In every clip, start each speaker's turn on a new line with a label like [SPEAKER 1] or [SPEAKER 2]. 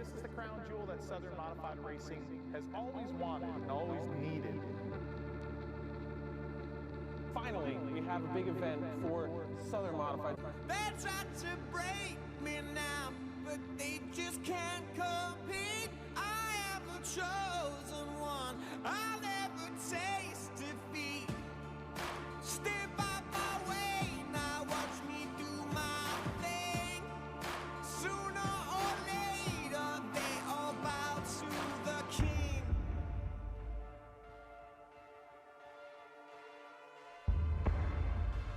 [SPEAKER 1] this is the crown jewel that Southern Modified Racing has always wanted and always needed.
[SPEAKER 2] Finally, we have a big event for Southern Modified.
[SPEAKER 3] They try to break me now, but they just can't compete. I am the chosen one. I'll never taste defeat. Step out my way, now watch me do my thing. Sooner or later, they all bow to the king.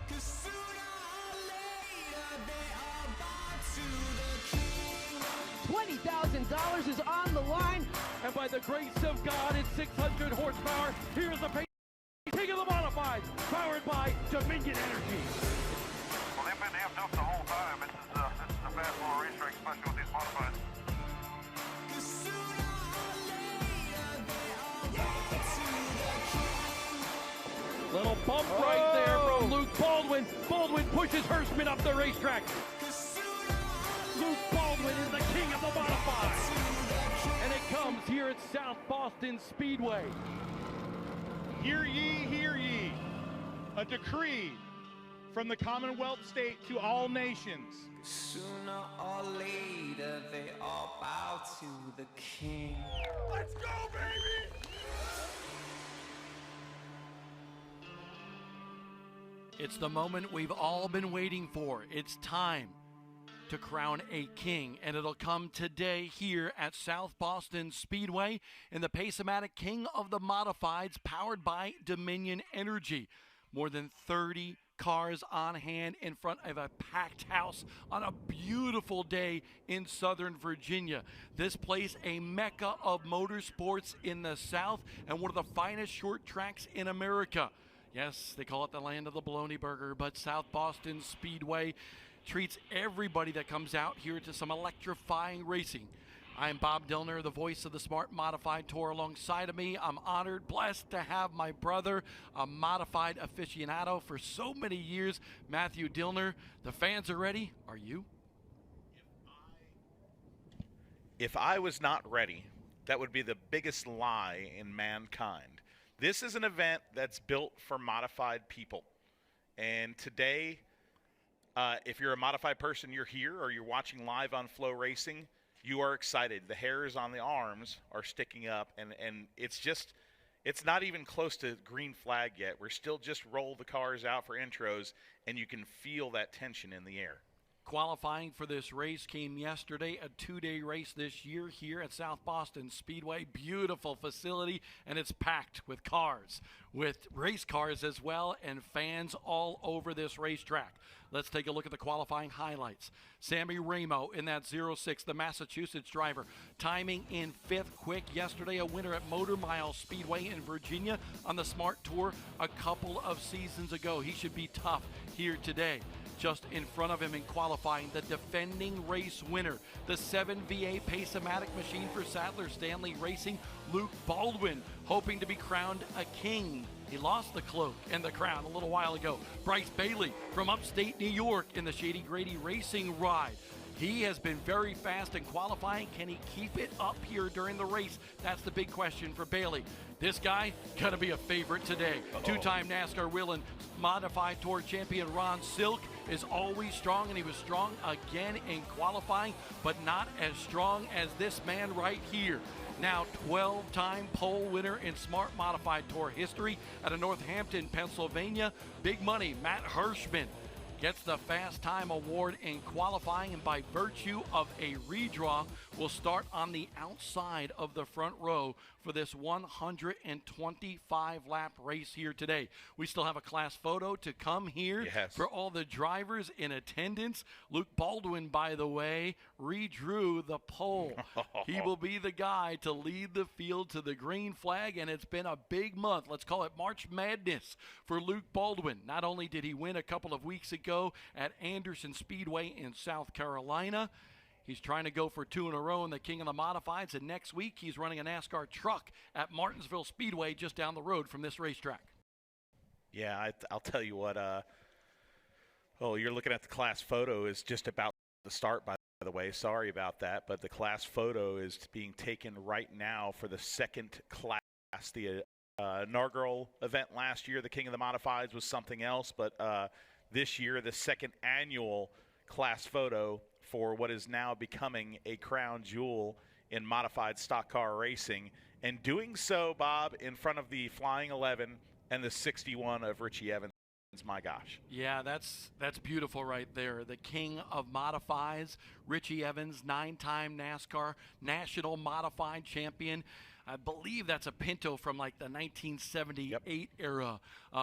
[SPEAKER 3] Cause sooner or later, they all bow to the king.
[SPEAKER 4] $20,000 is on the line.
[SPEAKER 5] And by the grace of God, it's 600 horsepower. Here's the King of the Modified, powered by Dominion Energy.
[SPEAKER 6] Well, they've been amped up the whole time. This is a fast little racetrack, especially with these modifieds.
[SPEAKER 3] Cause sooner or later, they all bow to the king.
[SPEAKER 5] Little bump right there from Luke Baldwin. Baldwin pushes Hirschman up the racetrack.
[SPEAKER 3] Cause sooner or
[SPEAKER 5] Luke Baldwin is the king of the Modified. And it comes here at South Boston Speedway.
[SPEAKER 1] Hear ye, a decree from the Commonwealth state to all nations.
[SPEAKER 3] sooner or later, they all bow to the king.
[SPEAKER 1] Let's go, baby!
[SPEAKER 5] It's the moment we've all been waiting for. It's time to crown a king, and it'll come today here at South Boston Speedway in the Pace-O-Matic King of the Modifieds, powered by Dominion Energy. More than 30 cars on hand in front of a packed house on a beautiful day in Southern Virginia. This place, a mecca of motorsports in the South and one of the finest short tracks in America. Yes, they call it the land of the bologna burger, but South Boston Speedway treats everybody that comes out here to some electrifying racing. I'm Bob Dillner, the voice of the Smart Modified Tour. Alongside of me, I'm honored, blessed to have my brother, a modified aficionado for so many years, Matthew Dillner. The fans are ready. Are you?
[SPEAKER 7] If I was not ready, that would be the biggest lie in mankind. This is an event that's built for modified people. And today, if you're a modified person, you're here, or you're watching live on Flow Racing, you are excited. The hairs on the arms are sticking up, and it's not even close to green flag yet. We're still just roll the cars out for intros, and you can feel that tension in the air.
[SPEAKER 5] Qualifying for this race came yesterday, a two-day race this year here at South Boston Speedway. Beautiful facility, and it's packed with cars, with race cars as well, and fans all over this racetrack. Let's take a look at the qualifying highlights. Sammy Ramo in that 06, the Massachusetts driver, timing in 5th quick yesterday, a winner at Motor Mile Speedway in Virginia on the Smart Tour a couple of seasons ago. He should be tough here today. Just in front of him in qualifying, the defending race winner, the 7VA Pace-O-Matic machine for Sadler Stanley Racing, Luke Baldwin, hoping to be crowned a king. He lost the cloak and the crown a little while ago. Bryce Bailey from upstate New York in the Shady Grady Racing ride. He has been very fast in qualifying. Can he keep it up here during the race? That's the big question for Bailey. This guy, gonna be a favorite today. Two-time NASCAR Wheel and Modified Tour champion Ron Silk is always strong, and he was strong again in qualifying, but not as strong as this man right here. Now 12-time pole winner in Smart Modified Tour history out of Northampton, Pennsylvania. Big money, Matt Hirschman gets the Fast Time Award in qualifying, and by virtue of a redraw, will start on the outside of the front row for this 125-lap race here today. We still have a class photo to come here for all the drivers in attendance. Luke Baldwin, by the way, redrew the pole. He will be the guy to lead the field to the green flag, and it's been a big month. Let's call it March Madness for Luke Baldwin. Not only did he win a couple of weeks ago at Anderson Speedway in South Carolina, he's trying to go for 2 in a row in the King of the Modifieds, and next week he's running a NASCAR truck at Martinsville Speedway just down the road from this racetrack.
[SPEAKER 7] Yeah, I'll tell you what. You're looking at the class photo is just about to start, by the way. Sorry about that, but the class photo is being taken right now for the second class. The inaugural event last year, the King of the Modifieds, was something else, but this year, the second annual class photo for what is now becoming a crown jewel in modified stock car racing, and doing so, Bob, in front of the Flying 11 and the 61 of Richie Evans. My gosh.
[SPEAKER 5] Yeah, that's beautiful right there. The king of modifieds, Richie Evans, 9-time NASCAR National Modified Champion. I believe that's a Pinto from like the 1978 era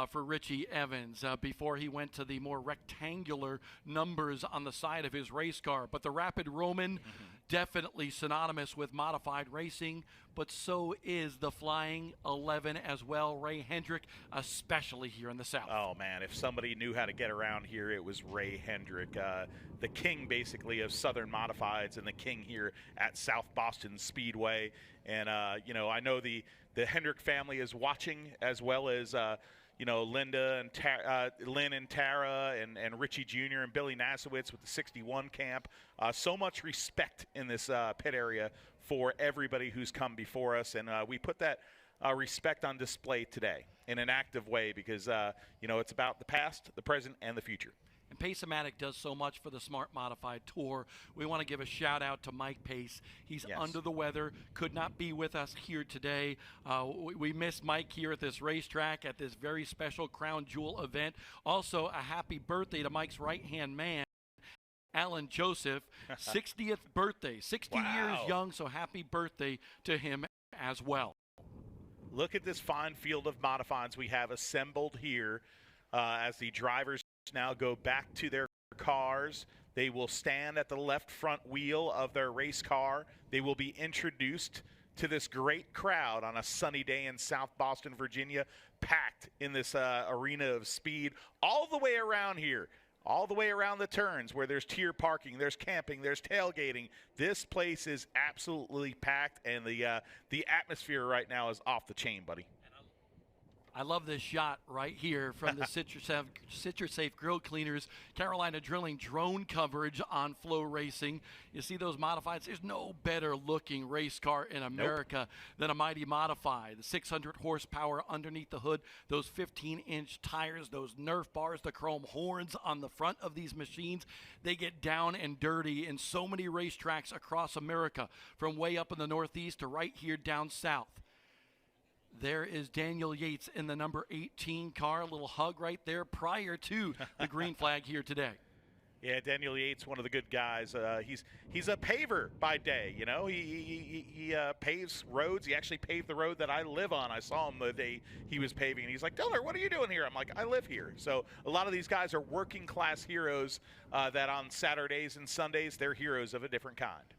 [SPEAKER 5] for Richie Evans before he went to the more rectangular numbers on the side of his race car. But the Rapid Roman, definitely synonymous with modified racing, but so is the Flying 11 as well. Ray Hendrick, especially here in the South.
[SPEAKER 7] Oh, man, if somebody knew how to get around here, it was Ray Hendrick, the king basically of Southern Modifieds and the king here at South Boston Speedway. And, you know, I know the Hendrick family is watching, as well as, you know, Linda and Lynn and Tara and Richie Jr. and Billy Nasowitz with the 61 camp. So much respect in this pit area for everybody who's come before us. And we put that respect on display today in an active way because, you know, it's about the past, the present, and the future.
[SPEAKER 5] And Pace-O-Matic does so much for the Smart Modified Tour. We want to give a shout-out to Mike Pace. He's under the weather, could not be with us here today. We miss Mike here at this racetrack at this very special Crown Jewel event. Also, a happy birthday to Mike's right-hand man, Alan Joseph, 60th birthday, 60 years young, so happy birthday to him as well.
[SPEAKER 7] Look at this fine field of modifieds we have assembled here as the drivers now go back to their cars. They will stand at the left front wheel of their race car. They will be introduced to this great crowd on a sunny day in South Boston, Virginia, packed in this arena of speed all the way around here, all the way around the turns where there's tier parking, there's camping, there's tailgating. This place is absolutely packed, and the atmosphere right now is off the chain, buddy.
[SPEAKER 5] I love this shot right here from the CitraSafe Grill Cleaners Carolina Drilling drone coverage on Flow Racing. You see those modifieds? There's no better looking race car in America than a Mighty Modified. The 600 horsepower underneath the hood, those 15-inch tires, those Nerf bars, the chrome horns on the front of these machines. They get down and dirty in so many racetracks across America, from way up in the Northeast to right here down south. There is Daniel Yates in the number 18 car. A little hug right there prior to the green flag here today.
[SPEAKER 7] Yeah, Daniel Yates, one of the good guys. He's a paver by day. You know, he paves roads. He actually paved the road that I live on. I saw him the day he was paving, and he's like, "Diller, what are you doing here?" I'm like, "I live here." So a lot of these guys are working class heroes that on Saturdays and Sundays they're heroes of a different kind.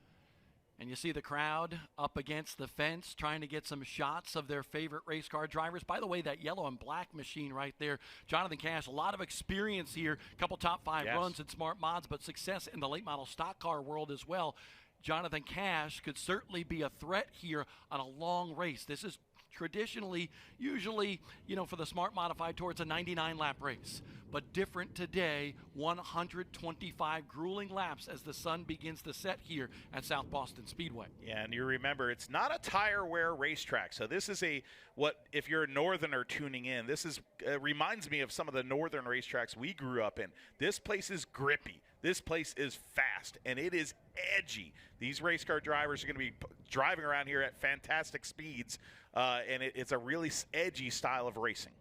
[SPEAKER 5] And you see the crowd up against the fence trying to get some shots of their favorite race car drivers. By the way, that yellow and black machine right there, Jonathan Cash, a lot of experience here, a couple top 5 runs in Smart Mods, but success in the late model stock car world as well. Jonathan Cash could certainly be a threat here on a long race. This is traditionally, usually, you know, for the Smart Modified Tour, it's a 99-lap race. But different today, 125 grueling laps as the sun begins to set here at South Boston Speedway.
[SPEAKER 7] Yeah, and you remember, it's not a tire wear racetrack. So this is if you're a northerner tuning in, this is reminds me of some of the northern racetracks we grew up in. This place is grippy. This place is fast, and it is edgy. These race car drivers are going to be driving around here at fantastic speeds, and it's a really edgy style of racing.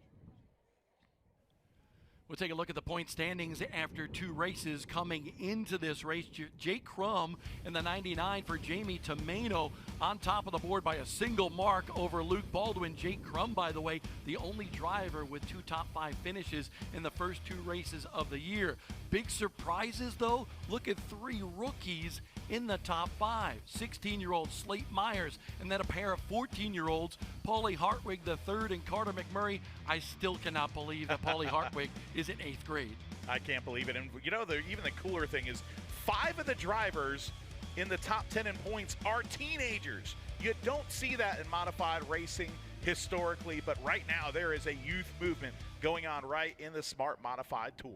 [SPEAKER 5] We'll take a look at the point standings after 2 races coming into this race. Jake Crum in the 99 for Jamie Tomeno on top of the board by a single mark over Luke Baldwin. Jake Crum, by the way, the only driver with 2 top 5 finishes in the first 2 races of the year. Big surprises, though. Look at 3 rookies in the top 5. 16-year-old Slate Myers, and then a pair of 14-year-olds, Paulie Hartwig III and Carter McMurray. I still cannot believe that Paulie Hartwig is in 8th grade.
[SPEAKER 7] I can't believe it. And, you know, even the cooler thing is 5 of the drivers in the top 10 in points are teenagers. You don't see that in modified racing historically, but right now there is a youth movement going on right in the Smart Modified Tour.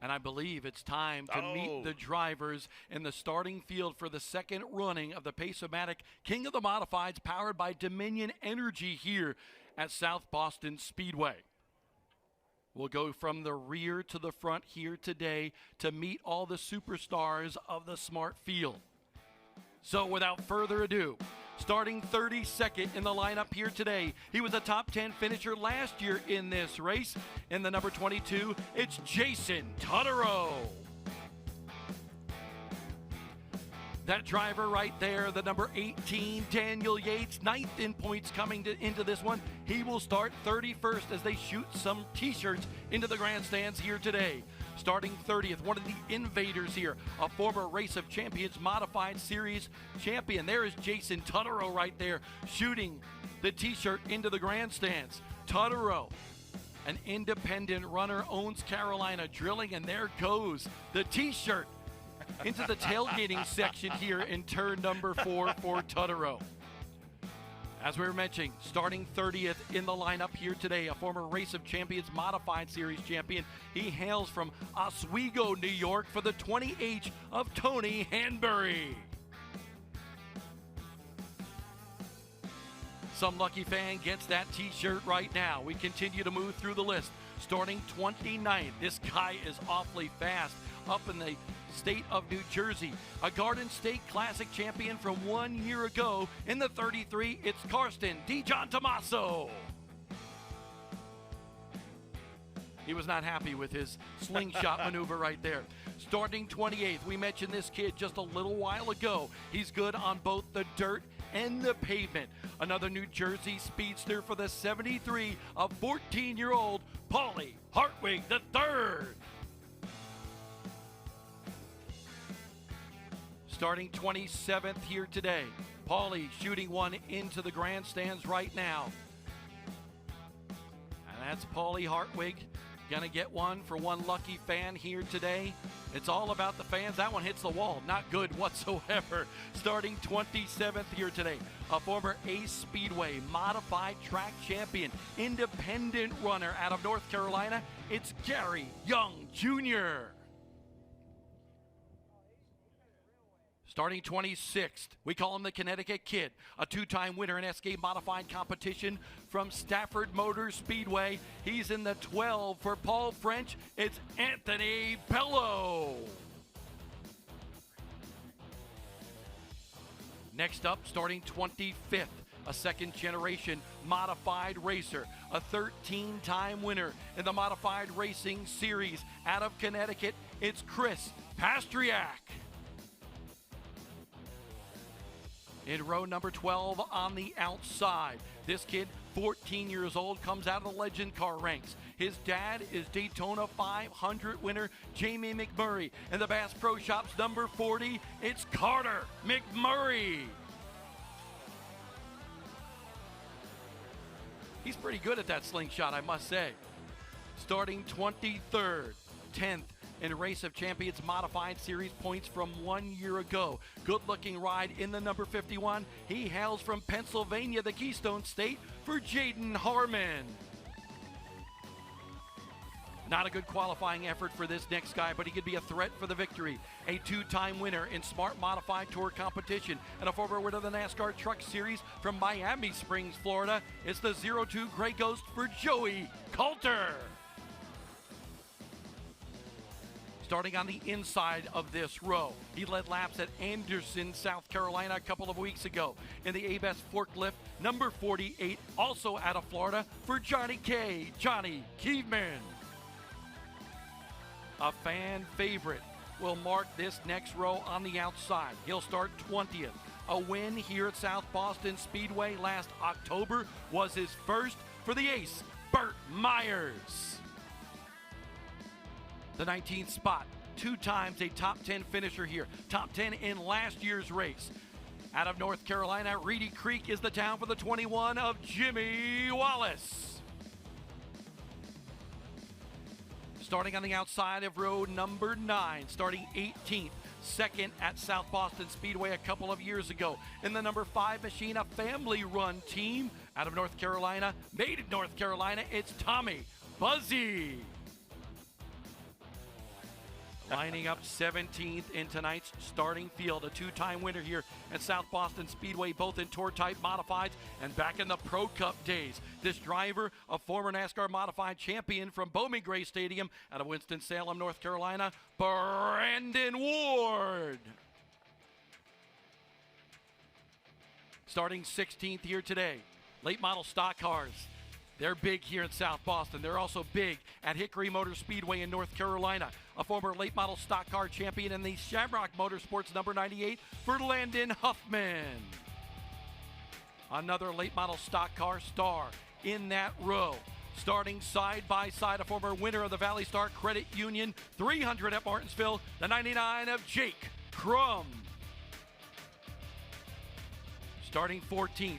[SPEAKER 5] And I believe it's time to meet the drivers in the starting field for the second running of the Pace-O-Matic King of the Modifieds, powered by Dominion Energy here at South Boston Speedway. We'll go from the rear to the front here today to meet all the superstars of the Smart Field. So without further ado, starting 32nd in the lineup here today, he was a top 10 finisher last year in this race. In the number 22, it's Jason Tutterow. That driver right there, the number 18, Daniel Yates, 9th in points coming into this one. He will start 31st as they shoot some t-shirts into the grandstands here today. Starting 30th, one of the invaders here, a former Race of Champions Modified Series champion. There is Jason Tutterow right there shooting the t-shirt into the grandstands. Tutterow, an independent runner, owns Carolina Drilling, and there goes the t-shirt into the tailgating section here in turn number 4 for Tutterow. As we were mentioning, starting 30th in the lineup here today, a former Race of Champions Modified Series champion. He hails from Oswego, New York for the 20H of Tony Hanbury. Some lucky fan gets that t-shirt right now. We continue to move through the list. Starting 29th, this guy is awfully fast up in the state of New Jersey. A Garden State Classic champion from 1 year ago. In the 33, it's Karsten DiGion Tommaso. He was not happy with his slingshot maneuver right there. Starting 28th, we mentioned this kid just a little while ago. He's good on both the dirt and the pavement. Another New Jersey speedster for the 73 of 14-year-old Paulie Hartwig III. Starting 27th here today, Paulie shooting one into the grandstands right now. And that's Paulie Hartwig. Gonna get one for one lucky fan here today. It's all about the fans. That one hits the wall. Not good whatsoever. Starting 27th here today, a former Ace Speedway Modified Track champion, independent runner out of North Carolina. It's Gary Young Jr. Starting 26th, we call him the Connecticut Kid, a two-time winner in SK Modified competition from Stafford Motor Speedway. He's in the 12 for Paul French. It's Anthony Bello. Next up, starting 25th, a second-generation modified racer, a 13-time winner in the Modified Racing Series out of Connecticut. It's Chris Pastriak. In row number 12 on the outside, this kid, 14 years old, comes out of the legend car ranks. His dad is Daytona 500 winner Jamie McMurray. In the Bass Pro Shops number 40, it's Carter McMurray. He's pretty good at that slingshot, I must say. Starting 23rd, 10th in Race of Champions Modified Series points from 1 year ago. Good-looking ride in the number 51. He hails from Pennsylvania, the Keystone State, for Jaden Harmon. Not a good qualifying effort for this next guy, but he could be a threat for the victory. A two-time winner in Smart Modified Tour competition and a former winner of the NASCAR Truck Series from Miami Springs, Florida. It's the 02 Gray Ghost for Joey Coulter. Starting on the inside of this row, he led laps at Anderson, South Carolina a couple of weeks ago. In the ABES forklift, number 48, also out of Florida, for Johnny K. Johnny Kievman. A fan favorite will mark this next row on the outside. He'll start 20th. A win here at South Boston Speedway last October was his first for the ace, Burt Myers. The 19th spot, 2 times a top 10 finisher here. Top 10 in last year's race. Out of North Carolina, Reedy Creek is the town for the 21 of Jimmy Wallace. Starting on the outside of row number 9, starting 18th, second at South Boston Speedway a couple of years ago. In the number 5 machine, a family-run team out of North Carolina, made in North Carolina, it's Tommy Buzzy. Lining up 17th in tonight's starting field. A two-time winner here at South Boston Speedway, both in tour-type modifieds and back in the Pro Cup days. This driver, a former NASCAR modified champion from Bowman Gray Stadium out of Winston-Salem, North Carolina, Brandon Ward. Starting 16th here today, late model stock cars. They're big here in South Boston. They're also big at Hickory Motor Speedway in North Carolina. A former late model stock car champion in the Shamrock Motorsports number 98 for Landon Huffman. Another late model stock car star in that row. Starting side by side, a former winner of the Valley Star Credit Union 300 at Martinsville, the 99 of Jake Crum. Starting 14th.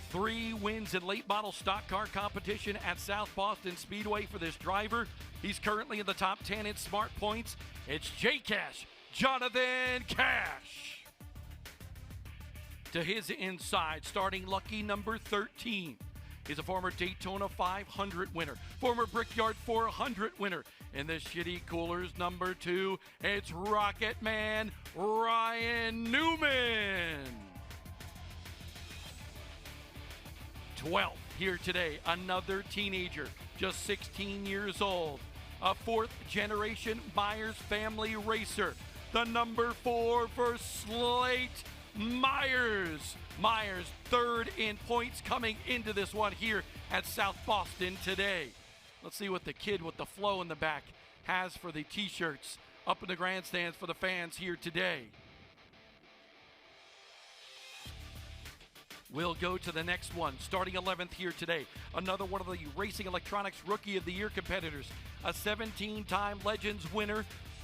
[SPEAKER 5] 3 wins in late model stock car competition at South Boston Speedway for this driver. He's currently in the top 10 in smart points. It's J-Cash, Jonathan Cash. To his inside, starting lucky number 13. He's a former Daytona 500 winner, former Brickyard 400 winner. In the Shitty Coolers number 2, it's Rocket Man Ryan Newman. 12th here today, another teenager, just 16 years old, a 4th generation Myers family racer, the number 4 for Slate Myers. Myers 3rd in points coming into this one here at South Boston today. Let's see what the kid with the flow in the back has for the t-shirts up in the grandstands for the fans here today. We'll go to the next one, starting 11th here today. Another one of the Racing Electronics Rookie of the Year competitors. A 17-time Legends winner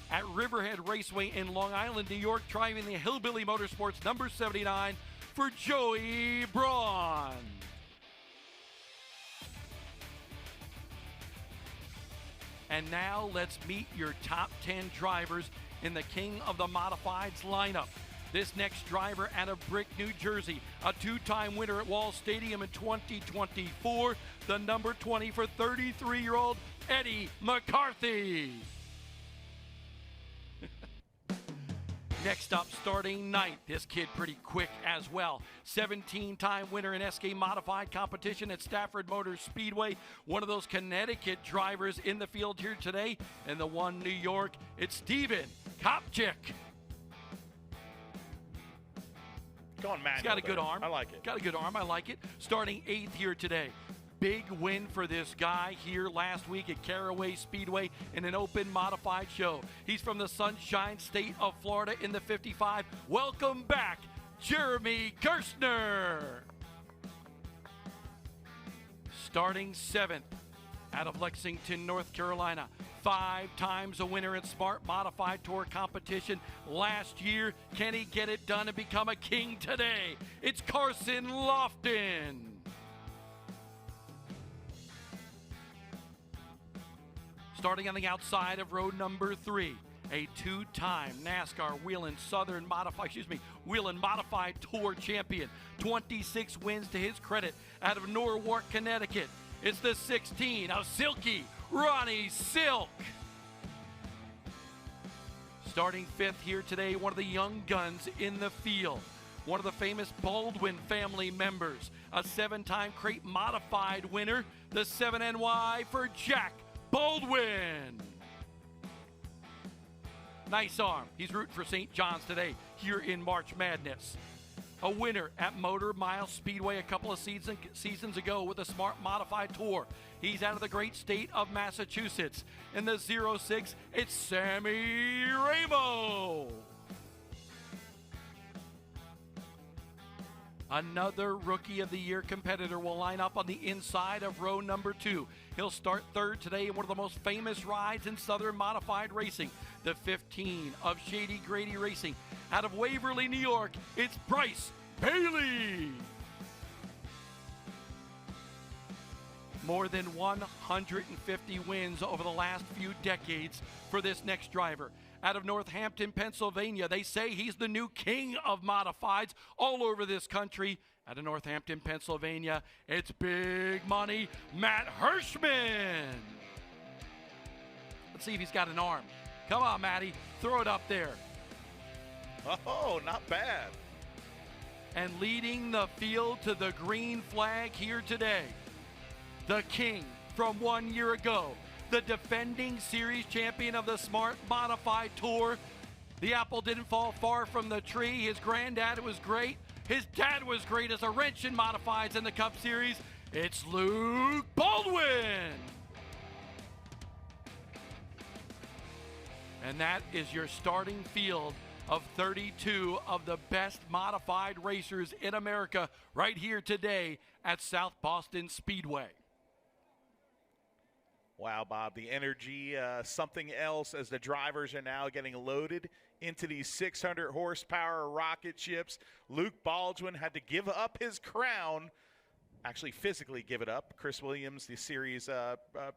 [SPEAKER 5] at Riverhead Raceway in Long Island, New York, driving the Hillbilly Motorsports number 79 for Joey Braun. And now let's meet your top 10 drivers in the King of the Modifieds lineup. This next driver out of Brick, New Jersey, a 2-time winner at Wall Stadium in 2024, the number 20 for 33-year-old Eddie McCarthy. Next up, starting 9th, this kid pretty quick as well. 17-time winner in SK Modified competition at Stafford Motor Speedway. One of those Connecticut drivers in the field here today. And the one New York, it's Steven Kopchik.
[SPEAKER 7] Going manual.
[SPEAKER 5] He's got a good arm.
[SPEAKER 7] I like it.
[SPEAKER 5] Got a good arm. I like it. Starting 8th here today. Big win for this guy here last week at Caraway Speedway in an open modified show. He's from the Sunshine State of Florida in the 55. Welcome back, Jeremy Gerstner. Starting 7th out of Lexington, North Carolina. 5 times a winner in Smart Modified Tour competition last year. Can he get it done and become a king today? It's Carson Lofton. Starting on the outside of row number 3, a 2-time NASCAR Whelen Modified Tour champion. 26 wins to his credit out of Norwalk, Connecticut. It's the 16 of Silky Ronnie Silk. Starting 5th here today, one of the young guns in the field. One of the famous Baldwin family members. A 7-time Crate Modified winner. The 7NY for Jack Baldwin. Nice arm. He's rooting for St. John's today here in March Madness. A winner at Motor Mile Speedway a couple of seasons ago with a Smart Modified Tour. He's out of the great state of Massachusetts. In the 06, it's Sammy Ramo. Another Rookie of the Year competitor will line up on the inside of row number 2. He'll start 3rd today in one of the most famous rides in Southern Modified Racing, the 15 of Shady Grady Racing. Out of Waverly, New York, it's Bryce Bailey. More than 150 wins over the last few decades for this next driver. Out of Northampton, Pennsylvania, they say he's the new king of modifieds all over this country. Out of Northampton, Pennsylvania, it's big money, Matt Hirschman. Let's see if he's got an arm. Come on, Matty. Throw it up there.
[SPEAKER 7] Oh, not bad.
[SPEAKER 5] And leading the field to the green flag here today, the king from 1 year ago, the defending series champion of the Smart Modified Tour. The apple didn't fall far from the tree. His granddad was great. His dad was great as a wrench in modifieds in the Cup Series. It's Luke Baldwin. And that is your starting field of 32 of the best modified racers in America right here today at South Boston Speedway.
[SPEAKER 7] Wow, Bob, the energy, something else as the drivers are now getting loaded into these 600 horsepower rocket ships. Luke Baldwin had to give up his crown, actually physically give it up. Chris Williams, the series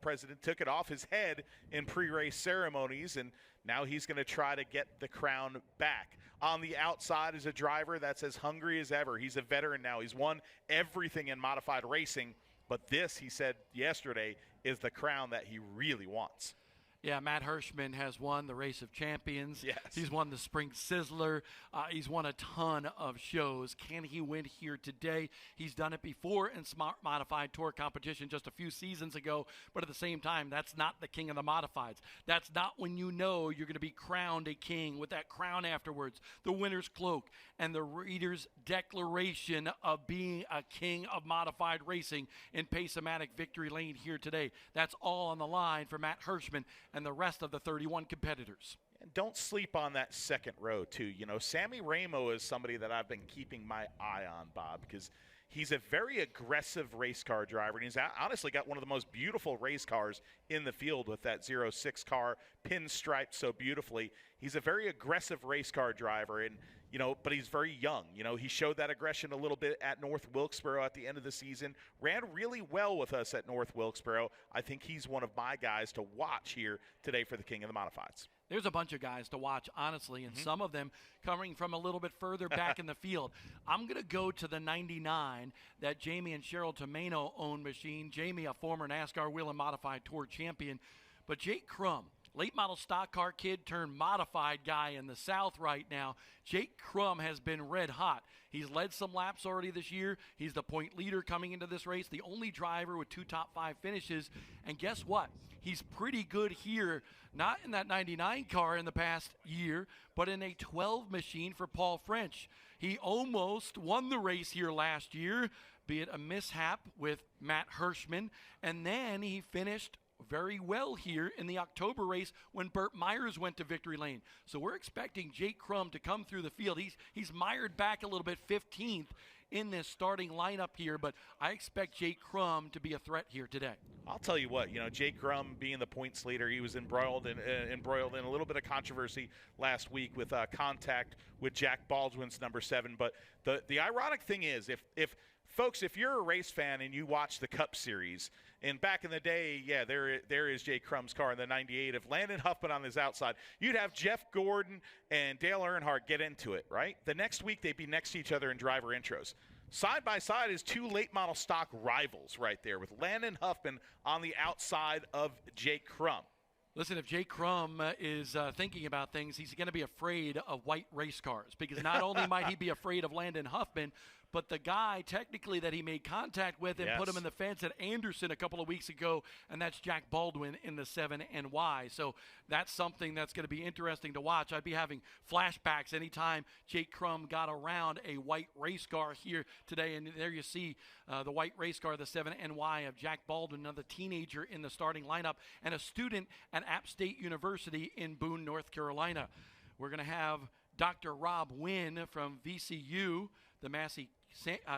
[SPEAKER 7] president, took it off his head in pre-race ceremonies, and now he's going to try to get the crown back. On the outside is a driver that's as hungry as ever. He's a veteran now. He's won everything in modified racing, but this, he said yesterday, is the crown that he really wants.
[SPEAKER 5] Yeah, Matt Hirschman has won the Race of Champions.
[SPEAKER 7] Yes.
[SPEAKER 5] He's won the Spring Sizzler. He's won a ton of shows. Can he win here today? He's done it before in Smart Modified Tour competition just a few seasons ago, but at the same time, that's not the king of the modifieds. That's not when you know you're going to be crowned a king with that crown afterwards, the winner's cloak, and the reader's declaration of being a king of modified racing in Pace-O-Matic Victory Lane here today. That's all on the line for Matt Hirschman and the rest of the 31 competitors.
[SPEAKER 7] And don't sleep on that second row, too. You know, Sammy Ramo is somebody that I've been keeping my eye on, Bob, because he's a very aggressive race car driver, and he's honestly got one of the most beautiful race cars in the field with that 06 car pinstriped so beautifully. He's a very aggressive race car driver, and you know, but he's very young. You know, he showed that aggression a little bit at North Wilkesboro at the end of the season. Ran really well with us at North Wilkesboro. I think he's one of my guys to watch here today for the King of the Modifieds.
[SPEAKER 5] There's a bunch of guys to watch, honestly, and some of them coming from a little bit further back in the field. I'm going to go to the 99, that Jamie and Cheryl Tomeno own machine. Jamie, a former NASCAR Wheel and Modified Tour champion. But Jake Crum, late model stock car kid turned modified guy in the South right now. Jake Crum has been red hot. He's led some laps already this year. He's the point leader coming into this race, the only driver with 2 top 5 finishes. And guess what? He's pretty good here, not in that 99 car in the past year, but in a 12 machine for Paul French. He almost won the race here last year, be it a mishap with Matt Hirschman, and then he finished very well here in the October race when Burt Myers went to victory lane. So we're expecting Jake Crum to come through the field. He's mired back a little bit, 15th in this starting lineup here, but I expect Jake Crum to be a threat here today.
[SPEAKER 7] I'll tell you what, you know, Jake Crum being the points leader, he was embroiled in a little bit of controversy last week with contact with Jack Baldwin's number 7. But the ironic thing is, if you're a race fan and you watch the Cup Series, and back in the day, yeah, there is Jake Crum's car in the 98. If Landon Huffman on his outside, you'd have Jeff Gordon and Dale Earnhardt get into it, right? The next week, they'd be next to each other in driver intros. Side by side is 2 late model stock rivals right there with Landon Huffman on the outside of Jake Crum.
[SPEAKER 5] Listen, if Jake Crum is thinking about things, he's going to be afraid of white race cars, because not only might he be afraid of Landon Huffman, but the guy technically that he made contact with and put him in the fence at Anderson a couple of weeks ago, and that's Jack Baldwin in the 7NY. So that's something that's going to be interesting to watch. I'd be having flashbacks anytime Jake Crum got around a white race car here today, and there you see the white race car, the 7NY of Jack Baldwin, another teenager in the starting lineup, and a student at App State University in Boone, North Carolina. We're going to have Dr. Rob Wynn from VCU, the Massey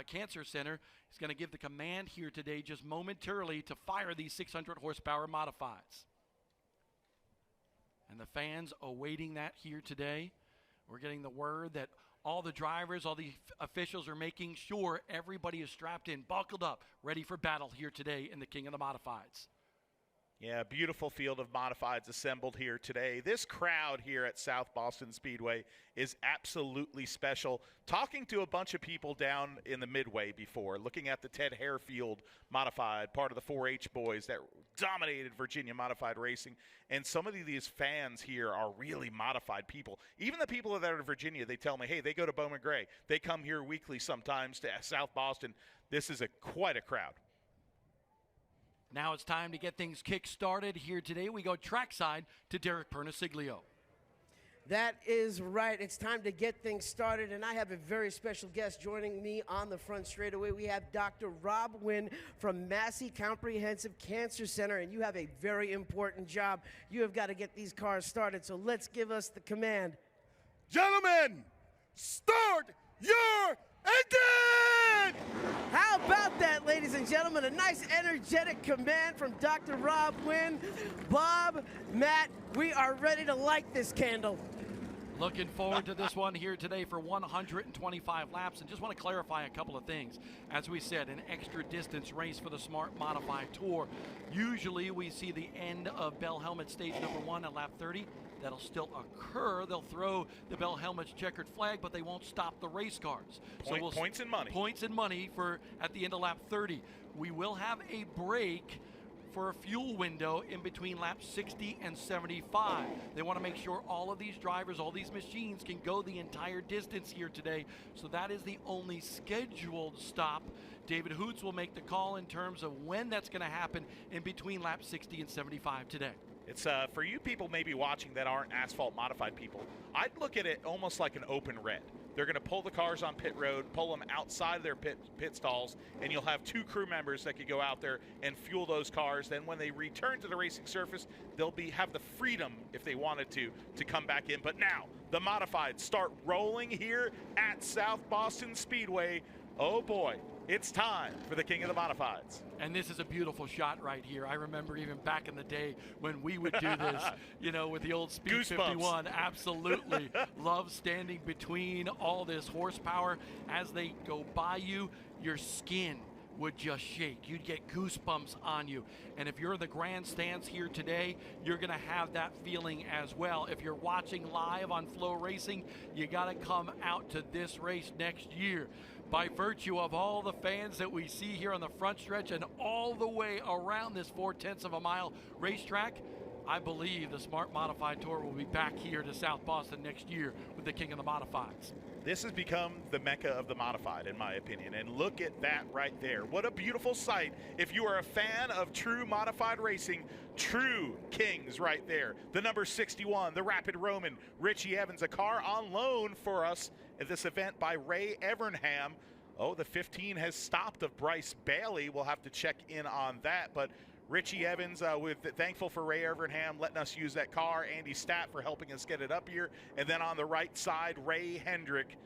[SPEAKER 5] Cancer Center. He's going to give the command here today just momentarily to fire these 600 horsepower modifieds. And the fans awaiting that here today. We're getting the word that all the drivers, all the officials are making sure everybody is strapped in, buckled up, ready for battle here today in the King of the Modifieds.
[SPEAKER 7] Yeah, beautiful field of modifieds assembled here today. This crowd here at South Boston Speedway is absolutely special. Talking to a bunch of people down in the Midway before, looking at the Ted Harefield modified, part of the 4-H boys that dominated Virginia modified racing, and some of these fans here are really modified people. Even the people that are in Virginia, they tell me, hey, they go to Bowman Gray. They come here weekly sometimes to South Boston. This is quite a crowd.
[SPEAKER 5] Now it's time to get things kick-started here today. We go trackside to Derek Pernasiglio.
[SPEAKER 4] That is right. It's time to get things started, and I have a very special guest joining me on the front straightaway. We have Dr. Rob Wynn from Massey Comprehensive Cancer Center, and you have a very important job. You have got to get these cars started, so let's give us the command.
[SPEAKER 8] Gentlemen, start your engine!
[SPEAKER 4] How about that, ladies and gentlemen? A nice, energetic command from Dr. Rob Wynn. Bob, Matt, we are ready to light this candle.
[SPEAKER 5] Looking forward to this one here today for 125 laps. And just want to clarify a couple of things. As we said, an extra distance race for the Smart Modified Tour. Usually we see the end of Bell Helmet stage number 1 at lap 30. That'll still occur. They'll throw the Bell Helmet's checkered flag, but they won't stop the race cars.
[SPEAKER 7] Points and money.
[SPEAKER 5] Points and money for at the end of lap 30. We will have a break for a fuel window in between laps 60 and 75. They want to make sure all of these drivers, all these machines can go the entire distance here today. So that is the only scheduled stop. David Hoots will make the call in terms of when that's going to happen in between laps 60 and 75 today.
[SPEAKER 7] It's for you people maybe watching that aren't asphalt modified people, I'd look at it almost like an open red. They're going to pull the cars on pit road, pull them outside of their pit stalls, and you'll have 2 crew members that could go out there and fuel those cars. Then when they return to the racing surface, they'll have the freedom, if they wanted to come back in. But now, the modifieds start rolling here at South Boston Speedway. Oh boy, it's time for the King of the Modifieds.
[SPEAKER 5] And this is a beautiful shot right here. I remember even back in the day when we would do this, with the old Speed
[SPEAKER 7] Goosebumps.
[SPEAKER 5] 51. Absolutely. Love standing between all this horsepower. As they go by you, your skin would just shake. You'd get goosebumps on you. And if you're in the grandstands here today, you're going to have that feeling as well. If you're watching live on Flow Racing, you got to come out to this race next year. By virtue of all the fans that we see here on the front stretch and all the way around this 0.4 of a mile racetrack, I believe the Smart Modified Tour will be back here to South Boston next year with the King of the Modifieds.
[SPEAKER 7] This has become the mecca of the modified, in my opinion, and look at that right there. What a beautiful sight. If you are a fan of true modified racing, true kings right there. The number 61, the Rapid Roman, Richie Evans, a car on loan for us at this event by Ray Evernham. Oh, the 15 has stopped of Bryce Bailey. We'll have to check in on that, but Richie Evans, thankful for Ray Evernham letting us use that car. Andy Statt for helping us get it up here. And then on the right side, Ray Hendrick,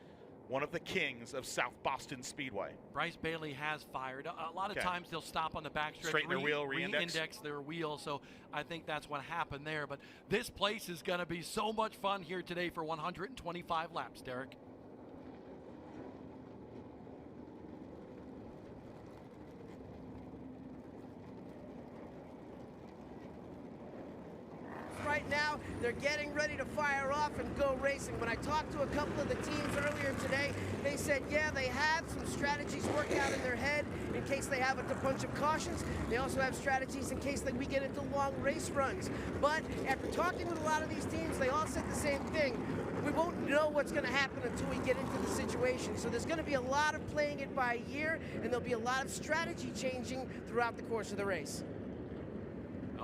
[SPEAKER 7] one of the kings of South Boston Speedway.
[SPEAKER 5] Bryce Bailey has fired. A lot of times they'll stop on the backstretch,
[SPEAKER 7] straighten their wheel, re-index
[SPEAKER 5] their wheel. So I think that's what happened there. But this place is going to be so much fun here today for 125 laps, Derek.
[SPEAKER 4] Right now, they're getting ready to fire off and go racing. When I talked to a couple of the teams earlier today, they said, yeah, they have some strategies worked out in their head in case they have a bunch of cautions. They also have strategies in case we get into long race runs. But after talking with a lot of these teams, they all said the same thing. We won't know what's going to happen until we get into the situation. So there's going to be a lot of playing it by ear, and there'll be a lot of strategy changing throughout the course of the race.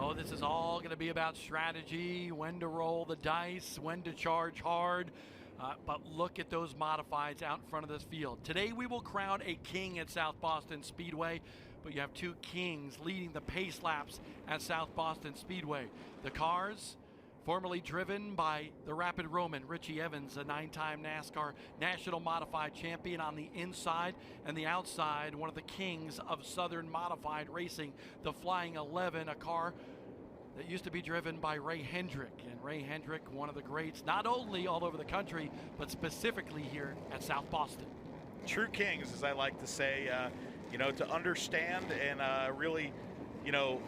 [SPEAKER 5] Oh, this is all going to be about strategy, when to roll the dice, when to charge hard. But look at those modifieds out in front of this field. Today we will crown a king at South Boston Speedway, but you have 2 kings leading the pace laps at South Boston Speedway. The cars, formerly driven by the Rapid Roman, Richie Evans, a 9-time NASCAR National Modified Champion on the inside, and the outside, one of the kings of Southern Modified Racing, the Flying 11, a car that used to be driven by Ray Hendrick. And Ray Hendrick, one of the greats, not only all over the country, but specifically here at South Boston.
[SPEAKER 7] True kings, as I like to say, to understand and really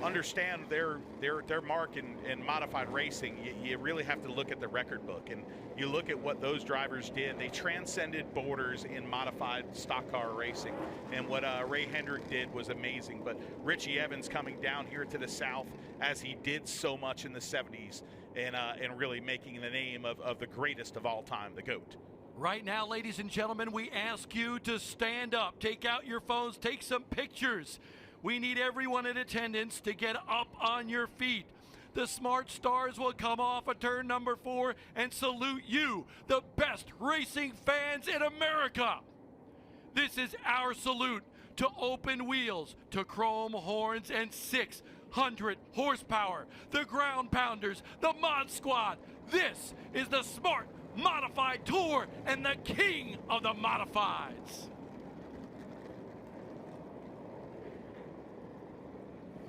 [SPEAKER 7] understand their mark in modified racing, you really have to look at the record book, and you look at what those drivers did. They transcended borders in modified stock car racing, and what Ray Hendrick did was amazing. But Richie Evans coming down here to the South, as he did so much in the 70s, and really making the name of the greatest of all time, the GOAT.
[SPEAKER 5] Right now, ladies and gentlemen, we ask you to stand up, take out your phones, take some pictures. We need everyone in attendance to get up on your feet. The Smart Stars will come off of turn number 4 and salute you, the best racing fans in America. This is our salute to open wheels, to chrome horns and 600 horsepower, the ground pounders, the Mod Squad. This is the Smart Modified Tour and the king of the modifieds.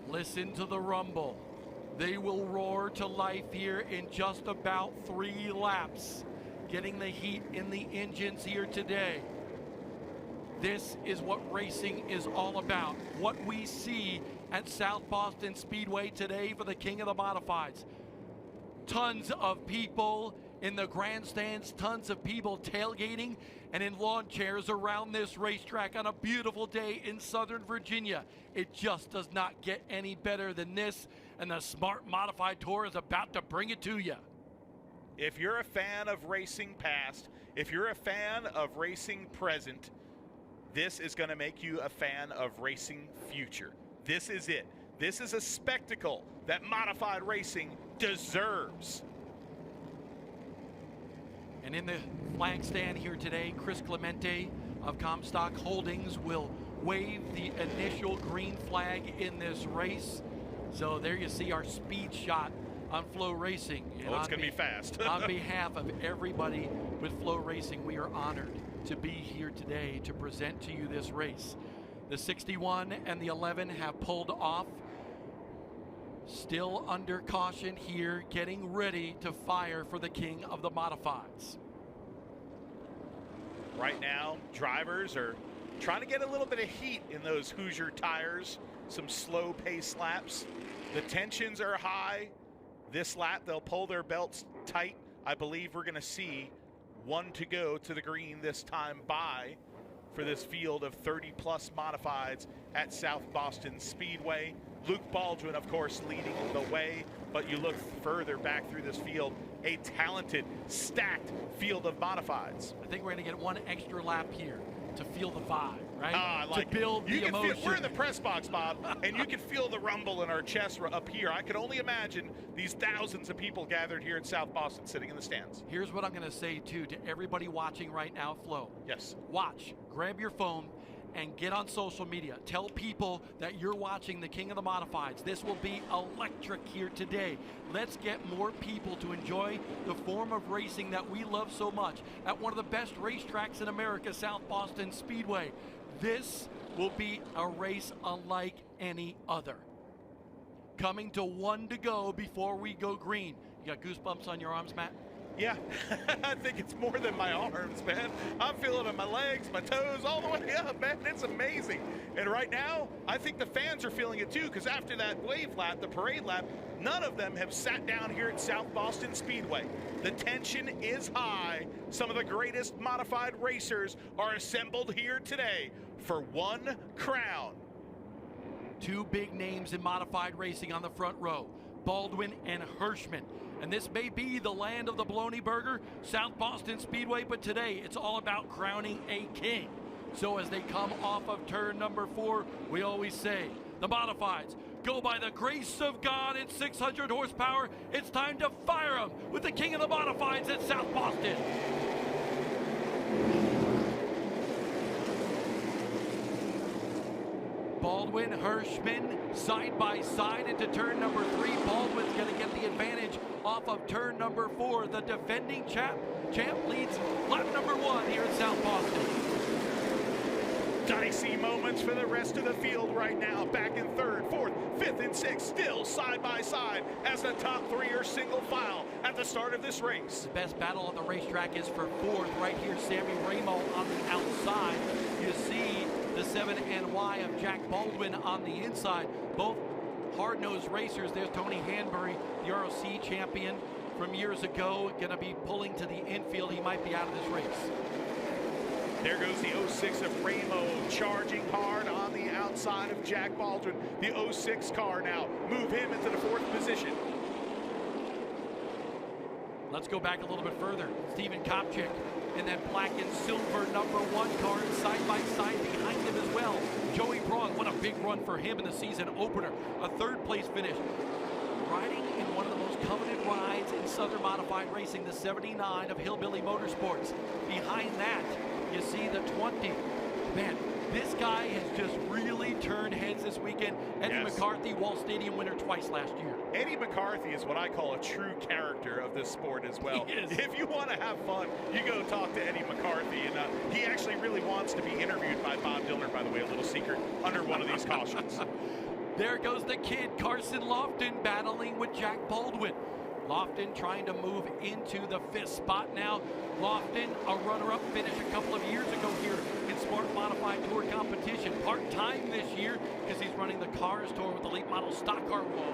[SPEAKER 5] Listen to the rumble. They will roar to life here in just about 3 laps, getting the heat in the engines here today. This is what racing is all about. What we see at South Boston Speedway today for the king of the modifieds. Tons of people in the grandstands, tons of people tailgating and in lawn chairs around this racetrack on a beautiful day in Southern Virginia. It just does not get any better than this, and the Smart Modified Tour is about to bring it to you.
[SPEAKER 7] If you're a fan of racing past, if you're a fan of racing present, this is going to make you a fan of racing future. This is it. This is a spectacle that modified racing deserves.
[SPEAKER 5] And in the flag stand here today, Chris Clemente of Comstock Holdings will wave the initial green flag in this race. So there you see our speed shot on Flow Racing. And
[SPEAKER 7] it's going to be fast.
[SPEAKER 5] On behalf of everybody with Flow Racing, we are honored to be here today to present to you this race. The 61 and the 11 have pulled off. Still under caution here, getting ready to fire for the king of the modifieds.
[SPEAKER 7] Right now, drivers are trying to get a little bit of heat in those Hoosier tires, some slow pace laps. The tensions are high. This lap, they'll pull their belts tight. I believe we're going to see 1 to go to the green this time by for this field of 30-plus modifieds at South Boston Speedway. Luke Baldwin, of course, leading the way, but you look further back through this field, a talented, stacked field of modifieds.
[SPEAKER 5] I think we're going to get 1 extra lap here to feel the vibe, right?
[SPEAKER 7] I like
[SPEAKER 5] to build
[SPEAKER 7] the
[SPEAKER 5] emotion.
[SPEAKER 7] We're in the press box, Bob, and you can feel the rumble in our chest up here. I could only imagine these thousands of people gathered here in South Boston sitting in the stands.
[SPEAKER 5] Here's what I'm going to say, too, to everybody watching right now, Flo.
[SPEAKER 7] Yes.
[SPEAKER 5] Watch, grab your phone, and get on social media. Tell people that you're watching the King of the Modifieds. This will be electric here today. Let's get more people to enjoy the form of racing that we love so much at one of the best racetracks in America, South Boston Speedway. This will be a race unlike any other. Coming to 1 to go before we go green. You got goosebumps on your arms, Matt?
[SPEAKER 7] Yeah, I think it's more than my arms, man. I'm feeling it in my legs, my toes, all the way up, man. It's amazing. And right now, I think the fans are feeling it too, because after that wave lap, the parade lap, none of them have sat down here at South Boston Speedway. The tension is high. Some of the greatest modified racers are assembled here today for 1 crown.
[SPEAKER 5] 2 big names in modified racing on the front row, Baldwin and Hirschman. And this may be the land of the bologna burger, South Boston Speedway, but today it's all about crowning a king. So as they come off of turn number 4, we always say, the modifieds go by the grace of God at 600 horsepower. It's time to fire them with the king of the modifieds at South Boston. Baldwin, Hirschman, side by side into turn number 3. Baldwin's going to get the advantage off of turn number 4. The defending champ leads lap number 1 here in South Boston.
[SPEAKER 7] Dicey moments for the rest of the field right now. Back in 3rd, 4th, 5th, and 6th, still side by side as the top 3 are single file at the start of this race.
[SPEAKER 5] The best battle on the racetrack is for 4th. Right here, Sammy Ramo on the outside. You see the 7NY of Jack Baldwin on the inside. Both hard-nosed racers. There's Tony Hanbury, the ROC champion from years ago, going to be pulling to the infield. He might be out of this race.
[SPEAKER 7] There goes the 06 of Ramo, charging hard on the outside of Jack Baldwin. The 06 car now, move him into the 4th position.
[SPEAKER 5] Let's go back a little bit further. Steven Kopchik in that black and silver #1 car, side by side behind him as well. Joey Braun, what a big run for him in the season opener. A 3rd place finish. Riding in one of the most coveted rides in Southern Modified Racing, the 79 of Hillbilly Motorsports. Behind that, you see the 20. Man, this guy has just really turned heads this weekend. Eddie McCarthy, Wall Stadium winner twice last year.
[SPEAKER 7] Eddie McCarthy is what I call a true character of this sport as well.
[SPEAKER 5] He is.
[SPEAKER 7] If you want to have fun, you go talk to Eddie McCarthy. And he actually really wants to be interviewed by Bob Dillner, by the way, a little secret, under one of these cautions.
[SPEAKER 5] There goes the kid, Carson Lofton, battling with Jack Baldwin. Lofton trying to move into the 5th spot now. Lofton, a runner-up finish a couple of years ago here in Smart Modified Tour competition. Part-time this year because he's running the Cars Tour with the late model stock car wall.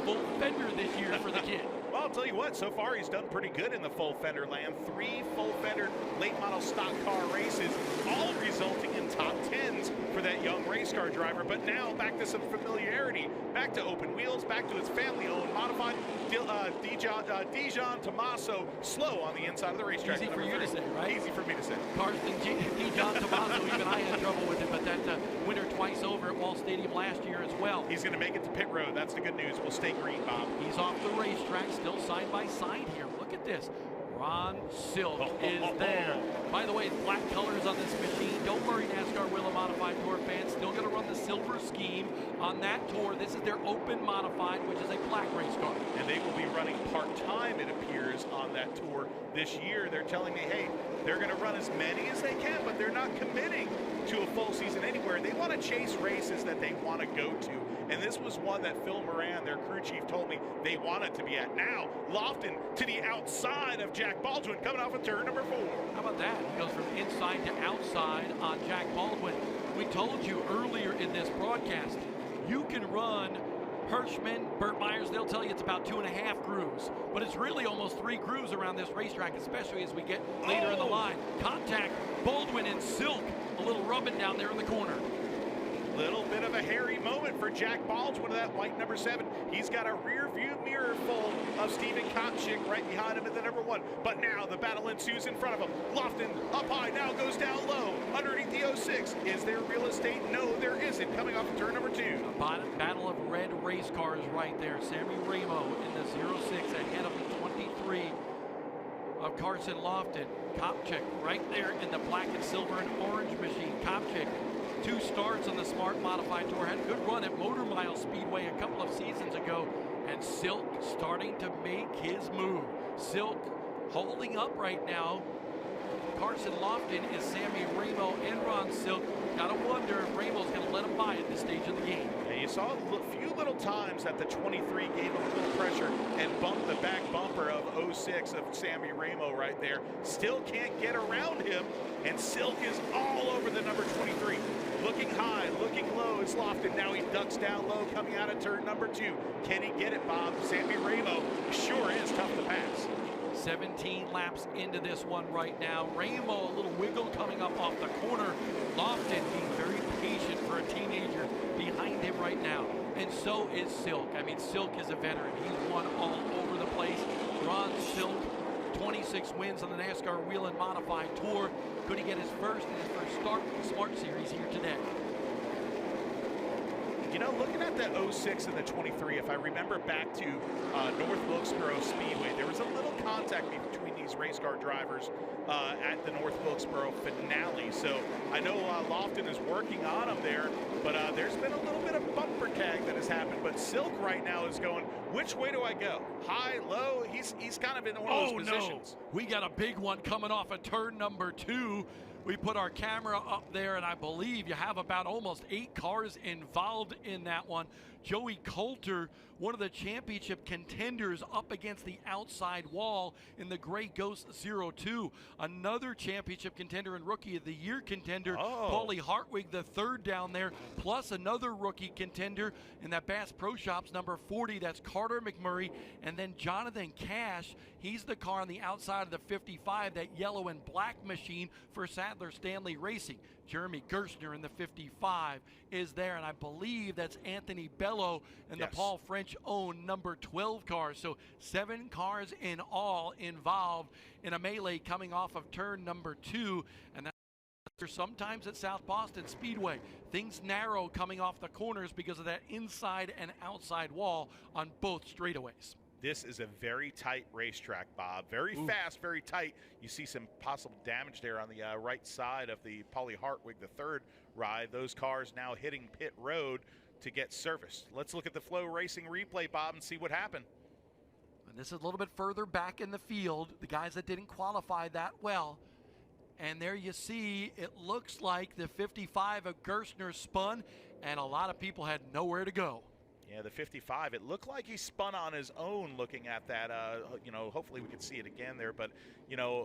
[SPEAKER 5] Full fender this year for the kid.
[SPEAKER 7] Well, I'll tell you what, so far he's done pretty good in the full fender land. 3 full fender late model stock car races, all resulting in top 10s for that young race car driver. But now back to some familiarity, back to open wheels, back to his family-owned modified Dijon Tommaso, slow on the inside of the racetrack.
[SPEAKER 5] Easy for you to say, right?
[SPEAKER 7] Easy for me to say.
[SPEAKER 5] Carson Dijon Tommaso, even I had trouble with it, but that winner twice over at Wall Stadium last year as well.
[SPEAKER 7] He's going to make it to pit road. That's the good news. We'll stay green, Bob.
[SPEAKER 5] He's off the racetrack, still side by side here. Look at this. Ron Silk is there. By the way, black colors on this machine. Don't worry, NASCAR Wheel of Modified Tour fans. Still going to run the silver scheme on that tour. This is their open modified, which is a black race car.
[SPEAKER 7] And they will be running part-time, it appears, on that tour this year. They're telling me, hey, they're going to run as many as they can, but they're not committing to a full season anywhere. They want to chase races that they want to go to. And this was one that Phil Moran, their crew chief, told me they wanted to be at. Now, Lofton to the outside of Jack Baldwin, coming off of turn #4.
[SPEAKER 5] How about that? He goes from inside to outside on Jack Baldwin. We told you earlier in this broadcast, you can run Hirschman, Burt Myers, they'll tell you it's about 2.5 grooves. But it's really almost 3 grooves around this racetrack, especially as we get later in the line. Contact, Baldwin and Silk, a little rubbing down there in the corner.
[SPEAKER 7] Little bit of a hairy moment for Jack Baldwin of that white #7. He's got a rear view mirror full of Steven Kopchik right behind him at the #1. But now the battle ensues in front of him. Lofton up high, now goes down low underneath the 06. Is there real estate? No, there isn't. Coming off of turn #2.
[SPEAKER 5] A battle of red race cars right there. Sammy Ramo in the 06 ahead of the 23 of Carson Lofton. Kopchik right there in the black and silver and orange machine. Kopchik, 2 starts on the Smart Modified Tour, had a good run at Motor Mile Speedway a couple of seasons ago, and Silk starting to make his move. Silk holding up right now. Carson Lofton is Sammy Ramo and Ron Silk. Gotta wonder if Ramo's gonna let him by at this stage of the game.
[SPEAKER 7] Yeah, you saw a few little times that the 23 gave him a little pressure and bumped the back bumper of 06 of Sammy Ramo right there. Still can't get around him, and Silk is all over the #23. Looking high, looking low is Lofton. Now he ducks down low coming out of turn #2. Can he get it, Bob? Sammy Ramo sure is tough to pass.
[SPEAKER 5] 17 laps into this one right now. Ramo, a little wiggle coming up off the corner. Lofton being very patient for a teenager behind him right now. And so is Silk. I mean, Silk is a veteran. He's won all over the place. Ron Silk, 26 wins on the NASCAR Wheel and Modified Tour. Could he get his first start in the Smart Series here today?
[SPEAKER 7] You know, looking at the 06 and the 23, if I remember back to North Wilkesboro Speedway, there was a little contact between these race car drivers at the North Wilkesboro finale. So I know Lofton is working on him there, but there's been a little bit of bumper tag that has happened. But Silk right now is going, which way do I go? High, low? He's kind of in one of those positions.
[SPEAKER 5] No. We got a big one coming off of turn #2. We put our camera up there, and I believe you have about almost 8 cars involved in that one. Joey Coulter, one of the championship contenders, up against the outside wall in the Gray Ghost 02. Another championship contender and Rookie of the Year contender, Paulie Hartwig, the third down there, plus another rookie contender in that Bass Pro Shops number 40. That's Carter McMurray. And then Jonathan Cash, he's the car on the outside of the 55, that yellow and black machine for Sadler Stanley Racing. Jeremy Gerstner in the 55 is there, and I believe that's Anthony Bello in the Paul French-owned number 12 car. So 7 cars in all involved in a melee coming off of turn number 2, and that's sometimes at South Boston Speedway. Things narrow coming off the corners because of that inside and outside wall on both straightaways.
[SPEAKER 7] This is a very tight racetrack, Bob. Very fast, very tight. You see some possible damage there on the right side of the Paulie Hartwig, the third ride. Those cars now hitting pit road to get serviced. Let's look at the Flow Racing replay, Bob, and see what happened.
[SPEAKER 5] And this is a little bit further back in the field, the guys that didn't qualify that well. And there you see, it looks like the 55 of Gerstner spun, and a lot of people had nowhere to go.
[SPEAKER 7] Yeah, the 55, it looked like he spun on his own looking at that. Hopefully we can see it again there, but,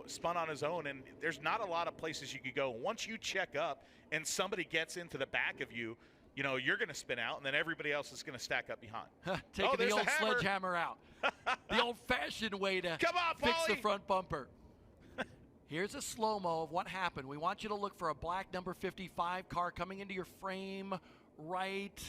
[SPEAKER 7] spun on his own, and there's not a lot of places you could go. Once you check up and somebody gets into the back of you, you're going to spin out, and then everybody else is going to stack up behind.
[SPEAKER 5] Taking the old sledgehammer out. The old-fashioned way to fix the front bumper. Here's a slow-mo of what happened. We want you to look for a black number 55 car coming into your frame right.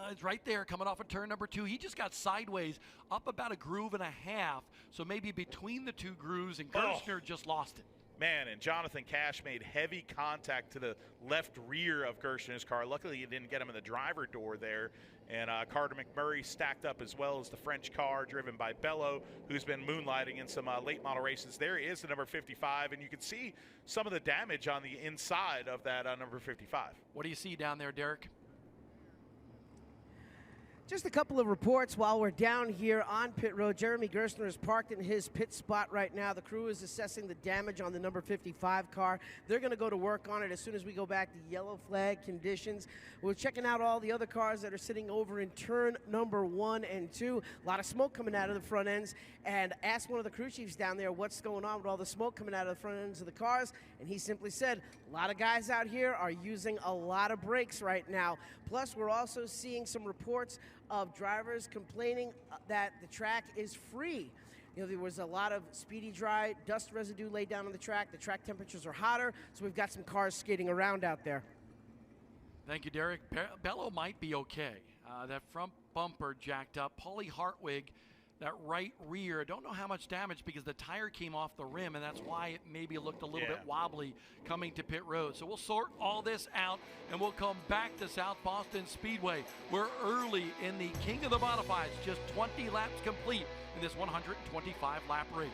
[SPEAKER 5] It's right there coming off of turn number 2. He just got sideways up about a groove and a half, so maybe between the 2 grooves, and Gerstner just lost it.
[SPEAKER 7] Man, and Jonathan Cash made heavy contact to the left rear of Gerstner's car. Luckily, he didn't get him in the driver door there. And Carter McMurray stacked up as well as the French car driven by Bello, who's been moonlighting in some late model races. There is the number 55, and you can see some of the damage on the inside of that number 55.
[SPEAKER 5] What do you see down there, Derek?
[SPEAKER 4] Just a couple of reports while we're down here on pit road. Jeremy Gerstner is parked in his pit spot right now. The crew is assessing the damage on the number 55 car. They're going to go to work on it as soon as we go back to yellow flag conditions. We're checking out all the other cars that are sitting over in turn number 1 and 2. A lot of smoke coming out of the front ends, and asked one of the crew chiefs down there what's going on with all the smoke coming out of the front ends of the cars, and he simply said, a lot of guys out here are using a lot of brakes right now. Plus, we're also seeing some reports of drivers complaining that the track is free. There was a lot of speedy dry dust residue laid down on the track. The track temperatures are hotter, so we've got some cars skating around out there.
[SPEAKER 5] Thank you, Derek. Bello might be okay. That front bumper jacked up. Paulie Hartwig, that right rear, don't know how much damage because the tire came off the rim, and that's why it maybe looked a little bit wobbly coming to pit road. So we'll sort all this out, and we'll come back to South Boston Speedway. We're early in the King of the Modifieds, just 20 laps complete in this 125-lap race.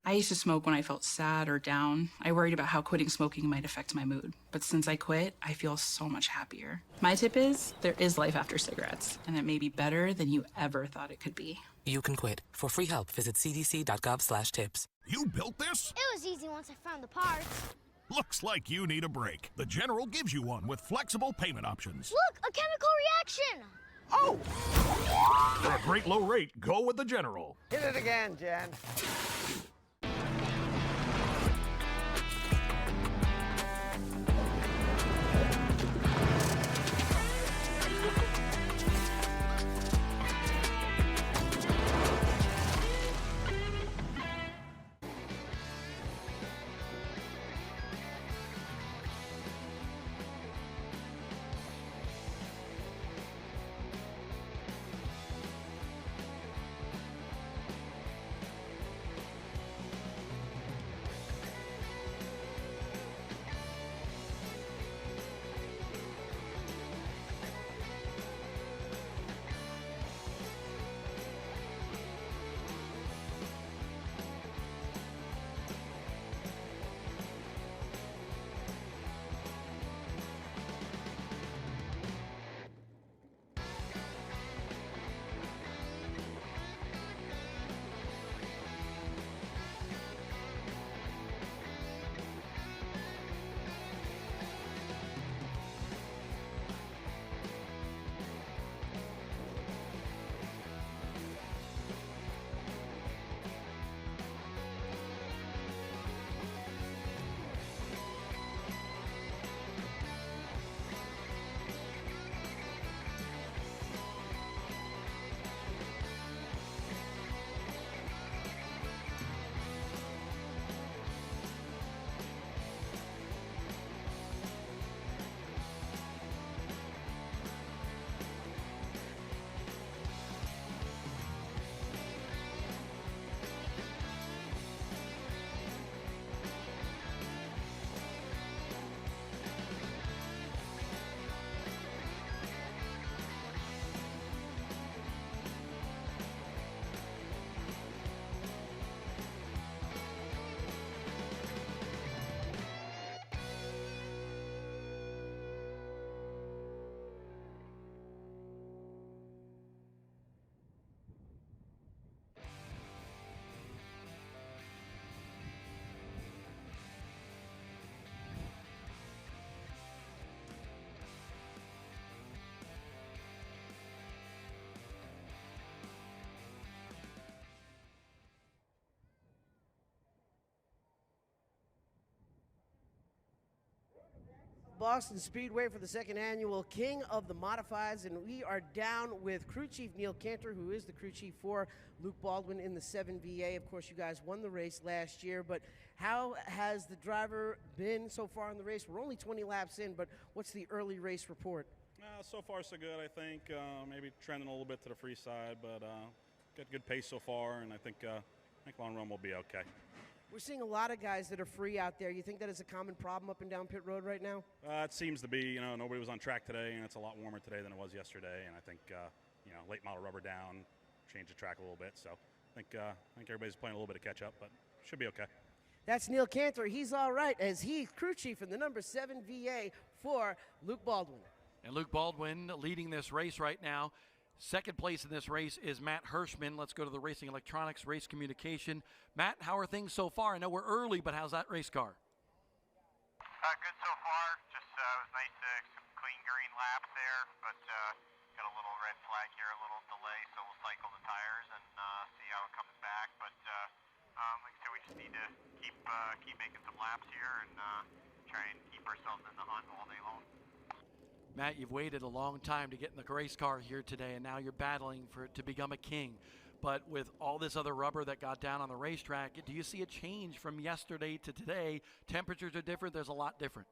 [SPEAKER 9] I used to smoke when I felt sad or down. I worried about how quitting smoking might affect my mood. But since I quit, I feel so much happier. My tip is, there is life after cigarettes, and it may be better than you ever thought it could be.
[SPEAKER 10] You can quit. For free help, visit cdc.gov/tips.
[SPEAKER 11] You built this?
[SPEAKER 12] It was easy once I found the parts.
[SPEAKER 11] Looks like you need a break. The General gives you one with flexible payment options.
[SPEAKER 12] Look, a chemical reaction!
[SPEAKER 11] Oh! For a great low rate, go with the General.
[SPEAKER 4] Hit it again, Jen. Boston Speedway for the second annual King of the Modifieds, and we are down with crew chief Neil Cantor, who is the crew chief for Luke Baldwin in the 7VA. Of course, you guys won the race last year, but how has the driver been so far in the race? We're only 20 laps in, but what's the early race report?
[SPEAKER 13] So far, so good, I think. Maybe trending a little bit to the free side, but got good pace so far, and I think long run will be okay.
[SPEAKER 4] We're seeing a lot of guys that are free out there. You think that is a common problem up and down pit road right now?
[SPEAKER 13] It seems to be. Nobody was on track today, and it's a lot warmer today than it was yesterday. And I think, late model rubber down, changed the track a little bit. So I think everybody's playing a little bit of catch up, but should be okay.
[SPEAKER 4] That's Neil Cantor. He's all right as he's crew chief in the number 7 VA for Luke Baldwin.
[SPEAKER 5] And Luke Baldwin leading this race right now. Second place in this race is Matt Hirschman. Let's go to the Racing Electronics Race Communication. Matt, how are things so far? I know we're early, but how's that race car?
[SPEAKER 6] Good so far. Just it was nice, some clean green laps there, but got a little red flag here, a little delay, so we'll cycle the tires and see how it comes back. But like I said, we just need to keep making some laps here and try and keep ourselves in the hunt all day long.
[SPEAKER 5] Matt, you've waited a long time to get in the race car here today, and now you're battling for it to become a king. But with all this other rubber that got down on the racetrack, do you see a change from yesterday to today? Temperatures are different. There's a lot different.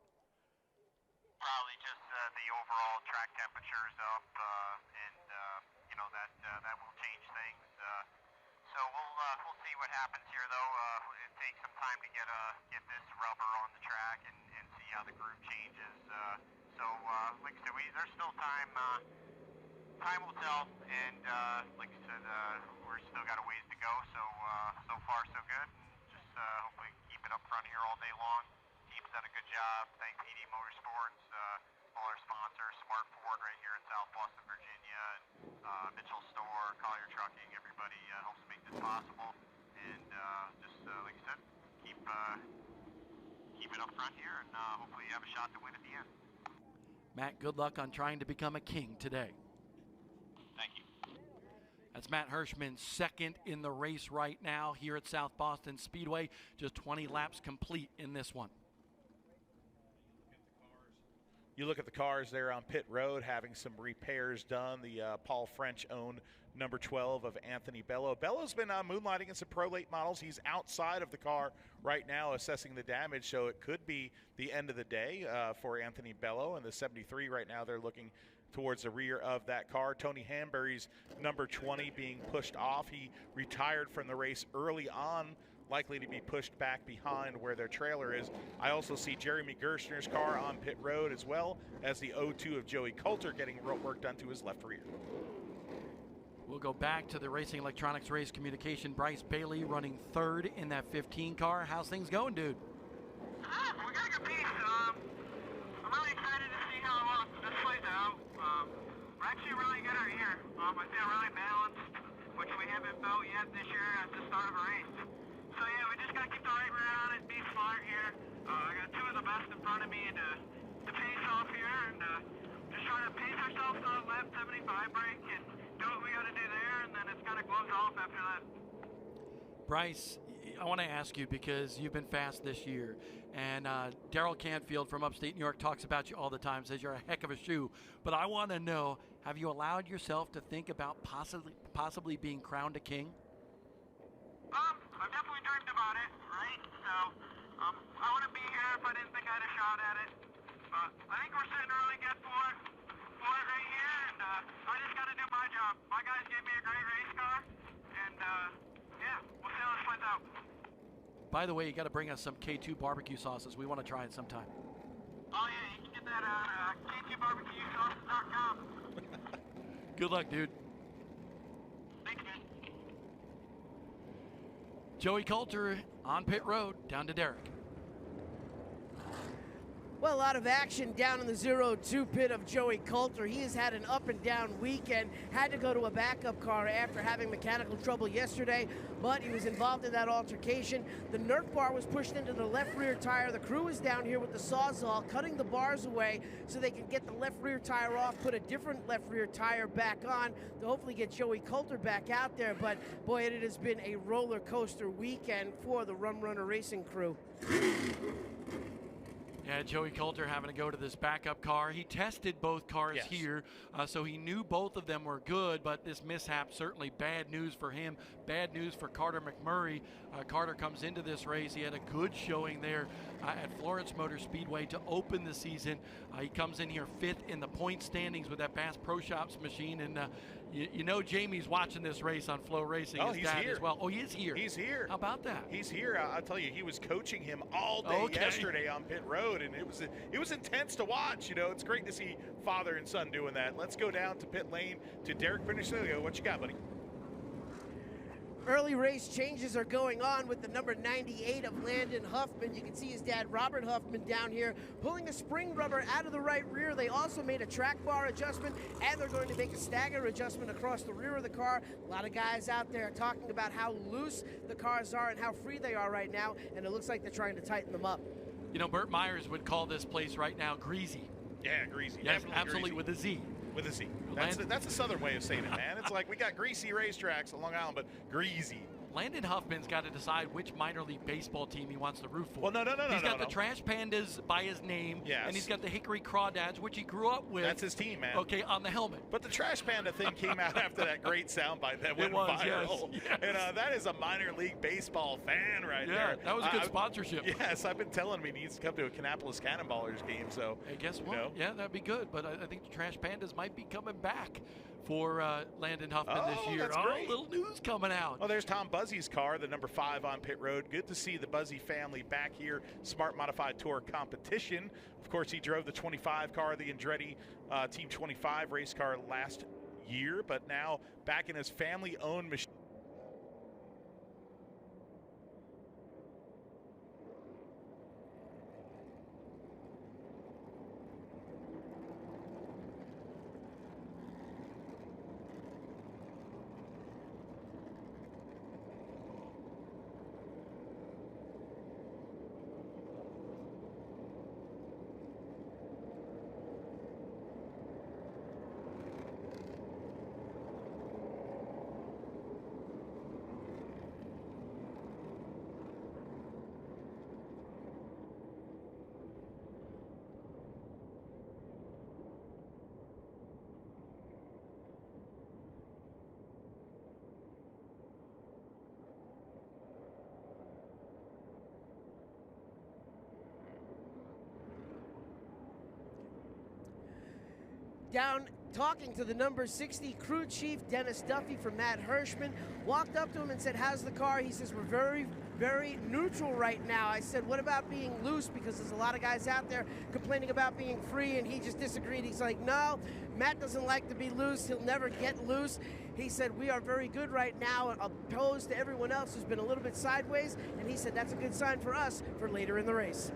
[SPEAKER 6] Probably just the overall track temperature is up, and that will change things. So we'll see what happens here, though. It takes some time to get this rubber on the track and see how the groove changes. So, like I said, there's still time. Time will tell, and like I said, we're still got a ways to go. So far, so good. And just hopefully keep it up front here all day long. Team's done a good job. Thanks ED Motorsports, all our sponsors, Smart Ford right here in South Boston, Virginia, and Mitchell Store, Collier Trucking. Everybody helps make this possible. And just like I said, keep it up front here, and hopefully you have a shot to win at the end.
[SPEAKER 5] Matt, good luck on trying to become a king today.
[SPEAKER 6] Thank you.
[SPEAKER 5] That's Matt Hirschman, second in the race right now here at South Boston Speedway. Just 20 laps complete in this one.
[SPEAKER 7] You look at the cars there on pit road having some repairs done. The Paul French-owned number 12 of Anthony Bello. Bello's been moonlighting in some Pro Late models. He's outside of the car right now assessing the damage, so it could be the end of the day for Anthony Bello. And the 73 right now, they're looking towards the rear of that car. Tony Hanbury's number 20 being pushed off. He retired from the race early on, likely to be pushed back behind where their trailer is. I also see Jeremy Gerstner's car on pit road, as well as the 02 of Joey Coulter getting work done to his left rear.
[SPEAKER 5] We'll go back to the Racing Electronics Race Communication. Bryce Bailey running third in that 15 car. How's things going, dude?
[SPEAKER 6] We got a good piece. I'm really excited to see how this plays out. We're actually really good right here. I feel really balanced, which we haven't felt yet this year at the start of a race. So yeah, we just gotta keep the right rear on it, be smart here. I got two of the best in front of me to pace off here, and just trying to pace ourselves on lap 75 break and do what we gotta do there, and then it's kind of gloves off after that.
[SPEAKER 5] Bryce, I want to ask you because you've been fast this year, and Daryl Canfield from upstate New York talks about you all the time, says you're a heck of a shoe. But I want to know, have you allowed yourself to think about possibly being crowned a king?
[SPEAKER 6] I've definitely dreamed about it, right? So I wouldn't be here if I didn't think I had a shot at it. But I think we're sitting really good for it right here, and I just got to do my job. My guys gave me a great race car, and yeah, we'll see how this plays out.
[SPEAKER 5] By the way, you got to bring us some K2 barbecue sauces. We want to try it sometime.
[SPEAKER 6] Oh yeah, you can get that at K2BarbecueSauces.com.
[SPEAKER 5] Good luck, dude.
[SPEAKER 6] Thanks, man.
[SPEAKER 5] Joey Coulter on pit road, down to Derek.
[SPEAKER 4] Well, a lot of action down in the 0-2 pit of Joey Coulter. He has had an up and down weekend, had to go to a backup car after having mechanical trouble yesterday, but he was involved in that altercation. The Nerf bar was pushed into the left rear tire. The crew is down here with the Sawzall cutting the bars away so they can get the left rear tire off, put a different left rear tire back on to hopefully get Joey Coulter back out there. But boy, it has been a roller coaster weekend for the Rum Runner Racing crew.
[SPEAKER 5] Yeah, Joey Coulter having to go to this backup car. He tested both cars here, so he knew both of them were good, but this mishap certainly bad news for him, bad news for Carter McMurray. Carter comes into this race. He had a good showing there at Florence Motor Speedway to open the season. He comes in here 5th in the point standings with that Bass Pro Shops machine, and you know Jamie's watching this race on Flow Racing.
[SPEAKER 7] Oh,
[SPEAKER 5] his
[SPEAKER 7] he's
[SPEAKER 5] dad
[SPEAKER 7] here.
[SPEAKER 5] As well. Oh, he is here.
[SPEAKER 7] He's here.
[SPEAKER 5] How about that?
[SPEAKER 7] He's here. I'll tell you, he was coaching him all day yesterday on pit road, and it was intense to watch. You know, it's great to see father and son doing that. Let's go down to pit lane to Derek Benicilio. What you got, buddy?
[SPEAKER 4] Early race changes are going on with the number 98 of Landon Huffman. You can see his dad, Robert Huffman, down here pulling a spring rubber out of the right rear. They also made a track bar adjustment, and they're going to make a stagger adjustment across the rear of the car. A lot of guys out there talking about how loose the cars are and how free they are right now, and it looks like they're trying to tighten them up.
[SPEAKER 5] You know, Burt Myers would call this place right now greasy.
[SPEAKER 7] Yeah, greasy.
[SPEAKER 5] Yes,
[SPEAKER 7] Definitely
[SPEAKER 5] absolutely,
[SPEAKER 7] greasy.
[SPEAKER 5] with a Z.
[SPEAKER 7] With a Z. That's a southern way of saying it, man. It's like we got greasy racetracks on Long Island, but greasy.
[SPEAKER 5] Landon Huffman's got to decide which minor league baseball team he wants to root for.
[SPEAKER 7] Well, no.
[SPEAKER 5] He's got the Trash Pandas by his name, and he's got the Hickory Crawdads, which he grew up with.
[SPEAKER 7] That's his team, man.
[SPEAKER 5] Okay, on the helmet.
[SPEAKER 7] But the Trash Panda thing came out after that great soundbite that went viral.
[SPEAKER 5] Yes.
[SPEAKER 7] And that is a minor league baseball fan right there.
[SPEAKER 5] Yeah, that was a good sponsorship.
[SPEAKER 7] Yes, I've been telling him he needs to come to a Kannapolis Cannonballers game. So,
[SPEAKER 5] hey, guess what?
[SPEAKER 7] You know.
[SPEAKER 5] Yeah, that'd be good. But I think the Trash Pandas might be coming back for Landon Huffman this year.
[SPEAKER 7] That's great.
[SPEAKER 5] Little news coming out.
[SPEAKER 7] Oh, there's Tom Buzzy's car, the number 5 on pit road. Good to see the Buzzy family back here. Smart Modified Tour competition. Of course, he drove the 25 car, the Andretti Team 25 race car last year, but now back in his family-owned machine.
[SPEAKER 4] Down talking to the number 60 crew chief, Dennis Duffy from Matt Hirschman, walked up to him and said, how's the car? He says, we're very, very neutral right now. I said, what about being loose? Because there's a lot of guys out there complaining about being free, and he just disagreed. He's like, no, Matt doesn't like to be loose. He'll never get loose. He said, we are very good right now, opposed to everyone else who's been a little bit sideways, and he said that's a good sign for us for later in the race.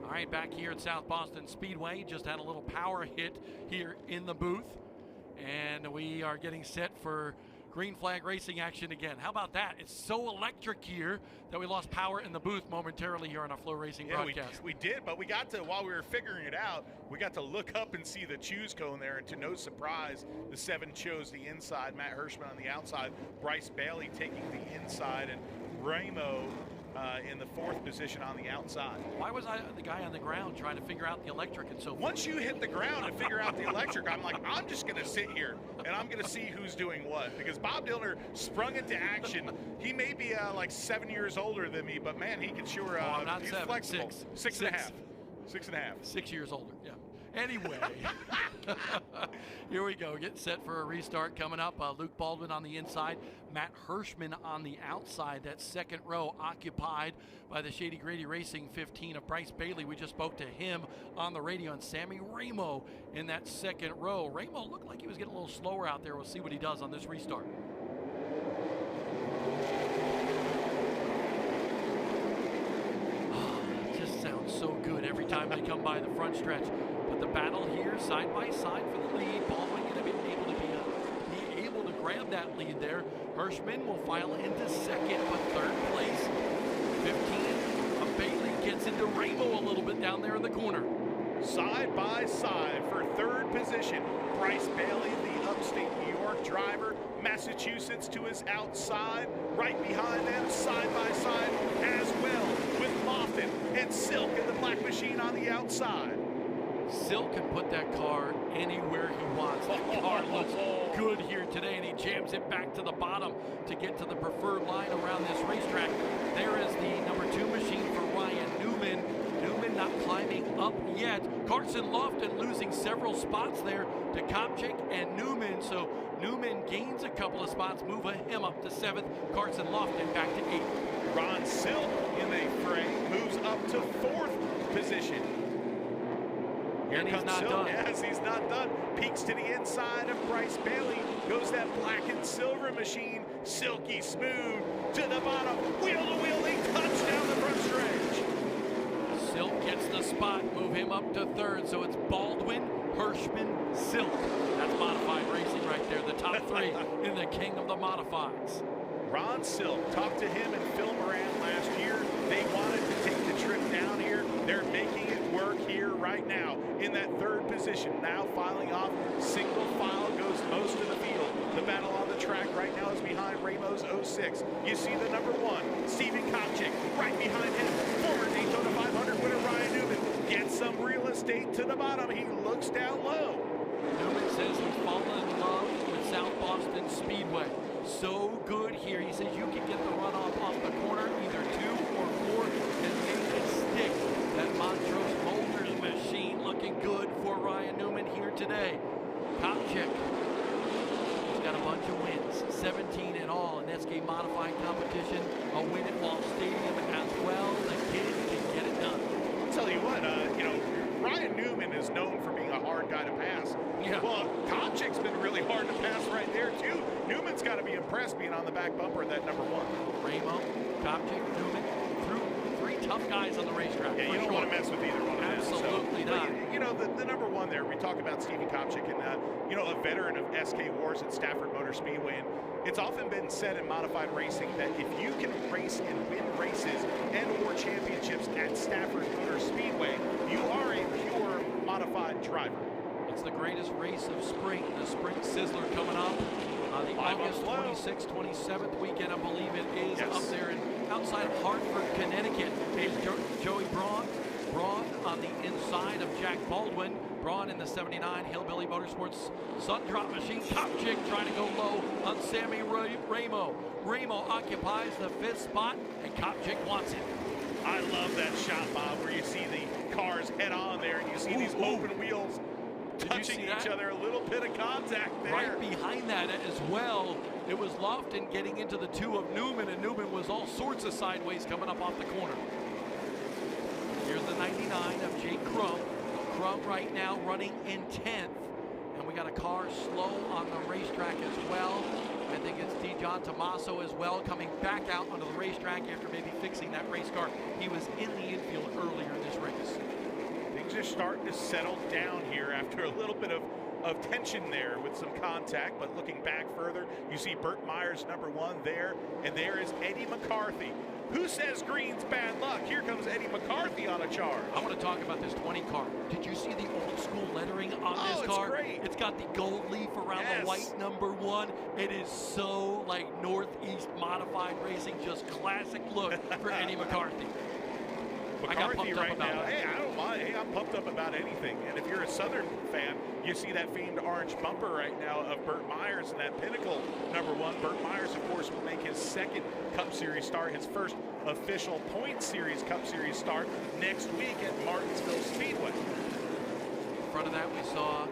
[SPEAKER 5] All right, back here at South Boston Speedway, just had a little power hit here in the booth, and we are getting set for green flag racing action again. How about that? It's so electric here that we lost power in the booth momentarily here on our Flow Racing broadcast.
[SPEAKER 7] We did, but we got to, while we were figuring it out, we got to look up and see the choose cone there, and to no surprise, the 7 chose the inside, Matt Hirschman on the outside, Bryce Bailey taking the inside, and Ramo in the 4th position on the outside.
[SPEAKER 5] Why was I the guy on the ground trying to figure out the electric and so forth?
[SPEAKER 7] Once you hit the ground and figure out the electric, I'm like, I'm just going to sit here and I'm going to see who's doing what. Because Bob Dillner sprung into action. He may be like 7 years older than me, but man, he can sure.
[SPEAKER 5] I'm not
[SPEAKER 7] he's
[SPEAKER 5] 7,
[SPEAKER 7] flexible.
[SPEAKER 5] 6.
[SPEAKER 7] 6.5. 6.5.
[SPEAKER 5] 6 years older. Yeah. Anyway, here we go. Getting set for a restart coming up. Luke Baldwin on the inside, Matt Hirschman on the outside. That second row occupied by the Shady Grady Racing 15 of Bryce Bailey. We just spoke to him on the radio, and Sammy Ramo in that second row. Ramo looked like he was getting a little slower out there. We'll see what he does on this restart. Just sounds so good every time they come by the front stretch. But the battle here, side by side for the lead. Baldwin going to be able to grab that lead there. Hirschman will file into second, but third place. 15 of Bailey gets into Ramo a little bit down there in the corner.
[SPEAKER 7] Side by side for third position, Bryce Bailey, the upstate New York driver. Massachusetts to his outside. Right behind them, side by side as well, with Lofton and Silk in the black machine on the outside.
[SPEAKER 5] Silk can put that car anywhere he wants. That car looks good here today, and he jams it back to the bottom to get to the preferred line around this racetrack. There is the number 2 machine for Ryan Newman. Newman not climbing up yet. Carson Lofton losing several spots there to Kopchik and Newman. So Newman gains a couple of spots, moving him up to 7th. Carson Lofton back to 8th.
[SPEAKER 7] Ron Silk in the fray moves up to 4th position.
[SPEAKER 5] And he's not done.
[SPEAKER 7] Yes, he's not done. Peeks to the inside of Bryce Bailey. Goes that black and silver machine. Silky smooth to the bottom. Wheel to wheel, they touch down the front stretch.
[SPEAKER 5] Silk gets the spot. Move him up to 3rd. So it's Baldwin, Hirschman, Silk. That's modified racing right there. The top 3 in the king of the modifieds.
[SPEAKER 7] Ron Silk, talked to him and Phil Moran last year. They wanted to take the trip down here. They're making it work here right now in that 3rd position. Now filing off, single file goes most of the field. The battle on the track right now is behind Ramos 06. You see the number 1, Stephen Kopchik, right behind him. Former Daytona 500 winner Ryan Newman gets some real estate to the bottom. He looks down low.
[SPEAKER 5] Newman says he's fallen in love with South Boston Speedway. So good here. He says you can get the runoff off the corner, either 2 or 4, and make it stick. That Montrose Boulders machine looking good for Ryan Newman here today. Kopchik, he's got a bunch of wins, 17 in all in SK modified competition, a win at Wall Stadium as well. The kid can get it done.
[SPEAKER 7] I'll tell you what, Ryan Newman is known for being a hard guy to pass.
[SPEAKER 5] Yeah.
[SPEAKER 7] Well, Kopchik's been really hard to pass right there, too. Newman's got to be impressed being on the back bumper of that number 1.
[SPEAKER 5] Ramo, Kopchik, Newman, through 3 tough guys on the racetrack.
[SPEAKER 7] Yeah, you don't want to mess with either one of them.
[SPEAKER 5] Absolutely not.
[SPEAKER 7] The number 1 there, we talk about Stevie Kopchik and, a veteran of SK Wars at Stafford Motor Speedway. And it's often been said in modified racing that if you can race and win races and or championships at Stafford Motor Speedway, you are a pure modified driver.
[SPEAKER 5] It's the greatest race of spring, the Spring Sizzler coming up on the August 26th, 27th weekend, I believe it is, up there outside of Hartford, Connecticut. Here's Joey Braun. Braun on the inside of Jack Baldwin. Braun in the 79 Hillbilly Motorsports Sun Drop Machine. Kopchik trying to go low on Sammy Ramo. Ramo occupies the 5th spot, and Kopchik wants it.
[SPEAKER 7] I love that shot, Bob, where you see the cars head on there, and you see these open wheels touching each other. A little bit of contact there.
[SPEAKER 5] Right behind that as well, it was Lofton getting into the 2 of Newman, and Newman was all sorts of sideways coming up off the corner. Here's the 99 of Jake Crum. Crum right now running in 10th. And we got a car slow on the racetrack as well. I think it's Dijon Tommaso as well, coming back out onto the racetrack after maybe fixing that race car. He was in the infield earlier in this race.
[SPEAKER 7] Things are starting to settle down here after a little bit of tension there with some contact, but looking back further, you see Burt Myers number 1 there, and there is Eddie McCarthy, Who says green's bad luck? Here comes Eddie McCarthy on a charge.
[SPEAKER 5] I want to talk about this 20 car. Did you see the old school lettering on this car?
[SPEAKER 7] It's great.
[SPEAKER 5] It's got the gold leaf around the white number 1. It is so like Northeast modified racing, just classic look for Eddie McCarthy.
[SPEAKER 7] McCarthy right now, hey, I don't mind. Hey, I'm pumped up about anything. And if you're a Southern fan, you see that famed orange bumper right now of Burt Myers and that Pinnacle number 1. Burt Myers, of course, will make his second Cup Series start, his first official Point Series Cup Series start next week at Martinsville Speedway.
[SPEAKER 5] In front of that, we saw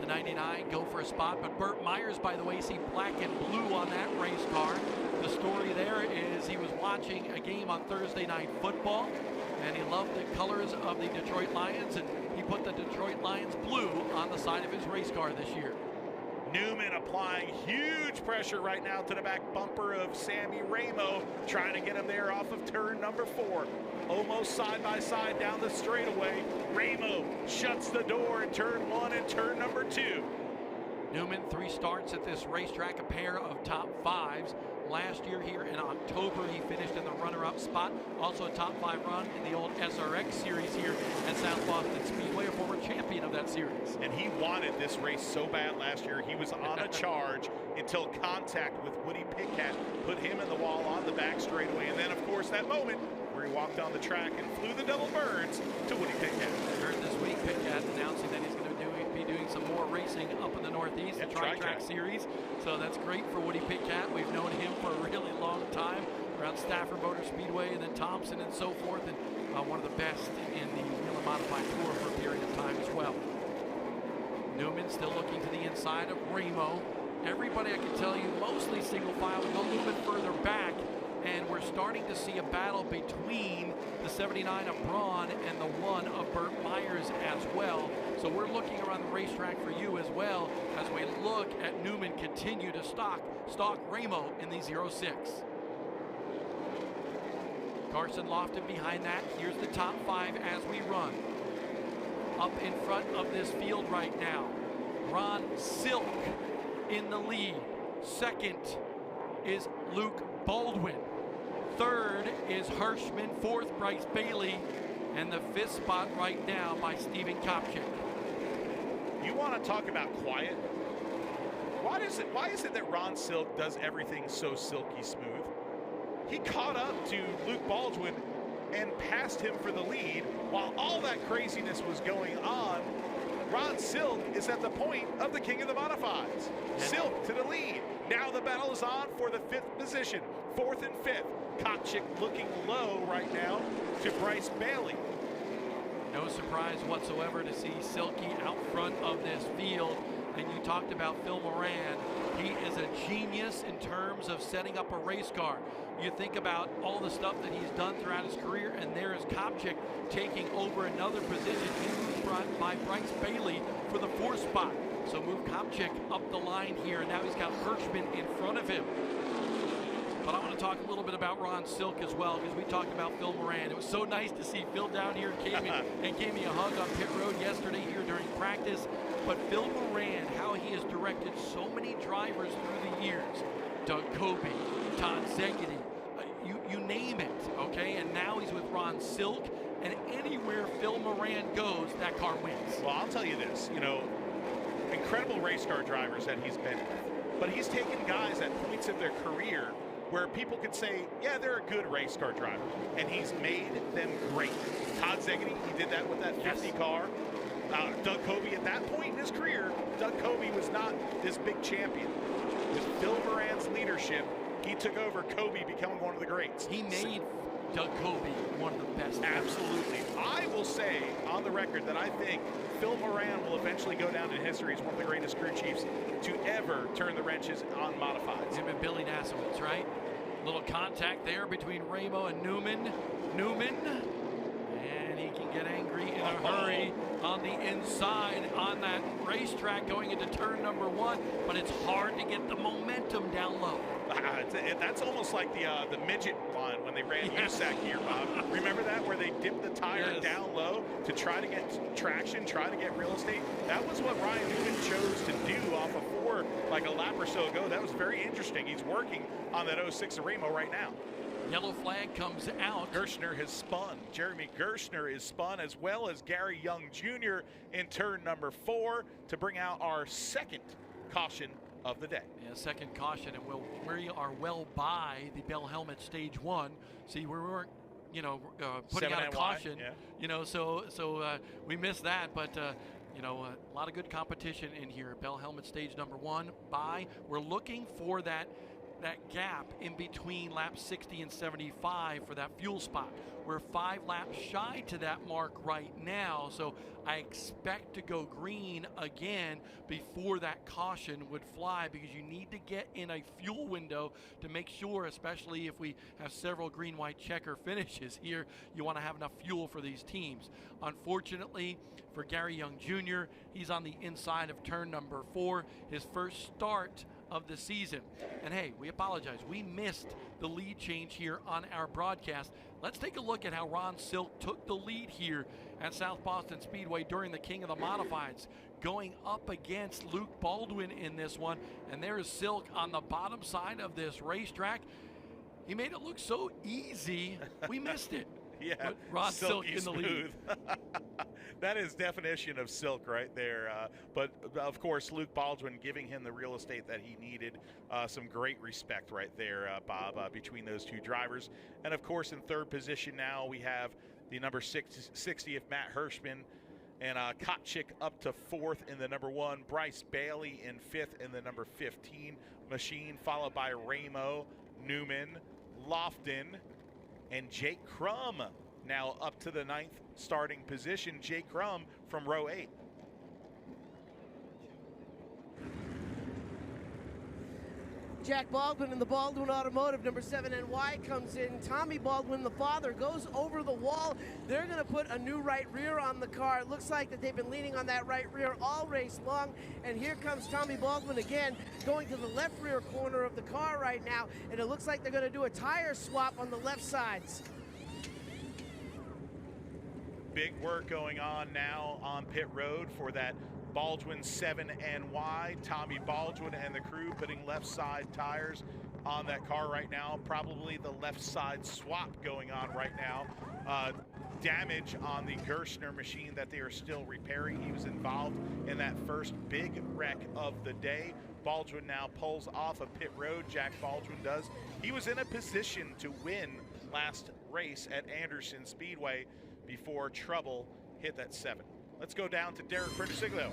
[SPEAKER 5] the 99 go for a spot, but Burt Myers, by the way, see black and blue on that race car. The story there is he was watching a game on Thursday Night Football, and he loved the colors of the Detroit Lions, and he put the Detroit Lions blue on the side of his race car this year.
[SPEAKER 7] Newman applying huge pressure right now to the back bumper of Sammy Ramo, trying to get him there off of turn number 4. Almost side by side down the straightaway. Ramo shuts the door in turn 1 and turn number 2.
[SPEAKER 5] Newman, 3 starts at this racetrack, a pair of top 5s. Last year here in October, he finished in the runner-up spot. Also a top 5 run in the old SRX series here at South Boston Speedway, a former champion of that series.
[SPEAKER 7] And he wanted this race so bad last year. He was on a charge until contact with Woody Pitcat put him in the wall on the back straightaway. And then, of course, that moment where he walked on the track and flew the double birds to Woody Pitcat.
[SPEAKER 5] I heard this week Pitcat announcing that he's going to be doing some more racing up in the Northeast, the Tri-Track Series. So that's great for Woody Pitcat. We've known him for a really long time around Stafford Motor Speedway and then Thompson and so forth, and one of the best in the Wheeler Modified Tour for a period of time as well. Newman still looking to the inside of Ramo. Everybody, I can tell you, mostly single file. We go a little bit further back, and we're starting to see a battle between the 79 of Braun and the 1 of Burt Myers as well. So we're looking around the racetrack for you as well as we look at Newman continue to stalk Ramo in the 06. Carson Lofton behind that. Here's the top 5 as we run. Up in front of this field right now, Ron Silk in the lead. Second is Luke Baldwin. Third is Hirschman. Fourth, Bryce Bailey. And the 5th spot right now by Steven Kopchik.
[SPEAKER 7] You want to talk about quiet? Why is it that Ron Silk does everything so silky smooth? He caught up to Luke Baldwin and passed him for the lead while all that craziness was going on. Ron Silk is at the point of the king of the modifieds. Silk to the lead. Now the battle is on for the 5th position. 4th and 5th. Kopchik looking low right now to Bryce Bailey.
[SPEAKER 5] No surprise whatsoever to see Silky out front of this field. And you talked about Phil Moran. He is a genius in terms of setting up a race car. You think about all the stuff that he's done throughout his career, and there is Kopchik taking over another position. He was brought by Bryce Bailey for the 4th spot. So move Kopchik up the line here, and now he's got Hirschman in front of him. But I want to talk a little bit about Ron Silk as well, because we talked about Phil Moran. It was so nice to see Phil down here and gave me a hug on pit road yesterday here during practice. But Phil Moran, how he has directed so many drivers through the years. Doug Coby, Todd Zegedy, you name it, okay? And now he's with Ron Silk, and anywhere Phil Moran goes, that car wins.
[SPEAKER 7] Well, I'll tell you this, incredible race car drivers that he's been with. But he's taken guys at points of their career where people could say, yeah, they're a good race car driver, and he's made them great. Todd Zegedy, he did that with that 50 car. Doug Coby, at that point in his career, Doug Coby was not this big champion. With Phil Moran's leadership, he took over Coby becoming one of the greats.
[SPEAKER 5] He made Doug Coby one of the best.
[SPEAKER 7] Absolutely. I will say on the record that I think Phil Moran will eventually go down in history as one of the greatest crew chiefs to ever turn the wrenches on modifieds.
[SPEAKER 5] Him and Billy Nasowitz, right? Little contact there between Ramo and Newman. And he can get angry in a hurry on the inside on that racetrack going into turn number 1, but it's hard to get the momentum down low.
[SPEAKER 7] That's almost like the midget line when they ran USAC here, Bob. Remember that, where they dipped the tire down low to try to get traction, try to get real estate? That was what Ryan Newman chose to do off of 4 like a lap or so ago. That was very interesting. He's working on that 06 Ramo right now.
[SPEAKER 5] Yellow flag comes out.
[SPEAKER 7] Gershner has spun. Jeremy Gershner is spun, as well as Gary Young Jr. in turn number 4 to bring out our second caution of the day.
[SPEAKER 5] Yeah, second caution, and we are well by the Bell Helmet Stage 1. See, we weren't, putting out a caution, so we missed that, but a lot of good competition in here. Bell Helmet Stage number 1 by. We're looking for that gap in between laps 60 and 75 for that fuel spot. We're 5 laps shy to that mark right now, so I expect to go green again before that caution would fly, because you need to get in a fuel window to make sure, especially if we have several green-white checker finishes here, you want to have enough fuel for these teams. Unfortunately for Gary Young Jr., he's on the inside of turn number 4, his first start of the season. And hey, we apologize. We missed the lead change here on our broadcast. Let's take a look at how Ron Silk took the lead here at South Boston Speedway during the King of the Modifieds, going up against Luke Baldwin in this one. And there is Silk on the bottom side of this racetrack. He made it look so easy, we missed it.
[SPEAKER 7] Yeah,
[SPEAKER 5] Ron Silk in the lead.
[SPEAKER 7] That is definition of Silk right there. But of course, Luke Baldwin giving him the real estate that he needed. Some great respect right there, Bob, between those two drivers. And of course, in third position now, we have the number 60th Matt Hirschman, and Kotchik up to 4th in the number 1. Bryce Bailey in 5th in the number 15 machine, followed by Ramo, Newman, Lofton, and Jake Crum now up to the 9th starting position. Jake Crum from row 8.
[SPEAKER 4] Jack Baldwin in the Baldwin Automotive, number 7 NY comes in. Tommy Baldwin, the father, goes over the wall. They're going to put a new right rear on the car. It looks like that they've been leaning on that right rear all race long. And here comes Tommy Baldwin again, going to the left rear corner of the car right now. And it looks like they're going to do a tire swap on the left sides.
[SPEAKER 7] Big work going on now on pit road for that Baldwin 7NY. Tommy Baldwin and the crew putting left side tires on that car right now. Probably the left side swap going on right now. Damage on the Gershner machine that they are still repairing. He was involved in that first big wreck of the day. Baldwin now pulls off of pit road. Jack Baldwin does. He was in a position to win last race at Anderson Speedway before trouble hit that 7. Let's go down to Derek Prendersiglio.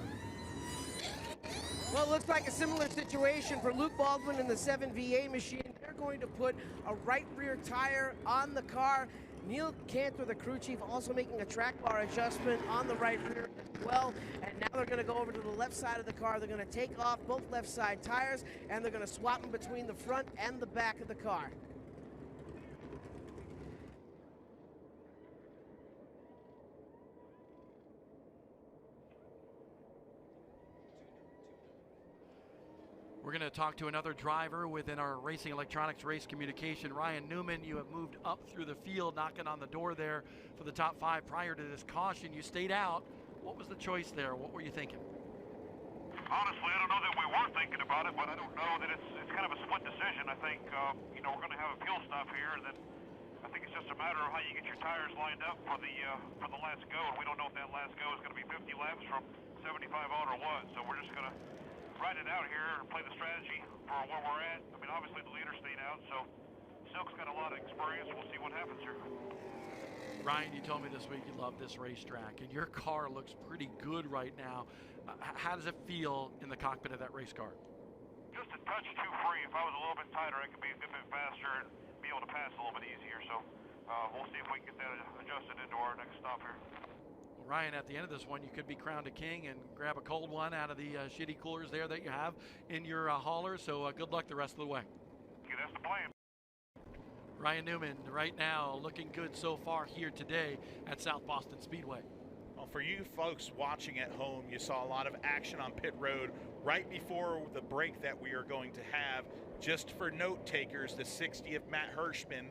[SPEAKER 4] Well, it looks like a similar situation for Luke Baldwin in the 7VA machine. They're going to put a right rear tire on the car. Neil Cantor, the crew chief, also making a track bar adjustment on the right rear as well. And now they're going to go over to the left side of the car. They're going to take off both left side tires, and they're going to swap them between the front and the back of the car.
[SPEAKER 5] We're going to talk to another driver within our Racing Electronics Race Communication. Ryan Newman, you have moved up through the field, knocking on the door there for the top 5 prior to this caution. You stayed out. What was the choice there? What were you thinking?
[SPEAKER 6] Honestly, I don't know that we were thinking about it, but I don't know that it's kind of a split decision. I think, we're going to have a fuel stop here, and then I think it's just a matter of how you get your tires lined up for the last go. And we don't know if that last go is going to be 50 laps from 75 on or what. So we're just going to ride it out here and play the strategy for where we're at. I mean, obviously the leader stayed out, so Silk's got a lot of experience. We'll see what happens here.
[SPEAKER 5] Ryan, you told me this week you love this racetrack, and your car looks pretty good right now. How does it feel in the cockpit of that race car?
[SPEAKER 6] Just a touch too free. If I was a little bit tighter, I could be a good bit faster and be able to pass a little bit easier. So we'll see if we can get that adjusted into our next stop here.
[SPEAKER 5] Ryan, at the end of this one, you could be crowned a king and grab a cold one out of the shitty coolers there that you have in your hauler. So good luck the rest of the way.
[SPEAKER 6] Okay, that's the plan.
[SPEAKER 5] Ryan Newman, right now, looking good so far here today at South Boston Speedway.
[SPEAKER 7] Well, for you folks watching at home, you saw a lot of action on pit road right before the break that we are going to have. Just for note takers, the 60 of Matt Hirschman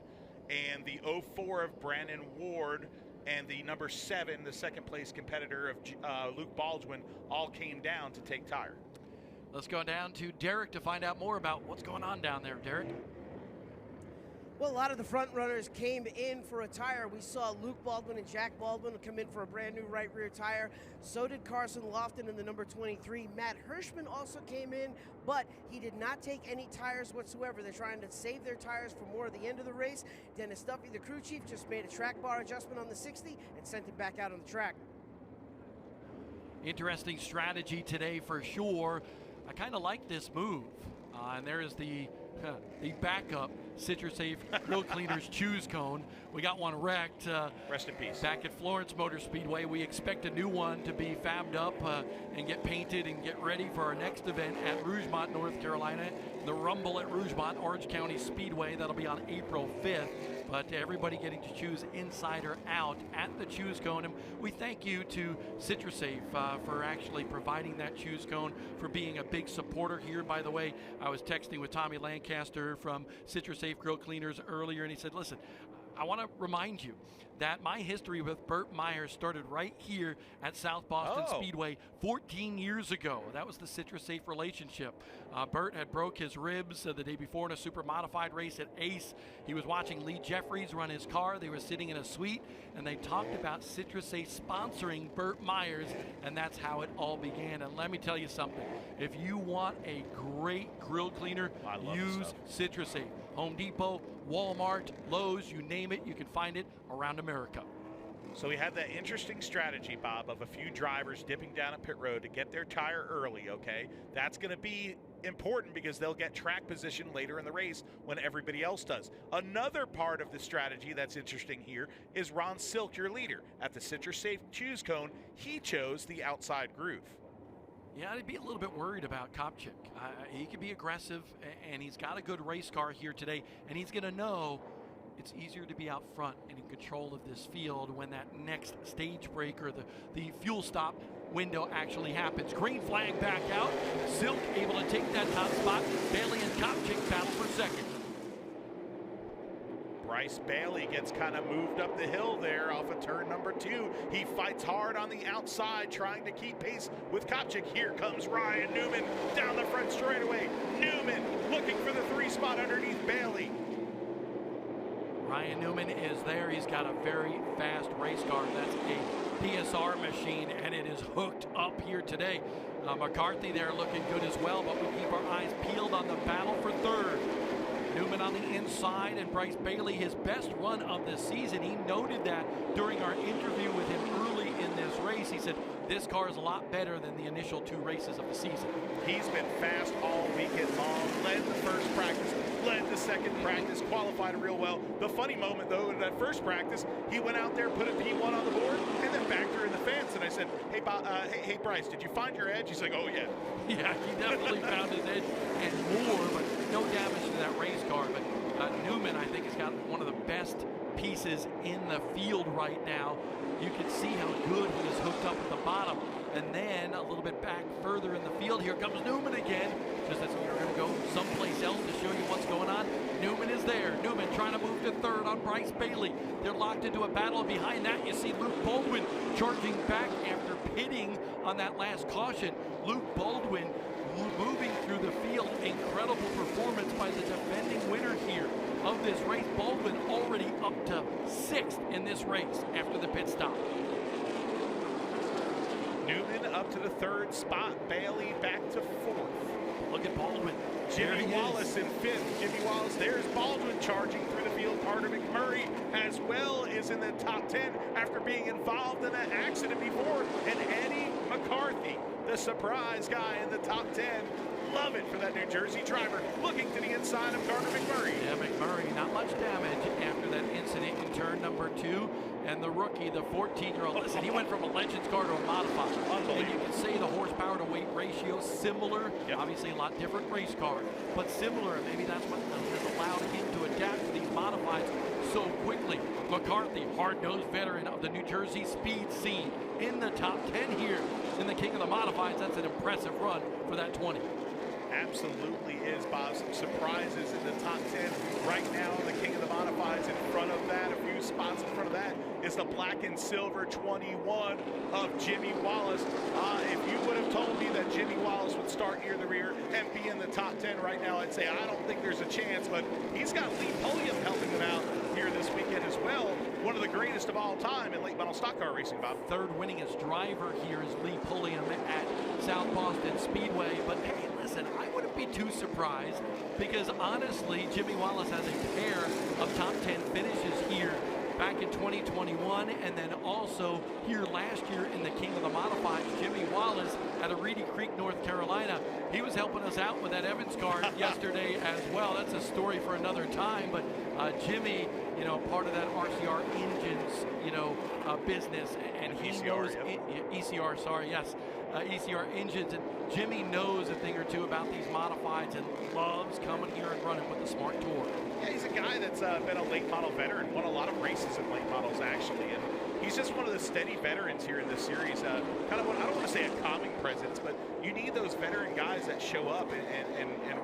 [SPEAKER 7] and the 04 of Brandon Ward and the number 7, the second place competitor of Luke Baldwin, all came down to take tire.
[SPEAKER 5] Let's go down to Derek to find out more about what's going on down there. Derek?
[SPEAKER 4] Well, a lot of the front runners came in for a tire. We saw Luke Baldwin and Jack Baldwin come in for a brand new right rear tire. So did Carson Lofton in the number 23. Matt Hirschman also came in, but he did not take any tires whatsoever. They're trying to save their tires for more at the end of the race. Dennis Duffy, the crew chief, just made a track bar adjustment on the 60 and sent it back out on the track.
[SPEAKER 5] Interesting strategy today for sure. I kind of like this move. And there is the backup Citrus Safe Grill Cleaners Choose Cone. We got one wrecked.
[SPEAKER 7] Rest in peace.
[SPEAKER 5] Back at Florence Motor Speedway. We expect a new one to be fabbed up and get painted and get ready for our next event at Rougemont, North Carolina. The Rumble at Rougemont, Orange County Speedway. That'll be on April 5th. But everybody getting to choose inside or out at the Choose Cone. And we thank you to Citrus Safe for actually providing that Choose Cone, for being a big supporter here. By the way, I was texting with Tommy Lancaster from Citrus Safe Grill Cleaners earlier, and he said, listen, I want to remind you that my history with Burt Myers started right here at South Boston Speedway 14 years ago. That was the Citrus Safe relationship. Burt had broke his ribs the day before in a super modified race at Ace. He was watching Lee Jeffries run his car. They were sitting in a suite, and they talked about Citrus Safe sponsoring Burt Myers, and that's how it all began. And let me tell you something. If you want a great grill cleaner, use Citrus Safe. Home Depot, Walmart, Lowe's, you name it, you can find it around America.
[SPEAKER 7] So we had that interesting strategy, Bob, of a few drivers dipping down at pit road to get their tire early, okay? That's going to be important because they'll get track position later in the race when everybody else does. Another part of the strategy that's interesting here is Ron Silk, your leader. At the Citrus Safe Choose Cone, he chose the outside groove.
[SPEAKER 5] Yeah, I'd be a little bit worried about Kopchik. He can be aggressive, and he's got a good race car here today, and he's going to know it's easier to be out front and in control of this field when that next stage break or the fuel stop window actually happens. Green flag back out. Silk able to take that top spot. Bailey and Kopchik battle for second.
[SPEAKER 7] Bryce Bailey gets kind of moved up the hill there off of turn number 2. He fights hard on the outside, trying to keep pace with Kopchik. Here comes Ryan Newman down the front straightaway. Newman looking for the 3 spot underneath Bailey.
[SPEAKER 5] Ryan Newman is there. He's got a very fast race car. That's a PSR machine, and it is hooked up here today. McCarthy there looking good as well, but we keep our eyes peeled on the battle for third. Newman on the inside, and Bryce Bailey, his best run of the season. He noted that during our interview with him early in this race. He said, this car is a lot better than the initial 2 races of the season.
[SPEAKER 7] He's been fast all weekend long, led the first practice, led the second practice, qualified real well. The funny moment, though, in that first practice, he went out there, put a P1 on the board, and then backed her in the fence. And I said, hey, Bryce, did you find your edge? He's like, oh, yeah.
[SPEAKER 5] Yeah, he definitely found his edge and more, but no damage to that race car. But Newman, I think, has got one of the best pieces in the field right now. You can see how good he is hooked up at the bottom. And then a little bit back further in the field, here comes Newman again. Just as we were going to go someplace else to show you what's going on. Newman is there. Newman trying to move to third on Bryce Bailey. They're locked into a battle. Behind that, you see Luke Baldwin charging back after pitting on that last caution. Luke Baldwin moving through the field. Incredible performance by the defending winner here of this race. Baldwin already up to 6th in this race after the pit stop.
[SPEAKER 7] Newman up to the 3rd spot. Bailey back to 4th.
[SPEAKER 5] Look at Baldwin.
[SPEAKER 7] Jimmy Wallace in 5th. Jimmy Wallace, there's Baldwin charging through the field. Carter McMurray as well is in the top 10 after being involved in that accident before. And Eddie McCarthy, the surprise guy in the top 10. Love it for that New Jersey driver looking to the inside of Carter McMurray.
[SPEAKER 5] Yeah, McMurray, not much damage after that incident in turn number 2. And the rookie, the 14-year-old, listen, he went from a Legends car to a modified. And you can say the horsepower to weight ratio similar. Yep. Obviously a lot different race car, but similar. Maybe that's what has allowed him to adapt to these modifieds so quickly. McCarthy, hard-nosed veteran of the New Jersey speed scene, in the top 10 here in the King of the Modifieds. That's an impressive run for that 20.
[SPEAKER 7] Absolutely is, Bob. Some surprises in the top 10 right now. The King of the Modifieds in front of that, a few spots in front of that, is the black and silver 21 of Jimmy Wallace. If you would have told me that Jimmy Wallace would start start near the rear and be in the top 10 right now. I'd say I don't think there's a chance, but he's got Lee Pulliam helping him out here this weekend as well. One of the greatest of all time in late model stock car racing, Bob.
[SPEAKER 5] Third winningest driver here is Lee Pulliam at South Boston Speedway. But hey, listen, I wouldn't be too surprised because honestly, Jimmy Wallace has a pair of top 10 finishes here back in 2021, and then also here last year in the King of the Modifieds. Jimmy Wallace out of Reedy Creek, North Carolina. He was helping us out with that Evans car yesterday as well. That's a story for another time, but Jimmy, you know, part of that RCR Engines, you know, business, and he
[SPEAKER 7] ECR,
[SPEAKER 5] knows,
[SPEAKER 7] yep.
[SPEAKER 5] ECR, sorry, yes, ECR Engines, and Jimmy knows a thing or two about these modifieds and loves coming here and running with the Smart Tour.
[SPEAKER 7] Yeah, he's a guy that's been a late model veteran, won a lot of races in late models actually, and he's just one of the steady veterans here in this series. Kind of what, I don't want to say a calming presence, but you need those veteran guys that show up and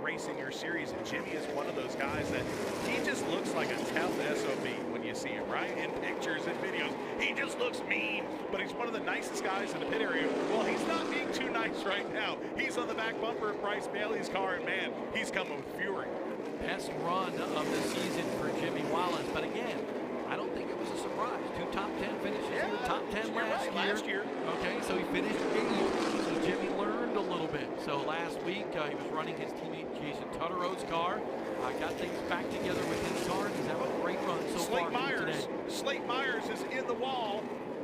[SPEAKER 7] race in your series, and Jimmy is one of those guys that he just looks like a tough SOB when you see him, right? In pictures and videos, he just looks mean, but he's one of the nicest guys in the pit area. Well, he's not being too nice right now. He's on the back bumper of Bryce Bailey's car, and man, he's coming with fury.
[SPEAKER 5] Best run of the season for Jimmy Wallace, but again, I don't think it was a surprise. 2 top 10 finishes here, top 10 last year. Okay, so he finished 8th. So Jimmy learned a little bit. So last week he was running his teammate Jason Tuttero's car. Got things back together with his car. He's having a great run so far today.
[SPEAKER 7] Slate Myers is in the wall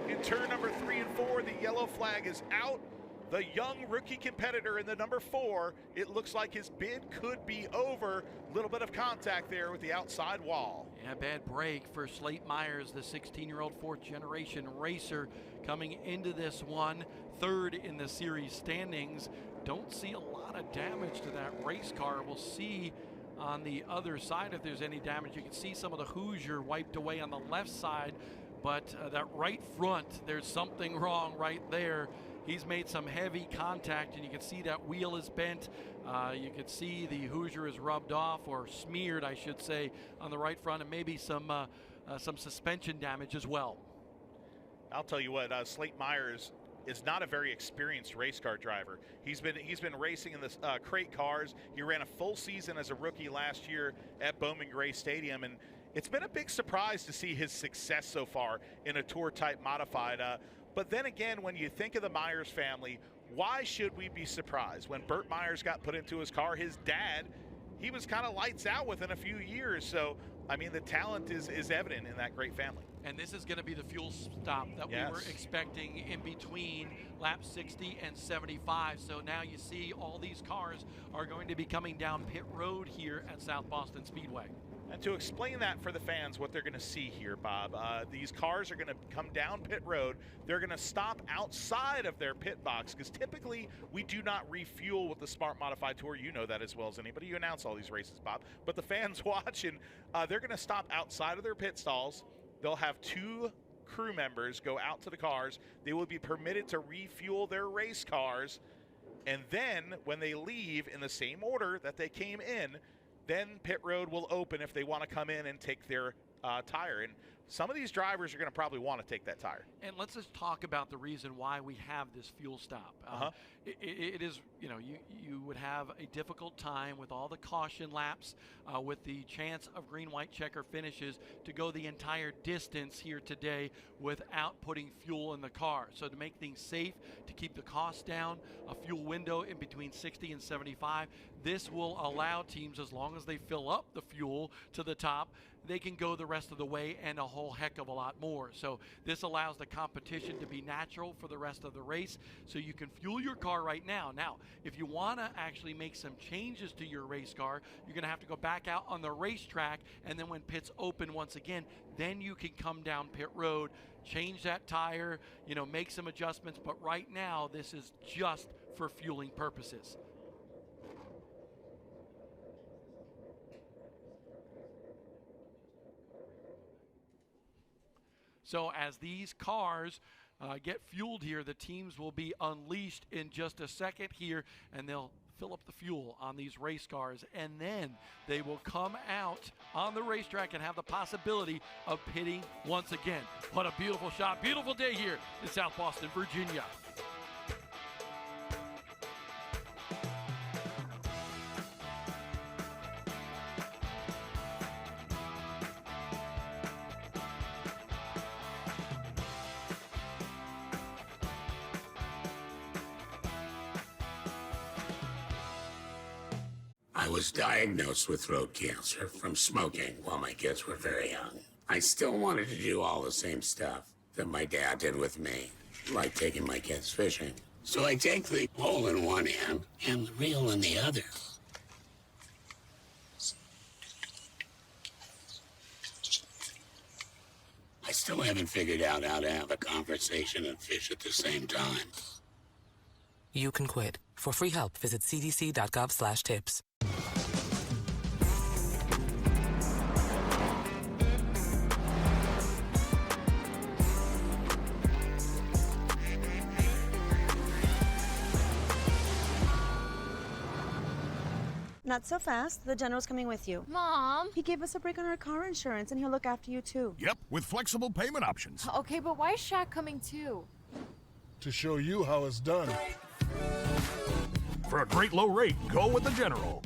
[SPEAKER 7] in turn number 3 and 4. The yellow flag is out. The young rookie competitor in the number 4, it looks like his bid could be over. Little bit of contact there with the outside wall.
[SPEAKER 5] Yeah, bad break for Slate Myers, the 16-year-old fourth-generation racer coming into this one. Third in the series standings. Don't see a lot of damage to that race car. We'll see on the other side if there's any damage. You can see some of the Hoosier wiped away on the left side, but that right front, there's something wrong right there. He's made some heavy contact, and you can see that wheel is bent. You can see the Hoosier is rubbed off, or smeared, I should say, on the right front, and maybe some suspension damage as well.
[SPEAKER 7] I'll tell you what, Slate Myers is not a very experienced race car driver. He's been racing in the crate cars. He ran a full season as a rookie last year at Bowman Gray Stadium, and it's been a big surprise to see his success so far in a tour-type modified. But then again, when you think of the Myers family, why should we be surprised? When Burt Myers got put into his car, his dad, he was kind of lights out within a few years. So, I mean, the talent is evident in that great family.
[SPEAKER 5] And this is going to be the fuel stop that we were expecting in between laps 60 and 75. So now you see all these cars are going to be coming down pit road here at South Boston Speedway.
[SPEAKER 7] And to explain that for the fans, what they're going to see here, Bob, these cars are going to come down pit road. They're going to stop outside of their pit box because typically we do not refuel with the Smart Modified Tour. You know that as well as anybody. You announce all these races, Bob. But the fans watching, they're going to stop outside of their pit stalls. They'll have 2 crew members go out to the cars. They will be permitted to refuel their race cars. And then when they leave in the same order that they came in, then pit road will open if they want to come in and take their tire. And some of these drivers are going to probably want to take that tire.
[SPEAKER 5] And let's just talk about the reason why we have this fuel stop. It is, you know, you would have a difficult time with all the caution laps, with the chance of green, white checker finishes to go the entire distance here today without putting fuel in the car. So to make things safe, to keep the costs down, a fuel window in between 60 and 75, this will allow teams, as long as they fill up the fuel to the top, they can go the rest of the way and a whole heck of a lot more. So this allows the competition to be natural for the rest of the race, so you can fuel your car right now. Now, if you want to actually make some changes to your race car, you're going to have to go back out on the racetrack, and then when pits open once again, then you can come down pit road, change that tire, you know, make some adjustments. But right now, this is just for fueling purposes. So as these cars get fueled here, the teams will be unleashed in just a second here, and they'll fill up the fuel on these race cars, and then they will come out on the racetrack and have the possibility of pitting once again. What a beautiful shot. Beautiful day here in South Boston, Virginia.
[SPEAKER 14] I was diagnosed with throat cancer from smoking while my kids were very young. I still wanted to do all the same stuff that my dad did with me, like taking my kids fishing. So I take the pole in one hand and the reel in the other. I still haven't figured out how to have a conversation and fish at the same time.
[SPEAKER 10] You can quit. For free help, visit cdc.gov/tips.
[SPEAKER 15] Not so fast. The general's coming with you.
[SPEAKER 12] Mom!
[SPEAKER 15] He gave us a break on our car insurance, and he'll look after you, too.
[SPEAKER 11] Yep, with flexible payment options.
[SPEAKER 16] Okay, but why is Shaq coming too?
[SPEAKER 8] To show you how it's done.
[SPEAKER 11] For a great low rate, go with the General.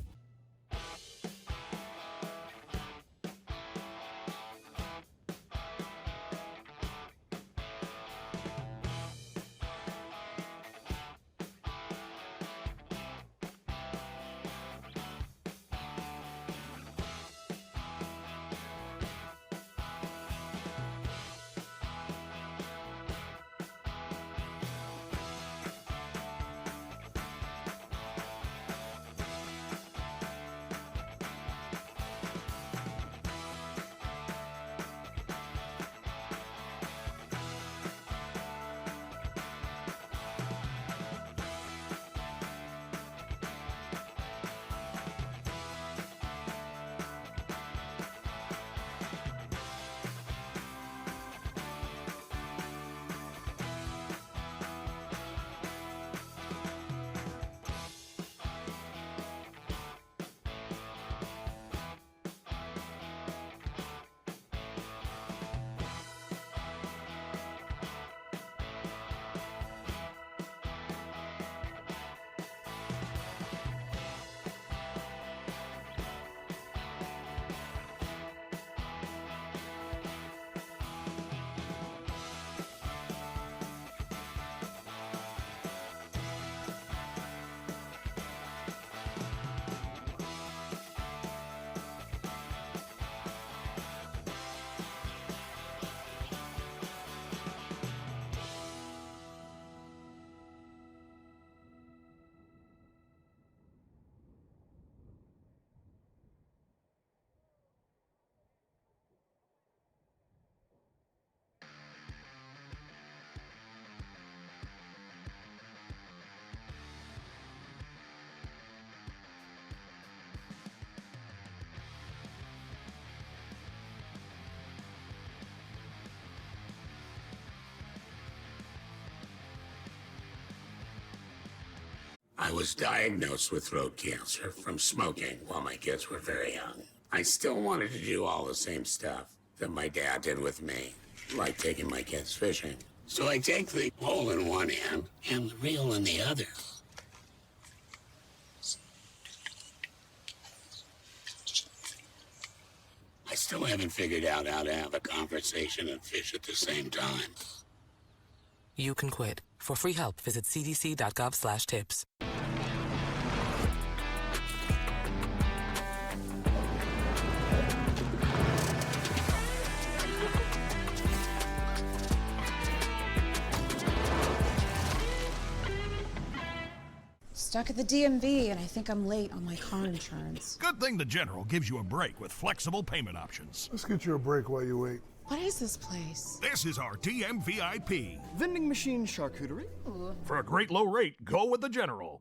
[SPEAKER 14] I was diagnosed with throat cancer from smoking while my kids were very young. I still wanted to do all the same stuff that my dad did with me, like taking my kids fishing. So I take the pole in one hand and the reel in the other. I still haven't figured out how to have a conversation and fish at the same time.
[SPEAKER 10] You can quit. For free help, visit cdc.gov/tips.
[SPEAKER 17] Stuck at the DMV, and I think I'm late on my car insurance.
[SPEAKER 11] Good thing the General gives you a break with flexible payment options.
[SPEAKER 8] Let's get you a break while you wait.
[SPEAKER 17] What is this place?
[SPEAKER 11] This is our DMVIP.
[SPEAKER 18] Vending machine charcuterie.
[SPEAKER 17] Ooh.
[SPEAKER 11] For a great low rate, go with the General.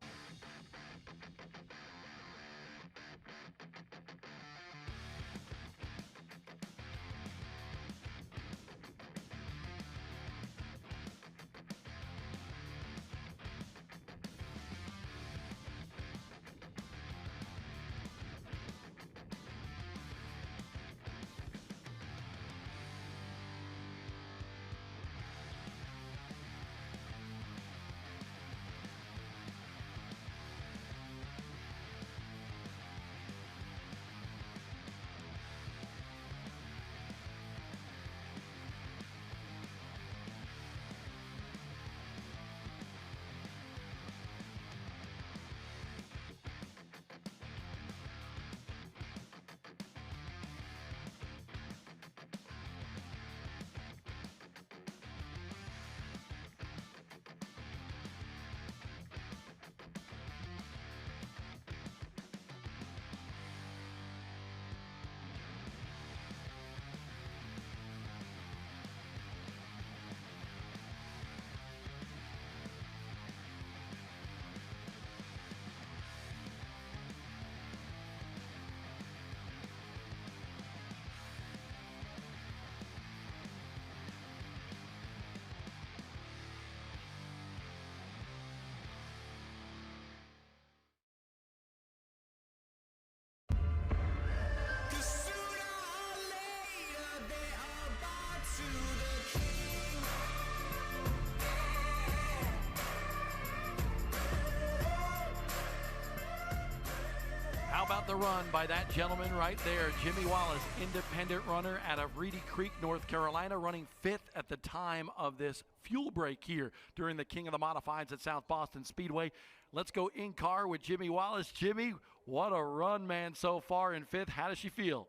[SPEAKER 5] the run by that gentleman right there, Jimmy Wallace, independent runner out of Reedy Creek, North Carolina, running 5th at the time of this fuel break here during the King of the Modifieds at South Boston Speedway. Let's go in car with Jimmy Wallace. Jimmy, what a run, man, so far in 5th. How does she feel?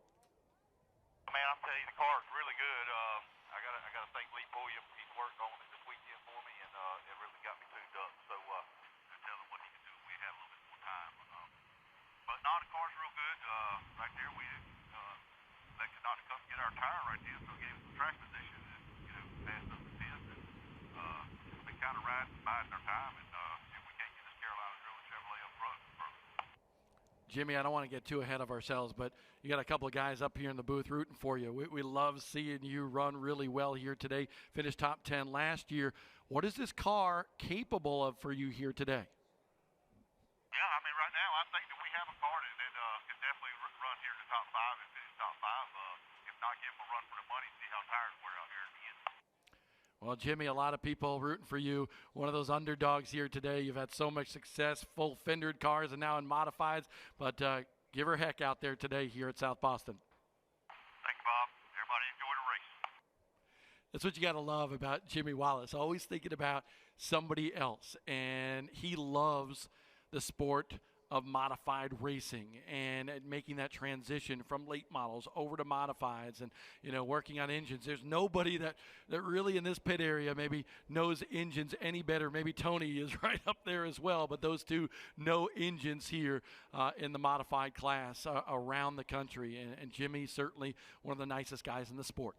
[SPEAKER 6] Man, I'm telling you, the car is really good. I gotta thank Lee Pulliam. He's worked on it this weekend for me, and it really got me tuned up. So just tell him what he can do. We have a little bit more time. But no, the car's real good. Right there, we elected not to come get our tire right there, so it gave us some track position. And, passed up the 10th, and just been kind of biding our time. And if we can't get this Carolina Drilling Chevrolet up front.
[SPEAKER 5] Jimmy, I don't want to get too ahead of ourselves, but you got a couple of guys up here in the booth rooting for you. We love seeing you run really well here today. Finished top 10 last year. What is this car capable of for you here today?
[SPEAKER 6] Yeah, I mean, right now I think that we have a car that can definitely run here to top 5 and finish top 5. If not, give them a run for the money, see how tires wear out here at the end.
[SPEAKER 5] Well, Jimmy, a lot of people rooting for you. One of those underdogs here today. You've had so much success, full fendered cars and now in modifieds. But give her heck out there today here at South Boston.
[SPEAKER 6] Thank you, Bob. Everybody enjoy the race.
[SPEAKER 5] That's what you got to love about Jimmy Wallace. Always thinking about somebody else. And he loves the sport of modified racing and making that transition from late models over to modifieds and, working on engines. There's nobody that really in this pit area maybe knows engines any better. Maybe Tony is right up there as well, but those two know engines here in the modified class around the country. And Jimmy, certainly one of the nicest guys in the sport.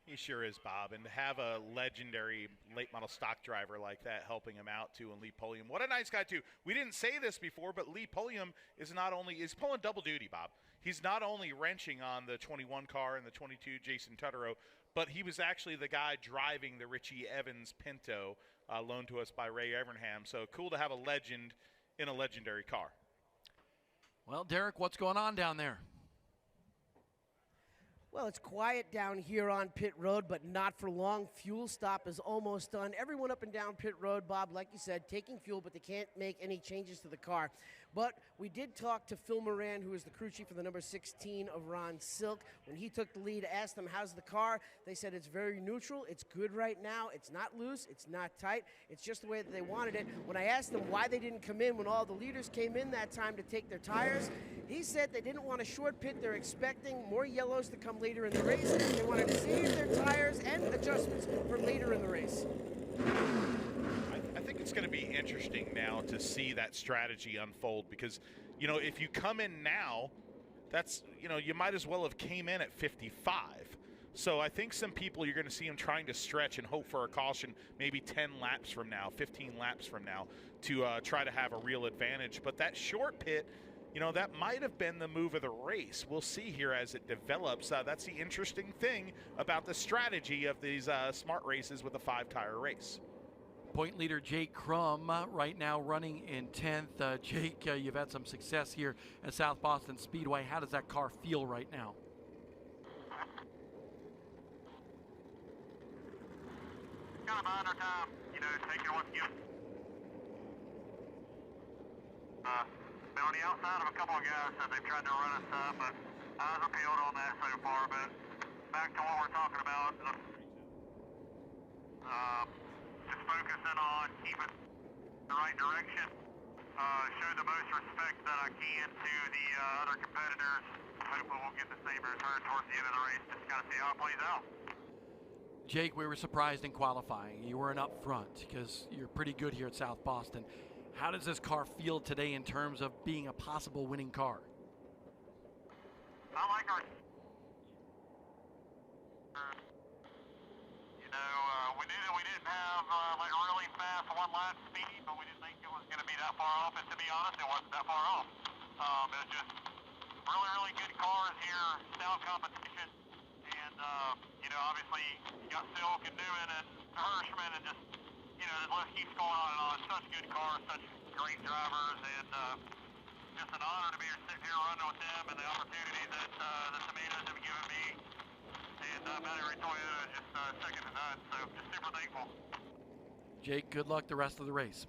[SPEAKER 7] He sure is, Bob. And to have a legendary late model stock driver like that helping him out, too, and Lee Pulliam. What a nice guy, too. We didn't say this before, but Lee Pulliam is pulling double duty, Bob. He's not only wrenching on the 21 car and the 22 Jason Tutterow, but he was actually the guy driving the Richie Evans Pinto loaned to us by Ray Evernham. So cool to have a legend in a legendary car.
[SPEAKER 5] Well, Derek, what's going on down there?
[SPEAKER 4] Well, it's quiet down here on pit road, but not for long. Fuel stop is almost done. Everyone up and down pit road, Bob, like you said, taking fuel, but they can't make any changes to the car. But we did talk to Phil Moran, who is the crew chief for the number 16 of Ron Silk. When he took the lead, asked them, how's the car? They said it's very neutral. It's good right now. It's not loose. It's not tight. It's just the way that they wanted it. When I asked them why they didn't come in when all the leaders came in that time to take their tires, he said they didn't want a short pit. They're expecting more yellows to come later in the race. They wanted to save their tires and adjustments for later in the race.
[SPEAKER 7] I think it's going to be interesting now to see that strategy unfold because, if you come in now, that's, you might as well have came in at 55. So I think some people, you're going to see them trying to stretch and hope for a caution maybe 10 laps from now, 15 laps from now to try to have a real advantage. But that short pit, that might have been the move of the race. We'll see here as it develops. That's the interesting thing about the strategy of these smart races with a 5-tire race.
[SPEAKER 5] Point leader Jake Crum right now running in 10th. Jake, you've had some success here at South Boston Speedway. How does that car feel right now?
[SPEAKER 6] Kind of behind our time, taking what's given. Been on the outside of a couple of guys that they've tried to run us up, but eyes are peeled on that so far. But back to what we're talking about, just focusing on keeping the right direction, show the most respect that I can to the other competitors. Hopefully we'll get the same return towards the end of the race, just got to see how it plays out.
[SPEAKER 5] Jake, we were surprised in qualifying. You weren't up front because you're pretty good here at South Boston. How does this car feel today in terms of being a possible winning car?
[SPEAKER 6] I like our... we didn't have like really fast one-lap speed, but we didn't think it was going to be that far off. And to be honest, it wasn't that far off. It was just really, really good cars here, stout competition. And, obviously you got Silk and Newman and Hirschman and just, the list keeps going on and on. Such good cars, such great drivers, and just an honor to be sitting here running with them and the opportunities that the Tomatoes have given me. And Battery Toyota is just second to none, so just super thankful.
[SPEAKER 5] Jake, good luck the rest of the race.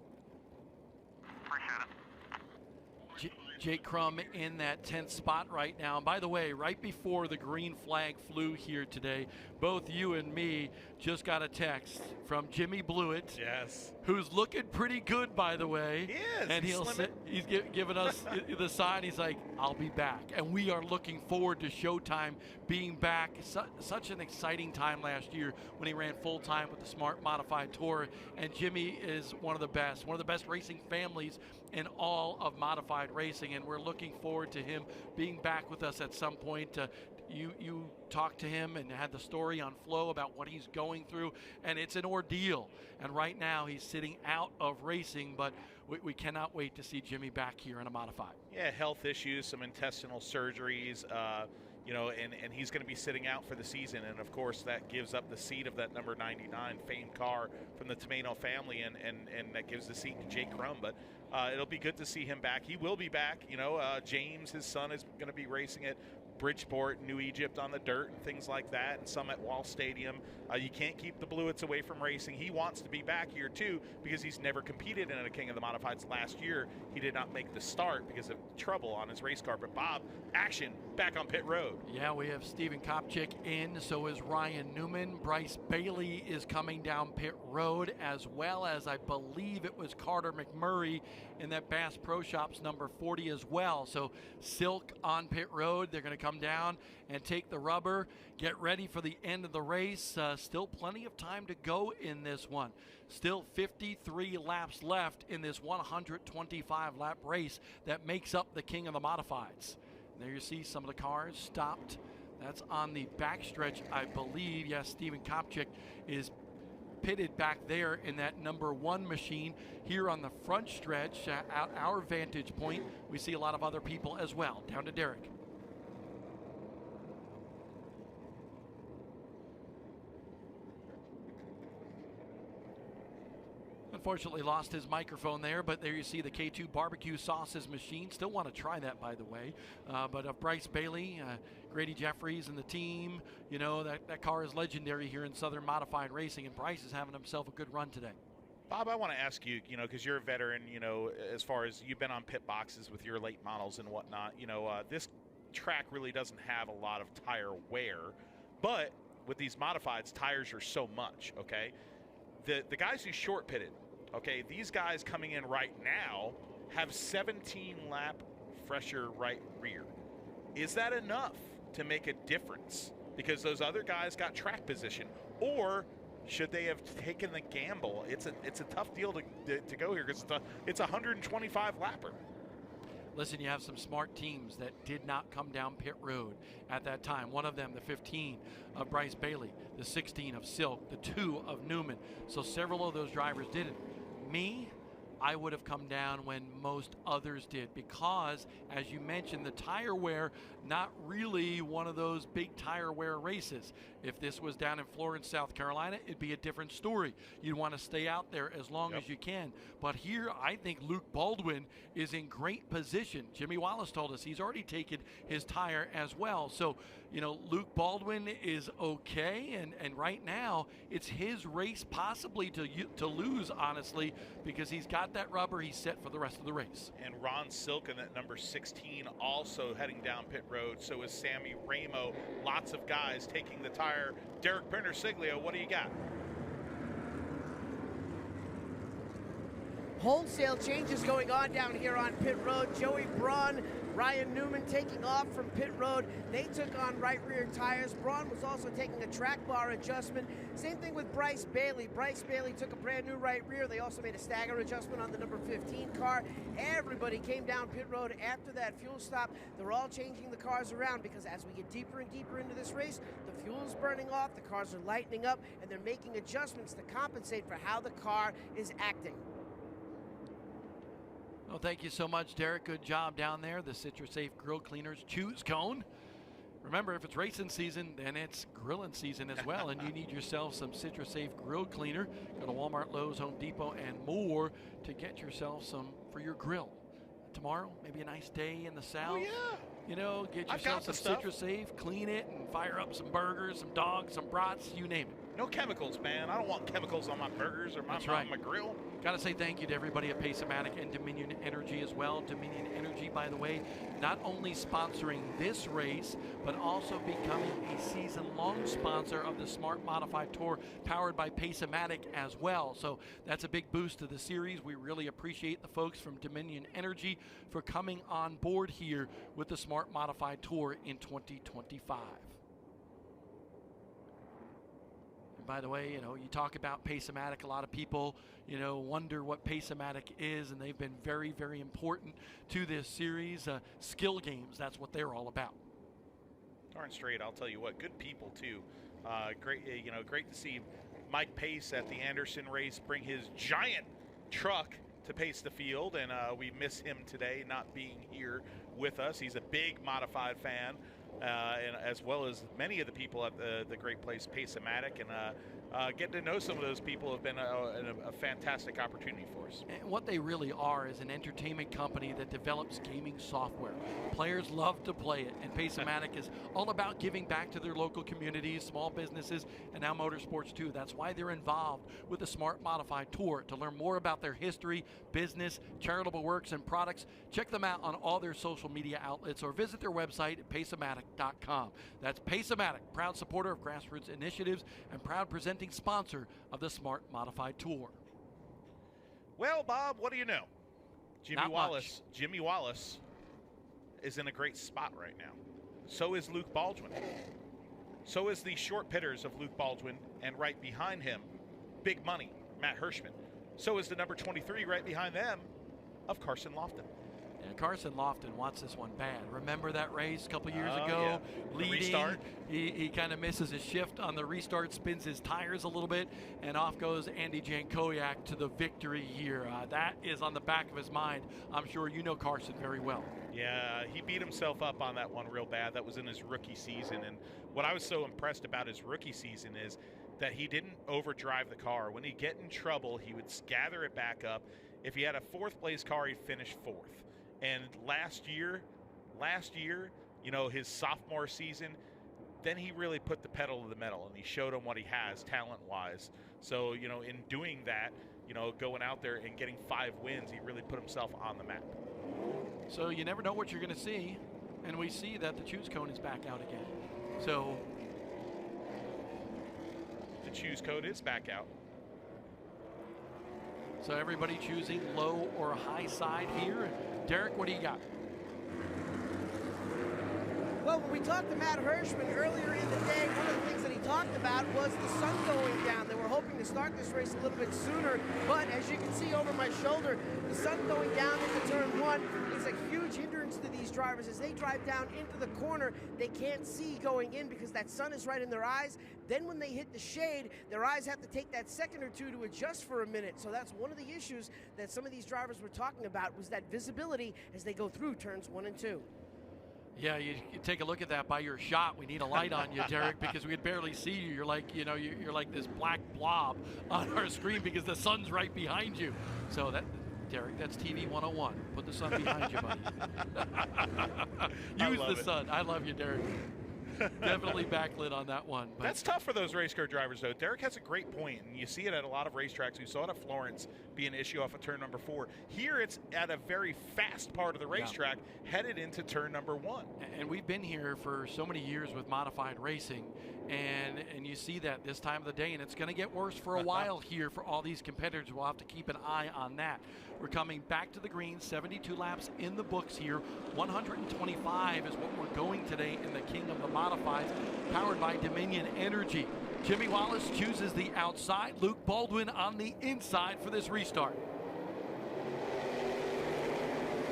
[SPEAKER 6] Appreciate it.
[SPEAKER 5] Jake Crum in that 10th spot right now. And by the way, right before the green flag flew here today, both you and me just got a text from Jimmy Blewett.
[SPEAKER 7] Yes.
[SPEAKER 5] Who's looking pretty good, by the way.
[SPEAKER 7] He is.
[SPEAKER 5] And he's giving us the sign. He's like, I'll be back. And we are looking forward to Showtime being back. Such an exciting time last year when he ran full-time with the Smart Modified Tour. And Jimmy is one of the best racing families in all of modified racing. And we're looking forward to him being back with us at some point. You talked to him and had the story on Flow about what he's going through, and it's an ordeal. And right now he's sitting out of racing, but we cannot wait to see Jimmy back here in a modified.
[SPEAKER 7] Yeah, health issues, some intestinal surgeries, and he's going to be sitting out for the season. And, of course, that gives up the seat of that number 99 famed car from the Tomeno family, and that gives the seat to Jake Crum. But it'll be good to see him back. He will be back. James, his son, is going to be racing at Bridgeport, New Egypt on the dirt and things like that, and some at Wall Stadium. You can't keep the Blewetts away from racing. He wants to be back here too because he's never competed in a King of the Modifieds. Last year he did not make the start because of trouble on his race car. But Bob, action back on pit road.
[SPEAKER 5] Yeah, we have Steven Kopchick in, so is Ryan Newman. Bryce Bailey is coming down pit road, as well as I believe it was Carter McMurray in that Bass Pro Shops number 40 as well. So Silk on pit road. They're going to come down and take the rubber, get ready for the end of the race. Still plenty of time to go in this one. Still 53 laps left in this 125 lap race that makes up the King of the Modifieds. And there you see some of the cars stopped. That's on the backstretch, I believe. Yes, Steven Kopchick is pitted back there in that number 1 machine. Here on the front stretch, at our vantage point, we see a lot of other people as well. Down to Derek. Unfortunately lost his microphone there, but there you see the K2 barbecue sauces machine. Still want to try that, by the way. But of Bryce Bailey, Grady Jeffries and the team, that car is legendary here in Southern Modified Racing, and Bryce is having himself a good run today.
[SPEAKER 7] Bob, I want to ask you, because you're a veteran, as far as you've been on pit boxes with your late models and whatnot, this track really doesn't have a lot of tire wear, but with these modifieds, tires are so much, okay? The guys who short pitted, okay, these guys coming in right now have 17 lap fresher right rear. Is that enough to make a difference? Because those other guys got track position, or should they have taken the gamble? It's a tough deal to go here because it's a 125 lapper.
[SPEAKER 5] Listen, you have some smart teams that did not come down pit road at that time. One of them, the 15 of Bryce Bailey, the 16 of Silk, the 2 of Newman. So several of those drivers didn't. Me, I would have come down when most others did because, as you mentioned, the tire wear, not really one of those big tire wear races. If this was down in Florence, South Carolina, it'd be a different story. You'd want to stay out there as long as you can. But here, I think Luke Baldwin is in great position. Jimmy Wallace told us he's already taken his tire as well. So, Luke Baldwin is okay, and right now, it's his race possibly to lose, honestly, because he's got that rubber. He's set for the rest of the race.
[SPEAKER 7] And Ron Silk in that number 16 also heading down pit road. So is Sammy Ramo. Lots of guys taking the tire. Derek Brenner-Siglio, what do you got?
[SPEAKER 4] Wholesale changes going on down here on pit road. Joey Braun, Ryan Newman taking off from pit road. They took on right rear tires. Braun was also taking a track bar adjustment. Same thing with Bryce Bailey. Bryce Bailey took a brand new right rear. They also made a stagger adjustment on the number 15 car. Everybody came down pit road after that fuel stop. They're all changing the cars around because as we get deeper and deeper into this race, the fuel is burning off, the cars are lightening up, and they're making adjustments to compensate for how the car is acting.
[SPEAKER 5] Well, thank you so much, Derek. Good job down there. The CitraSafe Grill Cleaners Choose Cone. Remember, if it's racing season, then it's grilling season as well, and you need yourself some CitraSafe Grill Cleaner. Go to Walmart, Lowe's, Home Depot, and more to get yourself some for your grill. Tomorrow, maybe a nice day in the South.
[SPEAKER 7] Oh, yeah.
[SPEAKER 5] Get yourself some CitraSafe, clean it, and fire up some burgers, some dogs, some brats, you name it.
[SPEAKER 7] No chemicals, man. I don't want chemicals on my burgers or on my grill.
[SPEAKER 5] Got to say thank you to everybody at Pace-O-Matic and Dominion Energy as well. Dominion Energy by the way, not only sponsoring this race, but also becoming a season-long sponsor of the Smart Modified Tour powered by Pace-O-Matic as well. So that's a big boost to the series. We really appreciate the folks from Dominion Energy for coming on board here with the Smart Modified Tour in 2025. By the way, you talk about Pace-O-Matic, a lot of people, wonder what Pace-O-Matic is, and they've been very, very important to this series. Skill games, that's what they're all about.
[SPEAKER 7] Darn straight, I'll tell you what, good people too. Great to see Mike Pace at the Anderson race bring his giant truck to pace the field, and we miss him today not being here with us. He's a big modified fan. And as well as many of the people at the great place Pace-O-Matic, and getting to know some of those people have been a fantastic opportunity for us.
[SPEAKER 5] And what they really are is an entertainment company that develops gaming software. Players love to play it, and Pace-O-Matic is all about giving back to their local communities, small businesses, and now motorsports too. That's why they're involved with the Smart Modified Tour. To learn more about their history, business, charitable works, and products, check them out on all their social media outlets or visit their website at paceomatic.com. That's Pace-O-Matic, proud supporter of grassroots initiatives and proud presenting sponsor of the Smart Modified Tour.
[SPEAKER 7] Well, Bob, what do you know?
[SPEAKER 5] Not much.
[SPEAKER 7] Jimmy Wallace is in a great spot right now. So is Luke Baldwin. So is the short pitters of Luke Baldwin, and right behind him, big money, Matt Hirschman. So is the number 23 right behind them of Carson Lofton.
[SPEAKER 5] And Carson Lofton wants this one bad. Remember that race a couple years ago?
[SPEAKER 7] Yeah.
[SPEAKER 5] Leading,
[SPEAKER 7] restart.
[SPEAKER 5] He kind of misses his shift on the restart, spins his tires a little bit, and off goes Andy Jankowiak to the victory here. That is on the back of his mind. I'm sure you know Carson very well.
[SPEAKER 7] Yeah, he beat himself up on that one real bad. That was in his rookie season. And what I was so impressed about his rookie season is that he didn't overdrive the car. When he'd get in trouble, he would gather it back up. If he had a fourth place car, he'd finish fourth. And last year, his sophomore season, then he really put the pedal to the metal and he showed him what he has talent-wise. So, in doing that, going out there and getting 5 wins, he really put himself on the map.
[SPEAKER 5] So you never know what you're going to see, and we see that the choose cone is back out again. So
[SPEAKER 7] the choose code is back out.
[SPEAKER 5] So everybody choosing low or high side here. Derek, what do you got?
[SPEAKER 4] Well, when we talked to Matt Hirschman earlier in the day, one of the things that he talked about was the sun going down. They were hoping to start this race a little bit sooner, but as you can see over my shoulder, the sun going down into turn 1 is a huge hindrance to these drivers. As they drive down into the corner, they can't see going in because that sun is right in their eyes. Then when they hit the shade, their eyes have to take that second or two to adjust for a minute. So that's one of the issues that some of these drivers were talking about, was that visibility as they go through turns 1 and 2.
[SPEAKER 5] Yeah, you take a look at that by your shot. We need a light on you, Derek, because we could barely see you. You're like, you're like this black blob on our screen because the sun's right behind you. So that, Derek, that's TV 101. Put the sun behind you, buddy. Use the sun. I love you, Derek. Definitely backlit on that one. But
[SPEAKER 7] that's tough for those race car drivers, though. Derek has a great point, and you see it at a lot of racetracks. We saw it at Florence be an issue off of turn number 4. Here, it's at a very fast part of the racetrack, headed into turn number 1.
[SPEAKER 5] And we've been here for so many years with modified racing, and you see that this time of the day, and it's going to get worse for a while here for all these competitors. We'll have to keep an eye on that. We're coming back to the green, 72 laps in the books here. 125 is what we're going today in the King of the Modifieds, powered by Dominion Energy. Jimmy Wallace chooses the outside, Luke Baldwin on the inside for this restart.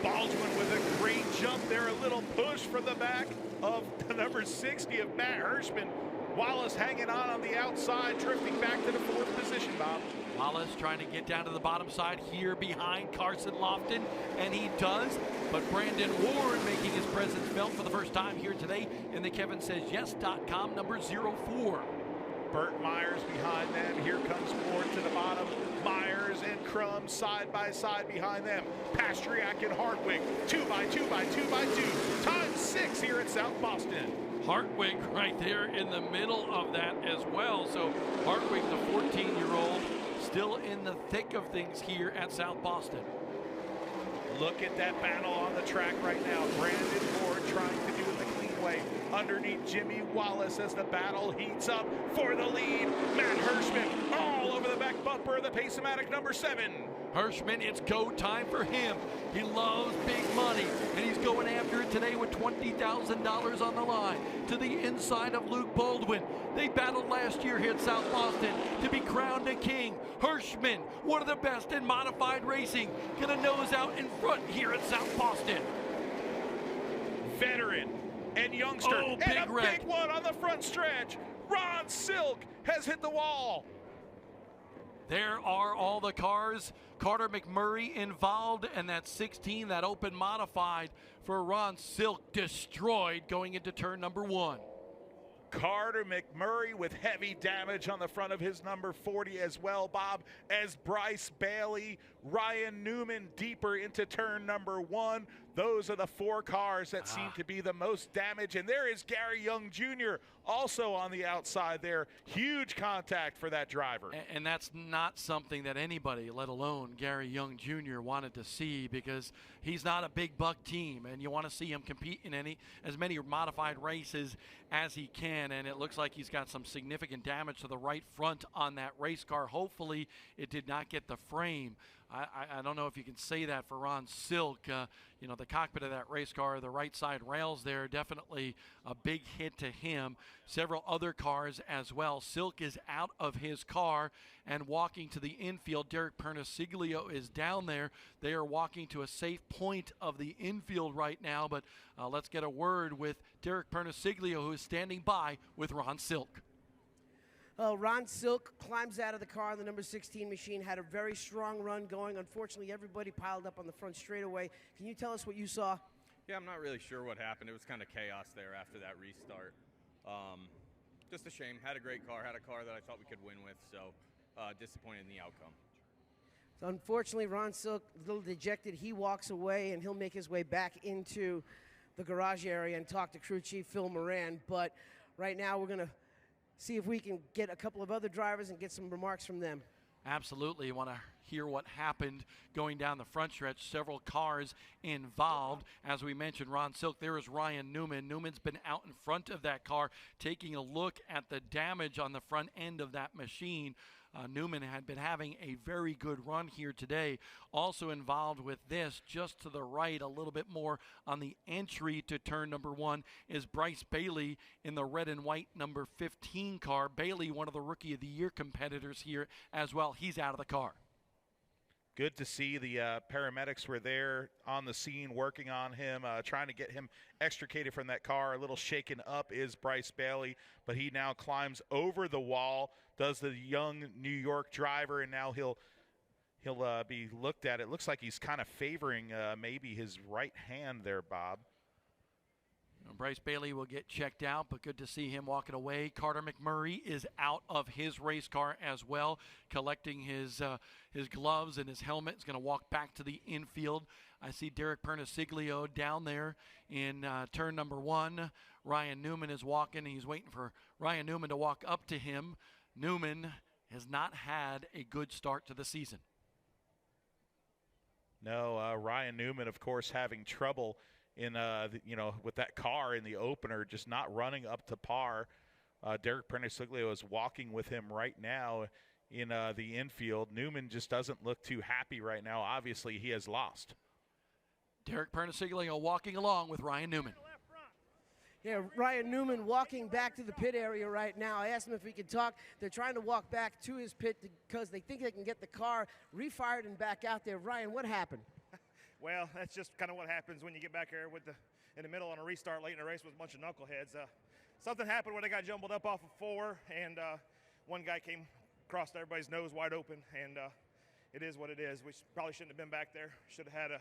[SPEAKER 7] Baldwin with a great jump there, a little push from the back of the number 60 of Matt Hirschman. Wallace hanging on the outside, drifting back to the 4th position, Bob.
[SPEAKER 5] Wallace trying to get down to the bottom side here behind Carson Lofton, and he does, but Brandon Ward making his presence felt for the first time here today in the KevinSaysYes.com number 04.
[SPEAKER 7] Burt Myers behind them. Here comes Ward to the bottom. Myers and Crum side by side behind them. Pastriak and Hartwig, 2 by 2 by 2 by 2. Time 6 here at South Boston.
[SPEAKER 5] Hartwig right there in the middle of that as well. So Hartwig, the 14-year-old, still in the thick of things here at South Boston.
[SPEAKER 7] Look at that battle on the track right now. Brandon Ford trying to do it the clean way underneath Jimmy Wallace as the battle heats up for the lead. Matt Hirschman all over the back bumper of the Pace-O-Matic number 7.
[SPEAKER 5] Hirschman, it's go time for him. He loves big money, and he's going after it today with $20,000 on the line to the inside of Luke Baldwin. They battled last year here at South Boston to be crowned a king. Hirschman, one of the best in modified racing, gonna nose out in front here at South Boston.
[SPEAKER 7] Veteran and youngster,
[SPEAKER 5] Oh,
[SPEAKER 7] and
[SPEAKER 5] big
[SPEAKER 7] a
[SPEAKER 5] wreck.
[SPEAKER 7] big one on the front stretch. Ron Silk has hit the wall.
[SPEAKER 5] There are all the cars. Carter McMurray involved, and that 16, that open modified for Ron Silk, destroyed going into turn number 1.
[SPEAKER 7] Carter McMurray with heavy damage on the front of his number 40 as well, Bob, as Bryce Bailey, Ryan Newman deeper into turn number 1. Those are the 4 cars that seem to be the most damaged. And there is Gary Young Jr. also on the outside there. Huge contact for that driver.
[SPEAKER 5] And that's not something that anybody, let alone Gary Young Jr., wanted to see, because he's not a big buck team, and you want to see him compete in as many modified races as he can. And it looks like he's got some significant damage to the right front on that race car. Hopefully it did not get the frame. I don't know if you can say that for Ron Silk. You know, the cockpit of that race car, the right side rails there, definitely a big hit to him. Several other cars as well. Silk is out of his car and walking to the infield. Derek Pernasiglio is down there. They are walking to a safe point of the infield right now, but let's get a word with Derek Pernasiglio, who is standing by with Ron Silk.
[SPEAKER 4] Ron Silk climbs out of the car on the number 16 machine, had a very strong run going. Unfortunately, everybody piled up on the front straightaway. Can you tell us what you saw?
[SPEAKER 18] Yeah, I'm not really sure what happened. It was kind of chaos there after that restart. Just a shame. Had a great car, had a car that I thought we could win with, so disappointed in the outcome.
[SPEAKER 4] So unfortunately, Ron Silk, a little dejected. He walks away, and he'll make his way back into the garage area and talk to crew chief Phil Moran. But right now, we're going to see if we can get a couple of other drivers and get some remarks from them.
[SPEAKER 5] Absolutely. You want to hear what happened going down the front stretch. Several cars involved. As we mentioned, Ron Silk, there is Ryan Newman. Newman's been out in front of that car taking a look at the damage on the front end of that machine. Newman had been having a very good run here today. Also involved with this, just to the right, a little bit more on the entry to turn number 1, is Bryce Bailey in the red and white number 15 car. Bailey, one of the Rookie of the Year competitors here as well. He's out of the car.
[SPEAKER 7] Good to see the paramedics were there on the scene working on him, trying to get him extricated from that car. A little shaken up is Bryce Bailey, but he now climbs over the wall, does the young New York driver, and now he'll be looked at. It looks like he's kind of favoring maybe his right hand there, Bob.
[SPEAKER 5] Bryce Bailey will get checked out, but good to see him walking away. Carter McMurray is out of his race car as well, collecting his gloves and his helmet. He's going to walk back to the infield. I see Derek Pernasiglio down there in turn number 1. Ryan Newman is walking. He's waiting for Ryan Newman to walk up to him. Newman has not had a good start to the season.
[SPEAKER 7] No, Ryan Newman, of course, having trouble in with that car in the opener, just not running up to par. Derek Pernasiglio is walking with him right now in the infield. Newman just doesn't look too happy right now. Obviously, he has lost.
[SPEAKER 5] Derek Pernasiglio walking along with Ryan Newman.
[SPEAKER 4] Yeah, Ryan Newman walking back to the pit area right now. I asked him if we could talk. They're trying to walk back to his pit because they think they can get the car refired and back out there. Ryan, what happened?
[SPEAKER 19] Well, that's just kind of what happens when you get back here in the middle on a restart late in a race with a bunch of knuckleheads. Something happened where they got jumbled up off of 4, and one guy came across everybody's nose wide open, and it is what it is. We probably shouldn't have been back there. Should have had a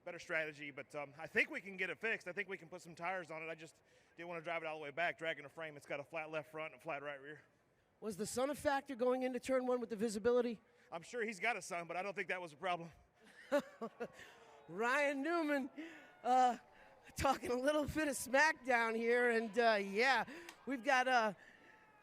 [SPEAKER 19] better strategy, but I think we can get it fixed. I think we can put some tires on it. I just didn't want to drive it all the way back, dragging the frame. It's got a flat left front and a flat right rear.
[SPEAKER 4] Was the sun a factor going into turn 1 with the visibility?
[SPEAKER 19] I'm sure he's got a sun, but I don't think that was a problem.
[SPEAKER 4] Ryan Newman talking a little bit of smack down here, and yeah, we've got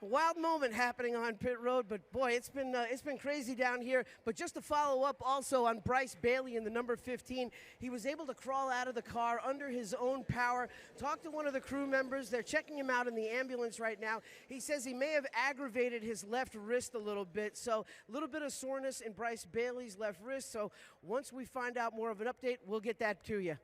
[SPEAKER 4] A wild moment happening on pit road, but boy, it's been crazy down here. But just to follow up also on Bryce Bailey in the number 15, he was able to crawl out of the car under his own power, talk to one of the crew members. They're checking him out in the ambulance right now. He says he may have aggravated his left wrist a little bit, so a little bit of soreness in Bryce Bailey's left wrist. So once we find out more of an update, we'll get that to you.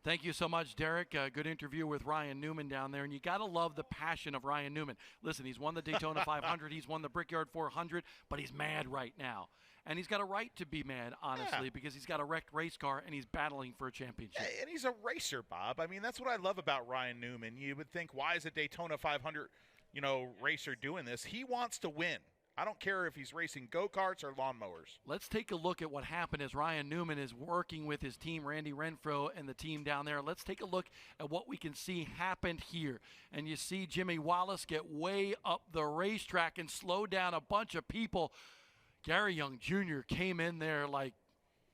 [SPEAKER 5] Thank you so much, Derek. Good interview with Ryan Newman down there. And you got to love the passion of Ryan Newman. Listen, he's won the Daytona 500. He's won the Brickyard 400, but he's mad right now. And he's got a right to be mad, honestly, because he's got a wrecked race car and he's battling for a championship.
[SPEAKER 7] And he's a racer, Bob. I mean, that's what I love about Ryan Newman. You would think, why is a Daytona 500, racer doing this? He wants to win. I don't care if he's racing go-karts or lawnmowers.
[SPEAKER 5] Let's take a look at what happened as Ryan Newman is working with his team, Randy Renfro, and the team down there. Let's take a look at what we can see happened here. And you see Jimmy Wallace get way up the racetrack and slow down a bunch of people. Gary Young Jr. came in there like,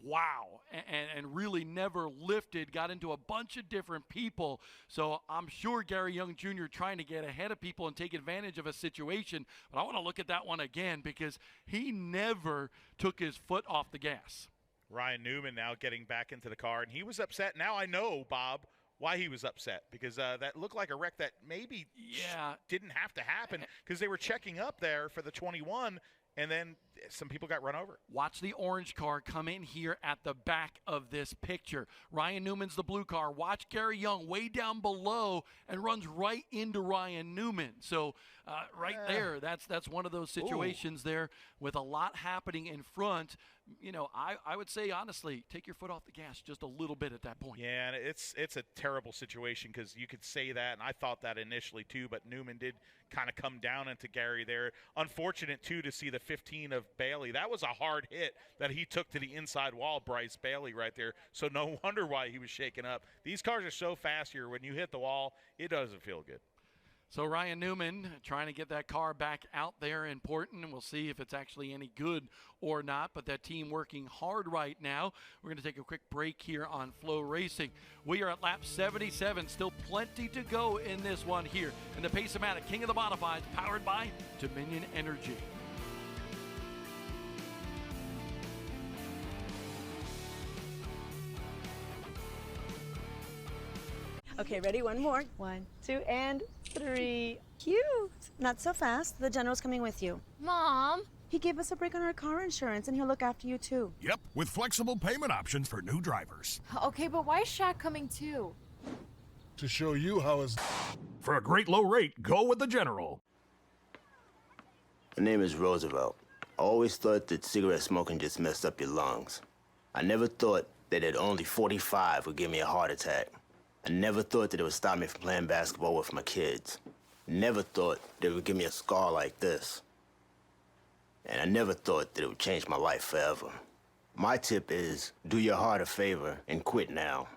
[SPEAKER 5] wow, and really never lifted, got into a bunch of different people. So I'm sure Gary Young Jr. trying to get ahead of people and take advantage of a situation. But I want to look at that one again because he never took his foot off the gas.
[SPEAKER 7] Ryan Newman now getting back into the car, and he was upset. Now I know, Bob, why he was upset, because that looked like a wreck that maybe didn't have to happen because they were checking up there for the 21, and then some people got run over.
[SPEAKER 5] Watch the orange car come in here at the back of this picture. Ryan Newman's the blue car. Watch Gary Young way down below and runs right into Ryan Newman. So there, that's one of those situations there with a lot happening in front. I would say, honestly, take your foot off the gas just a little bit at that point.
[SPEAKER 7] Yeah, and it's a terrible situation because you could say that, and I thought that initially too, but Newman did kind of come down into Gary there. Unfortunate, too, to see the 15 of Bailey. That was a hard hit that he took to the inside wall, Bryce Bailey right there. So no wonder why he was shaken up. These cars are so fast here. When you hit the wall, it doesn't feel good.
[SPEAKER 5] So Ryan Newman trying to get that car back out there in Porton, and we'll see if it's actually any good or not. But that team working hard right now. We're going to take a quick break here on Flow Racing. We are at lap 77. Still plenty to go in this one here in the Pace-O-Matic King of the Modifieds, powered by Dominion Energy.
[SPEAKER 15] Okay, ready? One more. 1, 2, and 3. Cute. Not so fast. The general's coming with you.
[SPEAKER 16] Mom.
[SPEAKER 15] He gave us a break on our car insurance, and he'll look after you, too.
[SPEAKER 11] Yep, with flexible payment options for new drivers.
[SPEAKER 16] Okay, but why is Shaq coming too?
[SPEAKER 8] To show you how it's...
[SPEAKER 11] For a great low rate, go with the General.
[SPEAKER 20] My name is Roosevelt. I always thought that cigarette smoking just messed up your lungs. I never thought that at only 45 would give me a heart attack. I never thought that it would stop me from playing basketball with my kids. Never thought that it would give me a scar like this. And I never thought that it would change my life forever. My tip is, do your heart a favor and quit now.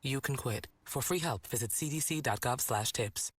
[SPEAKER 10] You can quit. For free help, visit cdc.gov/tips.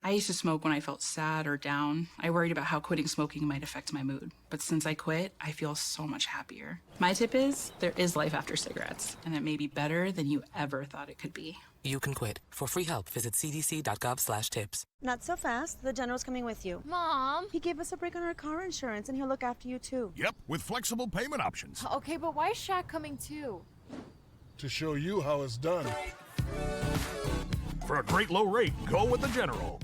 [SPEAKER 9] I used to smoke when I felt sad or down. I worried about how quitting smoking might affect my mood. But since I quit, I feel so much happier. My tip is, there is life after cigarettes, and it may be better than you ever thought it could be.
[SPEAKER 10] You can quit. For free help, visit cdc.gov/tips.
[SPEAKER 15] Not so fast. The general's coming with you.
[SPEAKER 16] Mom!
[SPEAKER 15] He gave us a break on our car insurance, and he'll look after you, too.
[SPEAKER 11] Yep, with flexible payment options.
[SPEAKER 16] Okay, but why is Shaq coming too?
[SPEAKER 8] To show you how it's done.
[SPEAKER 11] For a great low rate, go with the General.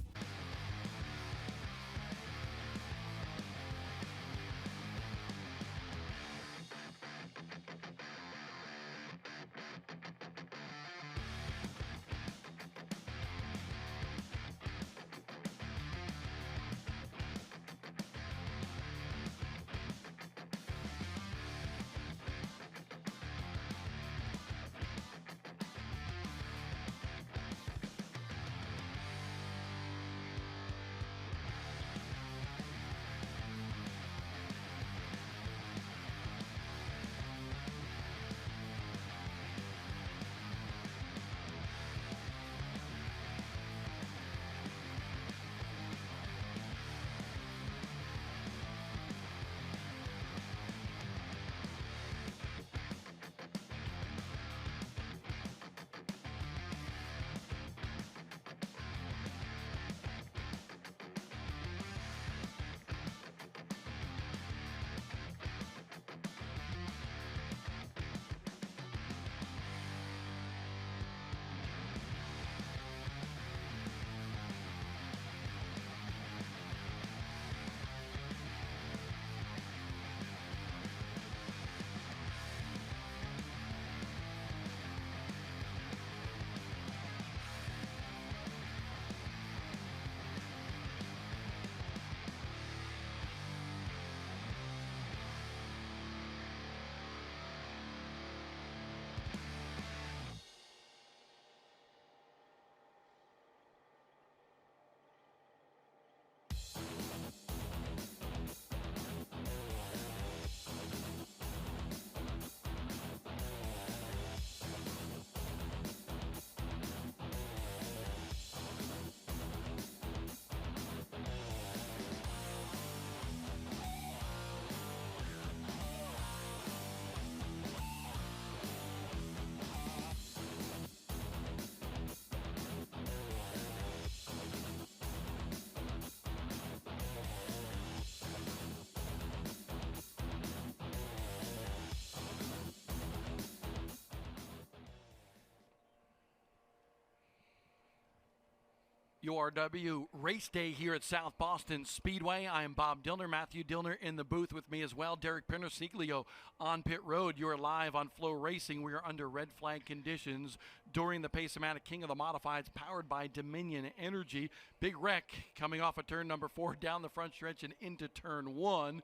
[SPEAKER 5] URW race day here at South Boston Speedway. I am Bob Dillner, Matthew Dillner in the booth with me as well. Derek Penosiglio on pit road. You're live on Flow Racing. We are under red flag conditions during the Pace-O-Matic King of the Modifieds, powered by Dominion Energy. Big wreck coming off of turn number 4 down the front stretch and into turn 1.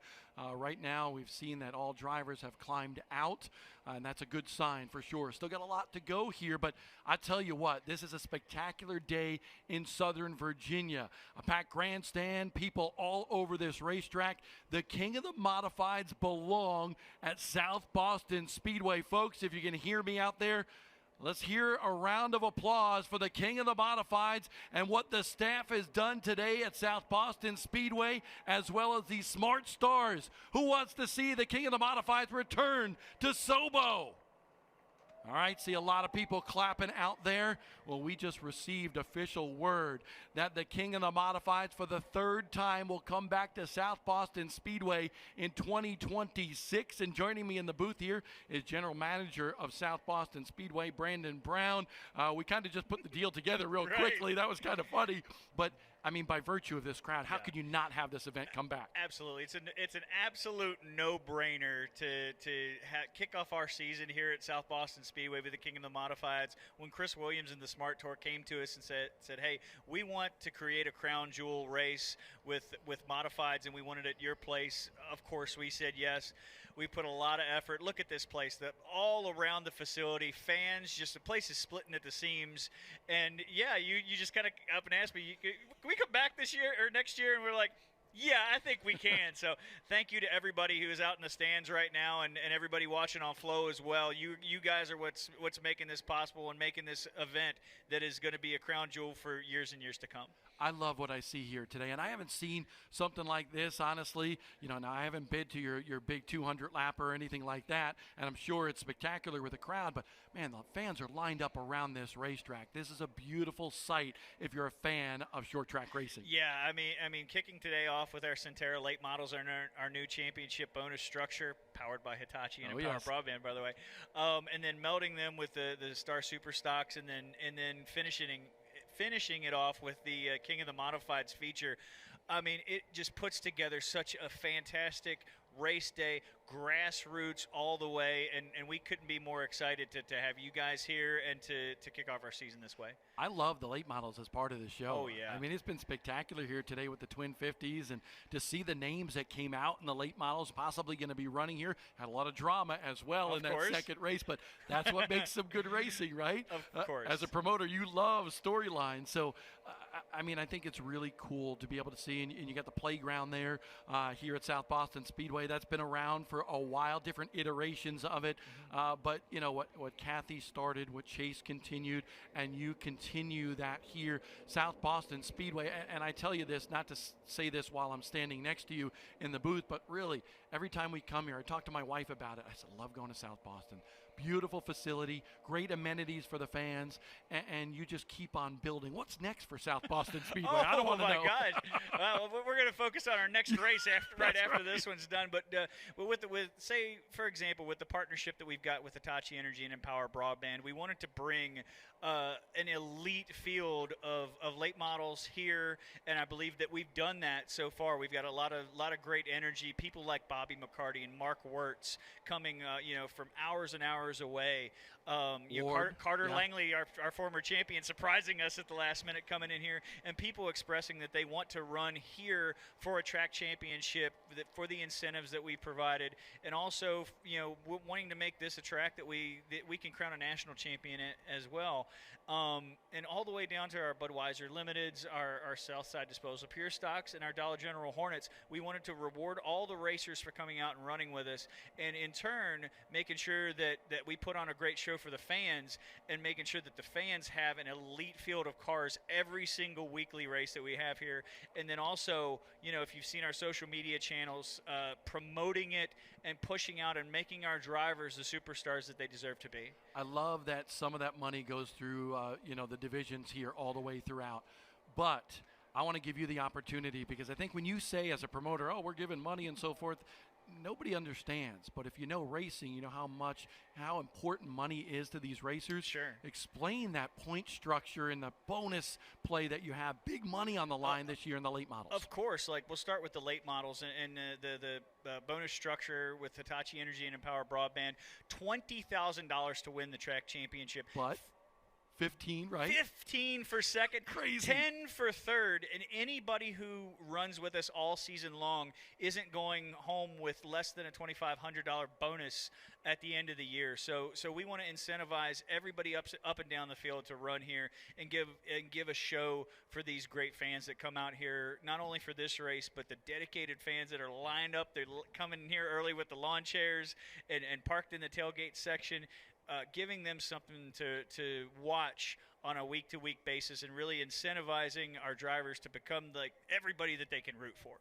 [SPEAKER 5] Right now, we've seen that all drivers have climbed out, and that's a good sign for sure. Still got a lot to go here, but I tell you what, this is a spectacular day in Southern Virginia. A packed grandstand, people all over this racetrack. The King of the Modifieds belong at South Boston Speedway. Folks, if you can hear me out there, let's hear a round of applause for the King of the Modifieds and what the staff has done today at South Boston Speedway, as well as the smart stars. Who wants to see the King of the Modifieds return to Sobo? All right, see a lot of people clapping out there. Well, we just received official word that the King of the Modifieds for the 3rd time will come back to South Boston Speedway in 2026. And joining me in the booth here is General Manager of South Boston Speedway, Brandon Brown. We kind of just put the deal together real quickly. That was kind of funny. But, I mean, by virtue of this crowd, how could you not have this event come back?
[SPEAKER 2] Absolutely. It's an absolute no-brainer to kick off our season here at South Boston Speedway with the King of the Modifieds. When Chris Williams and the Smart Tour came to us and said, hey, we want to create a crown jewel race with modifieds, and we want it at your place, of course we said yes. We put a lot of effort. Look at this place. All around the facility, fans, just the place is splitting at the seams. And, yeah, you just kind of up and asked me, can we come back this year or next year? And we're like, Yeah, I think we can. So thank you to everybody who is out in the stands right now and everybody watching on Flow as well. You guys are what's making this possible and making this event that is going to be a crown jewel for years and years to come.
[SPEAKER 5] I love what I see here today, and I haven't seen something like this, honestly. Now I haven't been to your big 200 lap or anything like that, and I'm sure it's spectacular with the crowd, but man, the fans are lined up around this racetrack. This is a beautiful sight if you're a fan of short track racing.
[SPEAKER 2] Yeah, I mean, kicking today off with our Centera late models and our new championship bonus structure, powered by Hitachi and Power Broadband, by the way, and then melding them with the Star Super Stocks, and then finishing it off with the King of the Modifieds feature. I mean, it just puts together such a fantastic race day, grassroots all the way, and we couldn't be more excited to have you guys here and to kick off our season this way.
[SPEAKER 5] I love the late models as part of the show.
[SPEAKER 2] Oh, yeah.
[SPEAKER 5] I mean, it's been spectacular here today with the Twin 50s, and to see the names that came out in the late models possibly going to be running here. Had a lot of drama as well in that second race, but that's what makes some good racing, right?
[SPEAKER 2] Of course.
[SPEAKER 5] As a promoter, you love storylines. So, I mean, I think it's really cool to be able to see, and you got the playground there here at South Boston Speedway. That's been around for a while, different iterations of it. But, you know, what Kathy started, what Chase continued, and you continue that here, South Boston Speedway. And I tell you this, not to say this while I'm standing next to you in the booth, but really, every time we come here, I talk to my wife about it. I said, I love going to South Boston. Beautiful facility, great amenities for the fans, and you just keep on building. What's next for South Boston Speedway? I don't want to know.
[SPEAKER 2] Oh, my gosh. Well, we're going to focus on our next race after this one's done. But with say, for example, with the partnership that we've got with Hitachi Energy and Empower Broadband, we wanted to bring an elite field of late models here, and I believe that we've done that so far. We've got a lot of great energy. People like Bobby McCarty and Mark Wirtz coming, from hours and hours away. Carter Langley, our former champion, surprising us at the last minute coming in here, and people expressing that they want to run here for a track championship, for the incentives that we provided, and also wanting to make this a track that we can crown a national champion at as well. And all the way down to our Budweiser Limiteds, our Southside Disposal Pure Stocks, and our Dollar General Hornets. We wanted to reward all the racers for coming out and running with us, and in turn making sure that we put on a great show for the fans, and making sure that the fans have an elite field of cars every single weekly race that we have here. And then also, if you've seen our social media channels, promoting it and pushing out and making our drivers the superstars that they deserve to be.
[SPEAKER 5] I love that some of that money goes through, the divisions here all the way throughout. But I want to give you the opportunity, because I think when you say as a promoter, oh, we're giving money and so forth, nobody understands. But if you know racing, you know how important money is to these racers.
[SPEAKER 2] Sure.
[SPEAKER 5] Explain that point structure and the bonus play that you have. Big money on the line this year in the late models.
[SPEAKER 2] Of course. Like, we'll start with the late models and the bonus structure with Hitachi Energy and Empower Broadband. $20,000 to win the track championship.
[SPEAKER 5] But 15, right?
[SPEAKER 2] 15 for second.
[SPEAKER 5] Crazy.
[SPEAKER 2] 10 for third. And anybody who runs with us all season long isn't going home with less than a $2,500 bonus at the end of the year. So we want to incentivize everybody up and down the field to run here and give a show for these great fans that come out here, not only for this race, but the dedicated fans that are lined up. They're coming here early with the lawn chairs and parked in the tailgate section. Giving them something to watch on a week-to-week basis, and really incentivizing our drivers to become like everybody that they can root for.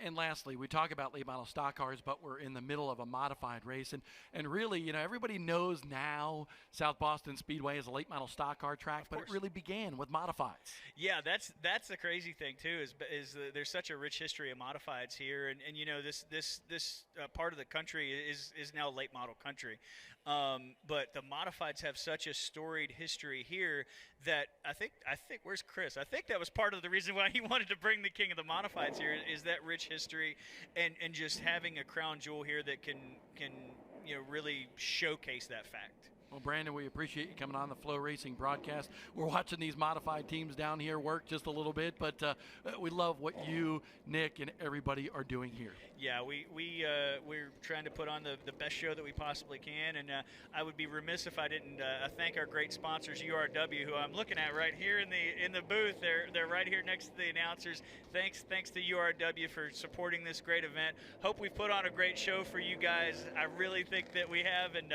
[SPEAKER 5] And lastly, we talk about late model stock cars, but we're in the middle of a modified race. And really, everybody knows now South Boston Speedway is a late model stock car track, but it really began with modifieds.
[SPEAKER 2] Yeah, that's the crazy thing too, is there's such a rich history of modifieds here, and this part of the country is now late model country. But the modifieds have such a storied history here that I think where's Chris? I think that was part of the reason why he wanted to bring the King of the Modifieds here, is that rich history and just having a crown jewel here that can really showcase that fact.
[SPEAKER 5] Well, Brandon, we appreciate you coming on the Flow Racing broadcast. We're watching these modified teams down here work just a little bit, but we love what you, Nick, and everybody are doing here.
[SPEAKER 2] Yeah, we're trying to put on the best show that we possibly can, and I would be remiss if I didn't thank our great sponsors, URW, who I'm looking at right here in the booth. They're right here next to the announcers. Thanks to URW for supporting this great event. Hope we've put on a great show for you guys. I really think that we have, and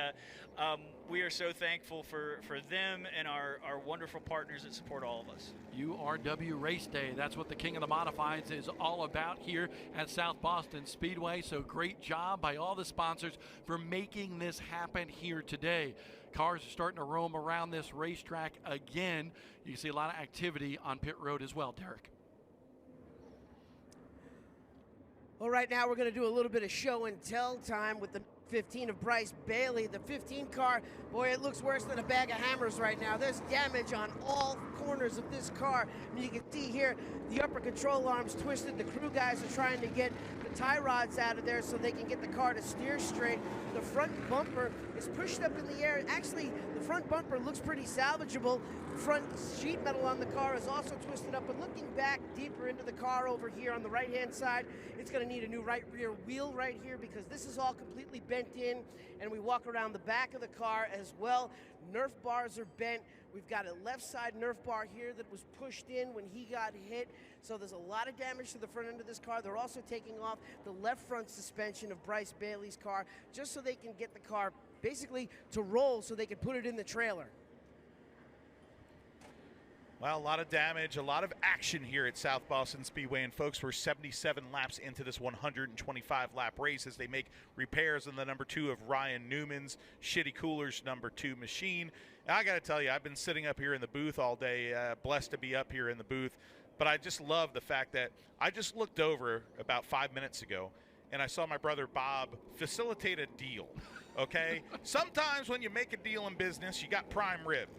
[SPEAKER 2] we are so thankful for them and our wonderful partners that support all of us.
[SPEAKER 5] URW Race Day, that's what the King of the Modifieds is all about here at South Boston Speedway. So great job by all the sponsors for making this happen here today. Cars are starting to roam around this racetrack again. You can see a lot of activity on pit road as well, Derek.
[SPEAKER 4] Well, right now we're going to do a little bit of show and tell time with the 15 of Bryce Bailey. The 15 car, boy, it looks worse than a bag of hammers right now. There's damage on all corners of this car. And you can see here the upper control arm's twisted. The crew guys are trying to get the tie rods out of there so they can get the car to steer straight. The front bumper is pushed up in the air. Actually, the front bumper looks pretty salvageable. The front sheet metal on the car is also twisted up, but looking back deeper into the car over here on the right-hand side, it's going to need a new right rear wheel right here because this is all completely bent in, and we walk around the back of the car as well. Nerf bars are bent. We've got a left side Nerf bar here that was pushed in when he got hit, so there's a lot of damage to the front end of this car. They're also taking off the left front suspension of Bryce Bailey's car just so they can get the car basically to roll so they can put it in the trailer.
[SPEAKER 7] Well, a lot of damage, a lot of action here at South Boston Speedway. And, folks, we're 77 laps into this 125-lap race as they make repairs on the number 2 of Ryan Newman's Shitty Coolers number 2 machine. And I got to tell you, I've been sitting up here in the booth all day, blessed to be up here in the booth. But I just love the fact that I just looked over about 5 minutes ago, and I saw my brother Bob facilitate a deal, okay? Sometimes when you make a deal in business, you got prime rib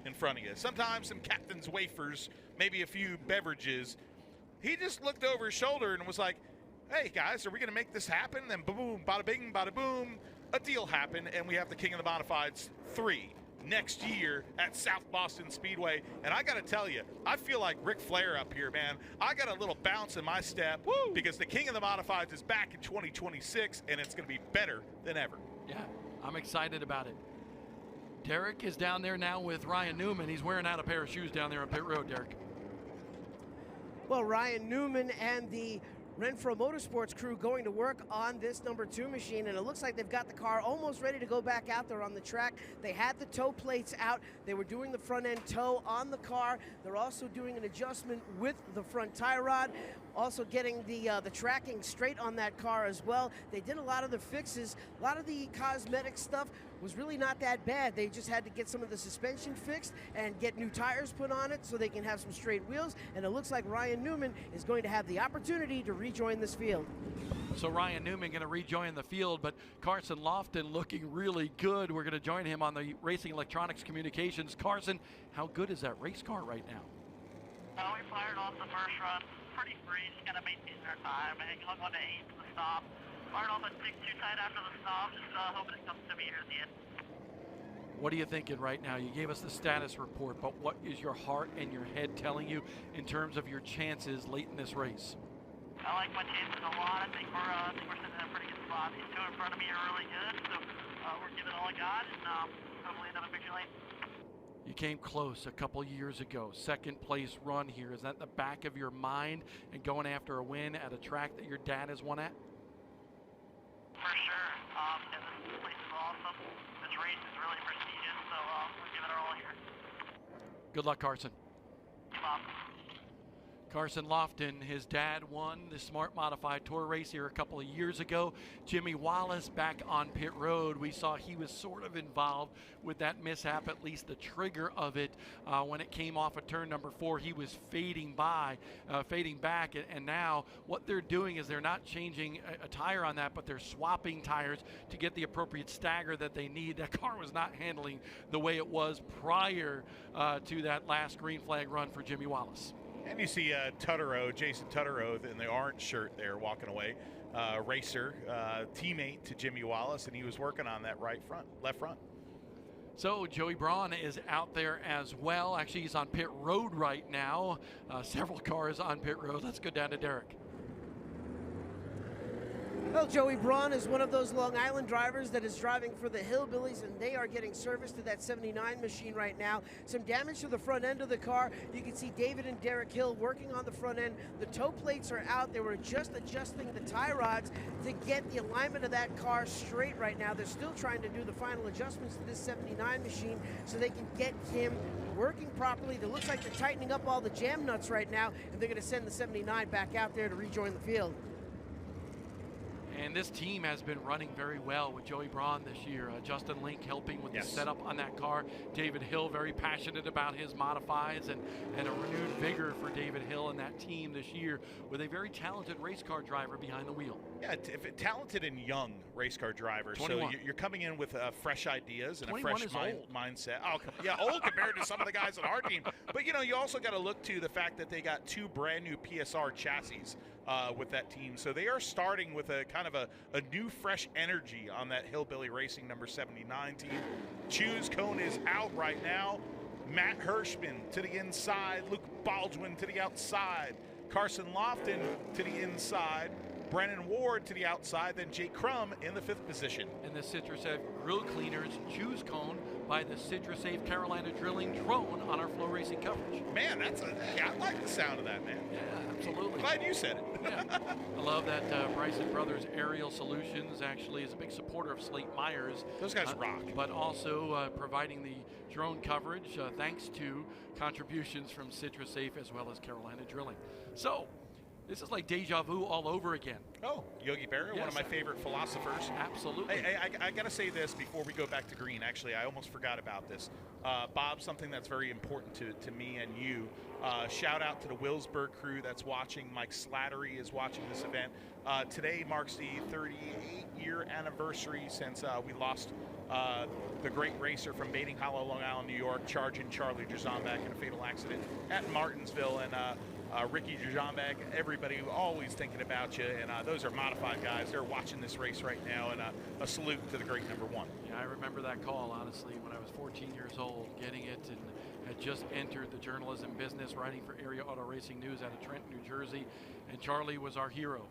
[SPEAKER 7] in front of you. Sometimes some Captain's wafers, maybe a few beverages. He just looked over his shoulder and was like, hey, guys, are we going to make this happen? And then boom, bada bing, bada boom, a deal happened, and we have the King of the Modifieds 3 next year at South Boston Speedway. And I got to tell you, I feel like Ric Flair up here, man. I got a little bounce in my step. Woo! Because the King of the Modifieds is back in 2026, and it's going to be better than ever.
[SPEAKER 5] Yeah, I'm excited about it. Derek is down there now with Ryan Newman. He's wearing out a pair of shoes down there on pit road, Derek.
[SPEAKER 4] Well, Ryan Newman and the Renfro Motorsports crew going to work on this number 2 machine, and it looks like they've got the car almost ready to go back out there on the track. They had the toe plates out. They were doing the front end toe on the car. They're also doing an adjustment with the front tie rod, also getting the tracking straight on that car as well. They did a lot of the fixes. A lot of the cosmetic stuff was really not that bad. They just had to get some of the suspension fixed and get new tires put on it so they can have some straight wheels, and it looks like Ryan Newman is going to have the opportunity to rejoin this field.
[SPEAKER 5] So Ryan Newman going to rejoin the field, but Carson Lofton looking really good. We're going to join him on the Racing Electronics Communications. Carson, how good is that race car right now?
[SPEAKER 6] We fired off the first run pretty free, just kind of maintained our time. I think hung on to 8 to the stop. Fired off a tick too tight after the stop, just hoping it comes to me here at the end.
[SPEAKER 5] What are you thinking right now? You gave us the status report, but what is your heart and your head telling you in terms of your chances late in this race?
[SPEAKER 6] I like my chances a lot. I think we're sitting in a pretty good spot. These 2 in front of me are really good, so we're giving all I got, and hopefully end up a victory lane.
[SPEAKER 5] You came close a couple years ago. Second place run here. Is that in the back of your mind and going after a win at a track that your dad has won at?
[SPEAKER 6] For sure. This place is awesome. This race is really prestigious, so we're giving our all here.
[SPEAKER 5] Good luck, Carson.
[SPEAKER 6] Hey, Bob.
[SPEAKER 5] Carson Lofton, his dad won the Smart Modified Tour race here a couple of years ago. Jimmy Wallace back on pit road. We saw he was sort of involved with that mishap, at least the trigger of it. When it came off of turn number 4, he was fading back. And now what they're doing is they're not changing a tire on that, but they're swapping tires to get the appropriate stagger that they need. That car was not handling the way it was prior to that last green flag run for Jimmy Wallace.
[SPEAKER 7] And you see Jason Tutterow in the orange shirt there walking away, racer, teammate to Jimmy Wallace, and he was working on that left front.
[SPEAKER 5] So Joey Braun is out there as well. Actually, he's on pit road right now. Several cars on pit road. Let's go down to Derek.
[SPEAKER 4] Well, Joey Braun is one of those Long Island drivers that is driving for the Hillbillies, and they are getting service to that 79 machine right now. Some damage to the front end of the car. You can see David and Derek Hill working on the front end. The toe plates are out. They were just adjusting the tie rods to get the alignment of that car straight right now. They're still trying to do the final adjustments to this 79 machine so they can get him working properly. It looks like they're tightening up all the jam nuts right now, and they're going to send the 79 back out there to rejoin the field.
[SPEAKER 5] And this team has been running very well with Joey Braun this year. Justin Link helping with the setup on that car. David Hill very passionate about his modifieds, and a renewed vigor for David Hill and that team this year with a very talented race car driver behind the wheel.
[SPEAKER 7] Yeah, talented and young race car drivers.
[SPEAKER 5] 21.
[SPEAKER 7] So you're coming in with fresh ideas and a
[SPEAKER 5] 21
[SPEAKER 7] fresh
[SPEAKER 5] is old.
[SPEAKER 7] mindset. Oh, yeah, old compared to some of the guys on our team. But, you also got to look to the fact that they got 2 brand new PSR chassis with that team. So they are starting with a kind of a new, fresh energy on that Hillbilly Racing number 79 team. Choose Cone is out right now. Matt Hirschman to the inside. Luke Baldwin to the outside. Carson Lofton to the inside. Brennan Ward to the outside, then Jake Crum in the 5th position.
[SPEAKER 5] And the CitraSafe Grill Cleaners Choose Cone by the CitraSafe Carolina Drilling drone on our Flow Racing coverage.
[SPEAKER 7] Man, I like the sound of that, man.
[SPEAKER 5] Yeah, absolutely.
[SPEAKER 7] Glad you said it.
[SPEAKER 5] Yeah. I love that Bryson Brothers Aerial Solutions actually is a big supporter of Slate Myers.
[SPEAKER 7] Those guys rock.
[SPEAKER 5] But also providing the drone coverage thanks to contributions from CitraSafe as well as Carolina Drilling. So, this is like deja vu all over again.
[SPEAKER 7] Oh, Yogi Berra, one of my favorite philosophers.
[SPEAKER 5] Absolutely.
[SPEAKER 7] Hey, I got to say this before we go back to green. Actually, I almost forgot about this. Bob, something that's very important to me and you. Shout out to the Willsburg crew that's watching. Mike Slattery is watching this event. Today marks the 38-year anniversary since we lost the great racer from Bating Hollow, Long Island, New York, charging Charlie Drzambek in a fatal accident at Martinsville. And Ricky Drzambek, everybody always thinking about you, and those are modified guys. They're watching this race right now, and a salute to the great number 1.
[SPEAKER 5] Yeah, I remember that call, honestly, when I was 14 years old, getting it, and had just entered the journalism business, writing for Area Auto Racing News out of Trenton, New Jersey, and Charlie was our hero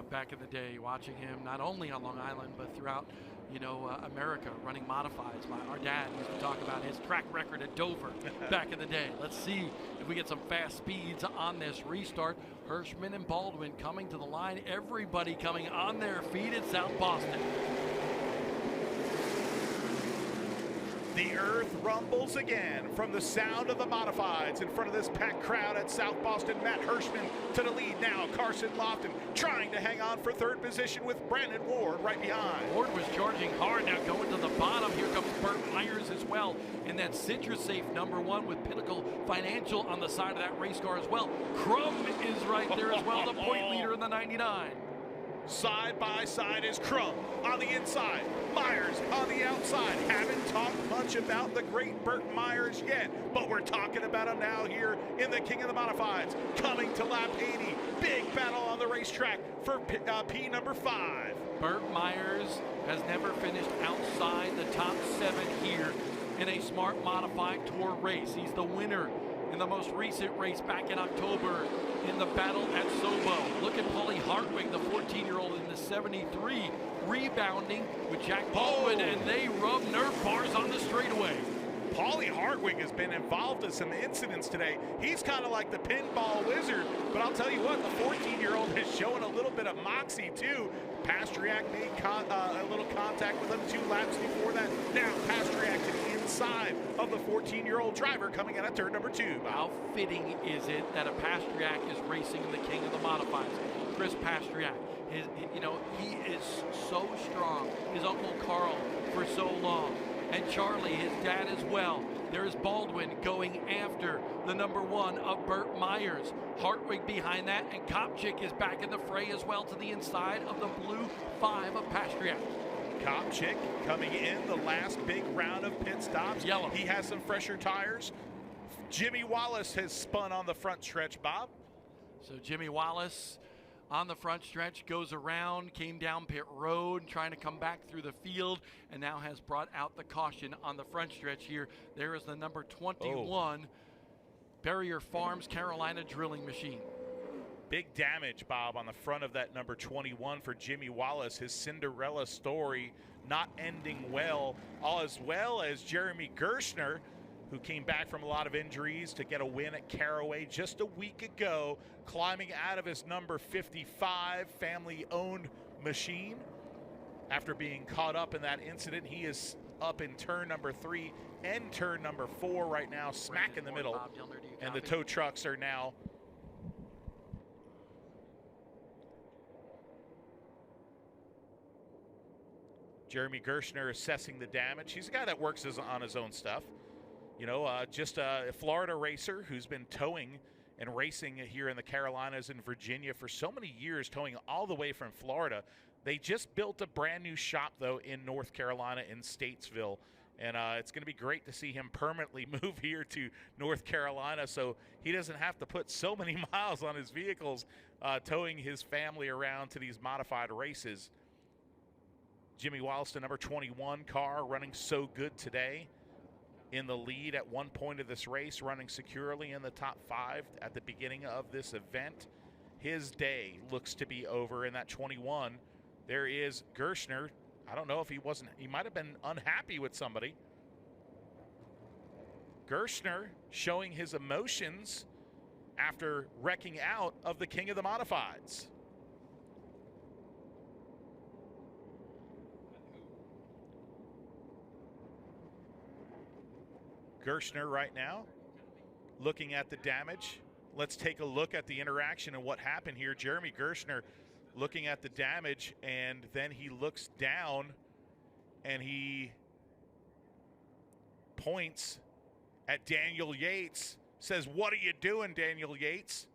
[SPEAKER 5] back in the day, watching him not only on Long Island, but throughout America, running modifieds. Our dad used to talk about his track record at Dover back in the day. Let's see if we get some fast speeds on this restart. Hirschman and Baldwin coming to the line. Everybody coming on their feet at South Boston.
[SPEAKER 7] The earth rumbles again from the sound of the modifieds in front of this packed crowd at South Boston. Matt Hirschman to the lead now. Carson Lofton trying to hang on for 3rd position with Brandon Ward right behind.
[SPEAKER 5] Ward was charging hard, now going to the bottom. Here comes Burt Myers as well in that CitraSafe number 1 with Pinnacle Financial on the side of that race car as well. Crum is right there as well, the point leader in the 99.
[SPEAKER 7] Side by side is Crum on the inside. Myers on the outside. Haven't talked much about the great Burt Myers yet, but we're talking about him now here in the King of the Modifieds. Coming to lap 80. Big battle on the racetrack for P number 5.
[SPEAKER 5] Burt Myers has never finished outside the top 7 here in a Smart Modified Tour race. He's the winner in the most recent race back in October in the battle at Sobo. Look at Paulie Hartwig, the 14-year-old in the 73, rebounding with Jack Baldwin, and they rub Nerf bars on the straightaway.
[SPEAKER 7] Paulie Hartwig has been involved in some incidents today. He's kind of like the pinball wizard, but I'll tell you what, the 14-year-old is showing a little bit of moxie too. Pastriak made a little contact with him 2 laps before that. Now Pastriak to the inside of the 14-year-old driver coming out of turn number 2.
[SPEAKER 5] How fitting is it that a Pastriak is racing the King of the Modifieds? Chris Pastriak, he is so strong. His uncle Carl for so long. And Charlie, his dad as well. There's Baldwin going after the number 1 of Burt Myers. Hartwig behind that, and Kopchik is back in the fray as well to the inside of the blue 5 of Pastriak.
[SPEAKER 7] Kopchik coming in the last big round of pit stops.
[SPEAKER 5] Yellow.
[SPEAKER 7] He has some fresher tires. Jimmy Wallace has spun on the front stretch, Bob.
[SPEAKER 5] So Jimmy Wallace on the front stretch, goes around, came down pit road, trying to come back through the field, and now has brought out the caution on the front stretch here. There is the number 21 Barrier Farms Carolina drilling machine.
[SPEAKER 7] Big damage, Bob, on the front of that number 21 for Jimmy Wallace. His Cinderella story not ending well as Jeremy Gershner, who came back from a lot of injuries to get a win at Caraway just a week ago, climbing out of his number 55 family-owned machine. After being caught up in that incident, he is up in turn number 3 and turn number 4 right now, smack in the middle. And the tow trucks are now Jeremy Gershner assessing the damage. He's a guy that works on his own stuff. You know, just a Florida racer who's been towing and racing here in the Carolinas and Virginia for so many years, towing all the way from Florida. They just built a brand new shop, though, in North Carolina in Statesville. And it's going to be great to see him permanently move here to North Carolina so he doesn't have to put so many miles on his vehicles towing his family around to these modified races. Jimmy Wallace, the number 21 car, running so good today. In the lead at one point of this race, running securely in the top 5 at the beginning of this event. His day looks to be over in that 21. There is Gershner. I don't know if he might have been unhappy with somebody. Gershner showing his emotions after wrecking out of the King of the Modifieds. Gershner right now looking at the damage. Let's take a look at the interaction and what happened here. Jeremy Gershner looking at the damage, and then he looks down and he points at Daniel Yates, says, "What are you doing, Daniel Yates?"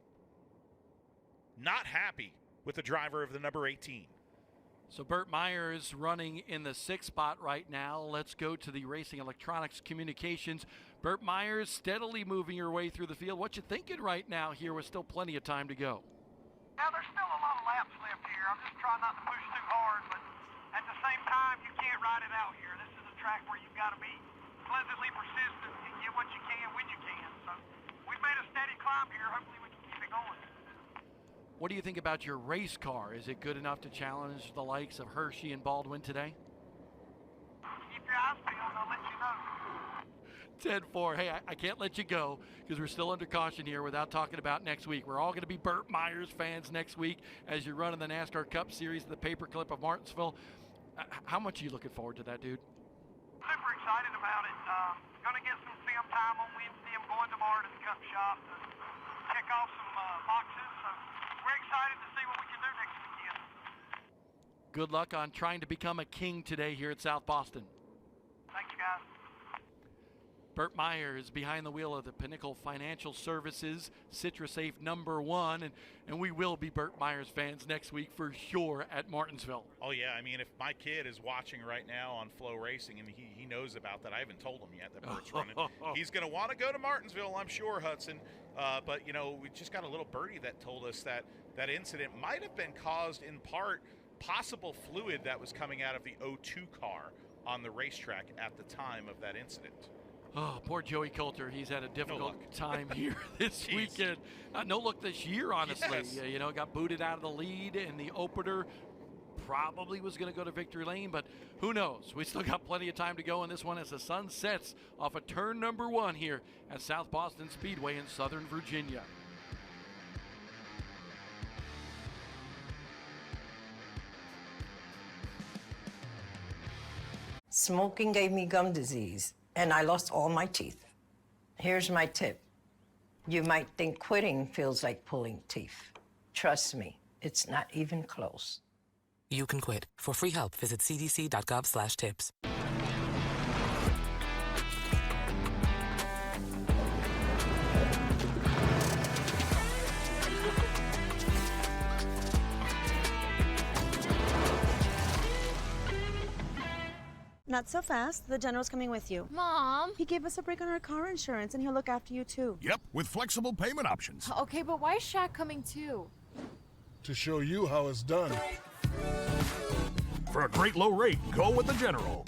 [SPEAKER 7] Not happy with the driver of the number 18.
[SPEAKER 5] So Burt Myers running in the 6th spot right now. Let's go to the Racing Electronics Communications. Burt Myers steadily moving your way through the field. What you thinking right now here with still plenty of time to go?
[SPEAKER 6] Yeah, there's still a lot of laps left here. I'm just trying not to push too hard, but at the same time, you can't ride it out here. This is a track where you've got to be pleasantly persistent and get what you can when you can. So we've made a steady climb here. Hopefully we can keep it going.
[SPEAKER 5] What do you think about your race car? Is it good enough to challenge the likes of Hershey and Baldwin today?
[SPEAKER 6] Keep your eyes peeled, I'll let you know.
[SPEAKER 5] 10-4. Hey, I can't let you go because we're still under caution here without talking about next week. We're all going to be Burt Myers fans next week as you run in the NASCAR Cup Series, the Paperclip of Martinsville. How much are you looking forward to that, dude?
[SPEAKER 6] Super excited about it. Going to get some film time on Wednesday. I'm going tomorrow to the Cup shop to check off some boxes. So we're excited to see what we can do next weekend.
[SPEAKER 5] Good luck on trying to become a king today here at South Boston.
[SPEAKER 6] Thanks, guys.
[SPEAKER 5] Burt Myers behind the wheel of the Pinnacle Financial Services CitraSafe #1, and we will be Burt Myers fans next week for sure at Martinsville.
[SPEAKER 7] Oh yeah, I mean, if my kid is watching right now on Flow Racing and he knows about that, I haven't told him yet that Burt's running. He's going to want to go to Martinsville, I'm sure, Hudson. But you know, we just got a little birdie that told us that that incident might have been caused in part possible fluid that was coming out of the O2 car on the racetrack at the time of that incident.
[SPEAKER 5] Oh, poor Joey Coulter. He's had a difficult time here this weekend. No look this year, honestly.
[SPEAKER 7] Yes.
[SPEAKER 5] You know, got booted out of the lead in the opener. Probably was going to go to victory lane, but who knows? We still got plenty of time to go in this one as the sun sets off of turn #1 here at South Boston Speedway in Southern Virginia.
[SPEAKER 21] Smoking gave me gum disease, and I lost all my teeth. Here's my tip. You might think quitting feels like pulling teeth. Trust me, it's not even close.
[SPEAKER 10] You can quit. For free help, visit cdc.gov/tips.
[SPEAKER 15] Not so fast. The general's coming with you.
[SPEAKER 16] Mom!
[SPEAKER 15] He gave us a break on our car insurance, and he'll look after you, too.
[SPEAKER 11] Yep, with flexible payment options.
[SPEAKER 16] Okay, but why is Shaq coming too?
[SPEAKER 8] to show you how it's done.
[SPEAKER 11] For a great low rate, go with the General.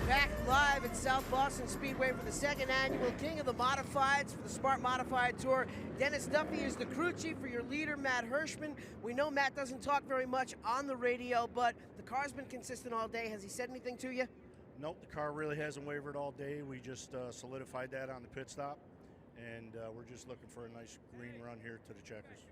[SPEAKER 4] Back live at South Boston Speedway for the second annual King of the Modifieds for the Smart Modified Tour. Dennis Duffy is the crew chief for your leader, Matt Hirschman. We know Matt doesn't talk very much on the radio, but the car's been consistent all day. Has he said anything to you?
[SPEAKER 3] Nope, the car really hasn't wavered all day. We just solidified that on the pit stop, and we're just looking for a nice green run here to the checkers.